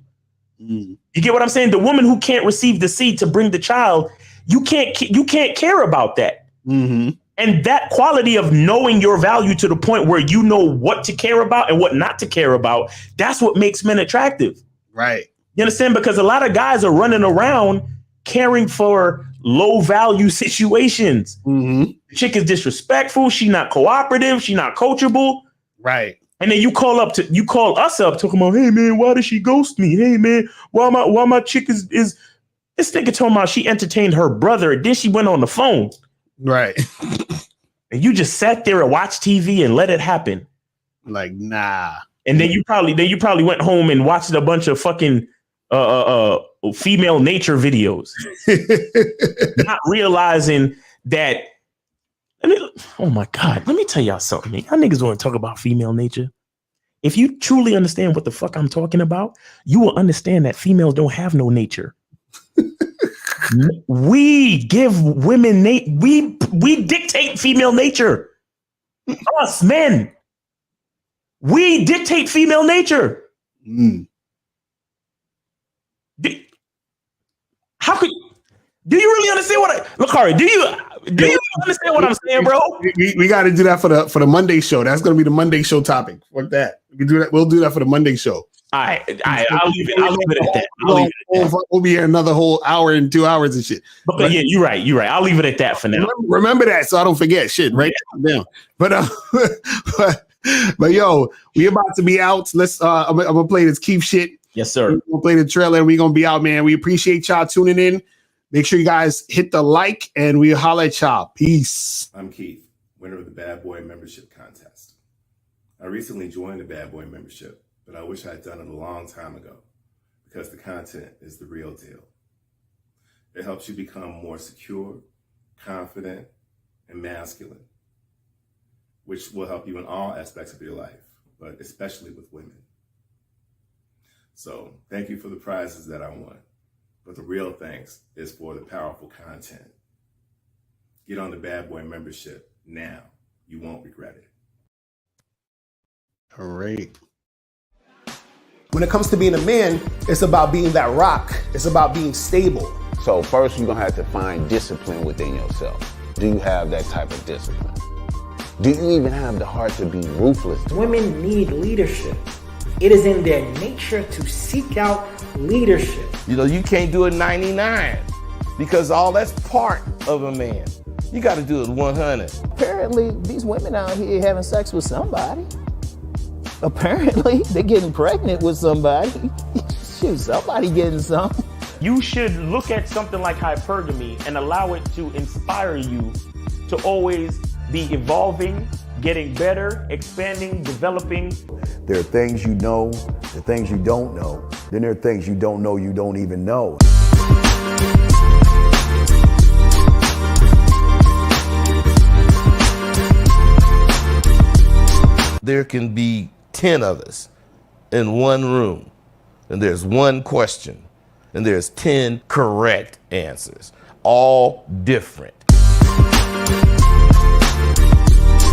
Mm-hmm. You get what I'm saying? The woman who can't receive the seed to bring the child, you can't care about that. Mm-hmm. And that quality of knowing your value to the point where you know what to care about and what not to care about, that's what makes men attractive. Right. You understand? Because a lot of guys are running around caring for low value situations. Mm-hmm. The chick is disrespectful. She not cooperative. She not coachable. Right. And then you call us up talking about, hey man, why did she ghost me? Hey man, why my chick is this nigga talking about she entertained her brother, and then she went on the phone. Right. And you just sat there and watched TV and let it happen. Like, nah. And then you probably went home and watched a bunch of fucking female nature videos. Not realizing that. Oh my God, let me tell y'all something. Y'all niggas want to talk about female nature. If you truly understand what the fuck I'm talking about, you will understand that females don't have no nature. We give women we dictate female nature. Us men, we dictate female nature. Mm. How could? Do you really understand Locario? Do you understand what I'm saying, bro? We got to do that for the Monday show. That's going to be the Monday show topic. Fuck that. We can do that. We'll do that for the Monday show. All right. I'll leave it at that. We'll be here another whole hour and 2 hours and shit. But yeah, you're right. I'll leave it at that for now. Remember that so I don't forget shit. Right down. But yo, we about to be out. Let's. I'm gonna play this Keith shit. Yes, sir. We'll play the trailer and we're gonna be out, man. We appreciate y'all tuning in. Make sure you guys hit the like and we'll holler at y'all. Peace. I'm Keith, winner of the Bad Boy membership contest. I recently joined the Bad Boy membership, but I wish I had done it a long time ago because the content is the real deal. It helps you become more secure, confident, and masculine, which will help you in all aspects of your life, but especially with women. So thank you for the prizes that I won. But the real thanks is for the powerful content. Get on the Bad Boy membership now. You won't regret it. Great. When it comes to being a man, it's about being that rock. It's about being stable. So first, you're going to have to find discipline within yourself. Do you have that type of discipline? Do you even have the heart to be ruthless? Women need leadership. It is in their nature to seek out leadership. You know, you can't do it 99 because all that's part of a man. You got to do it 100. Apparently, these women out here having sex with somebody. Apparently, they're getting pregnant with somebody. Shoot, somebody getting some. You should look at something like hypergamy and allow it to inspire you to always be evolving, getting better, expanding, developing. There are things you know, the things you don't know. Then there are things you don't know you don't even know. There can be 10 of us in one room, and there's one question, and there's 10 correct answers, all different.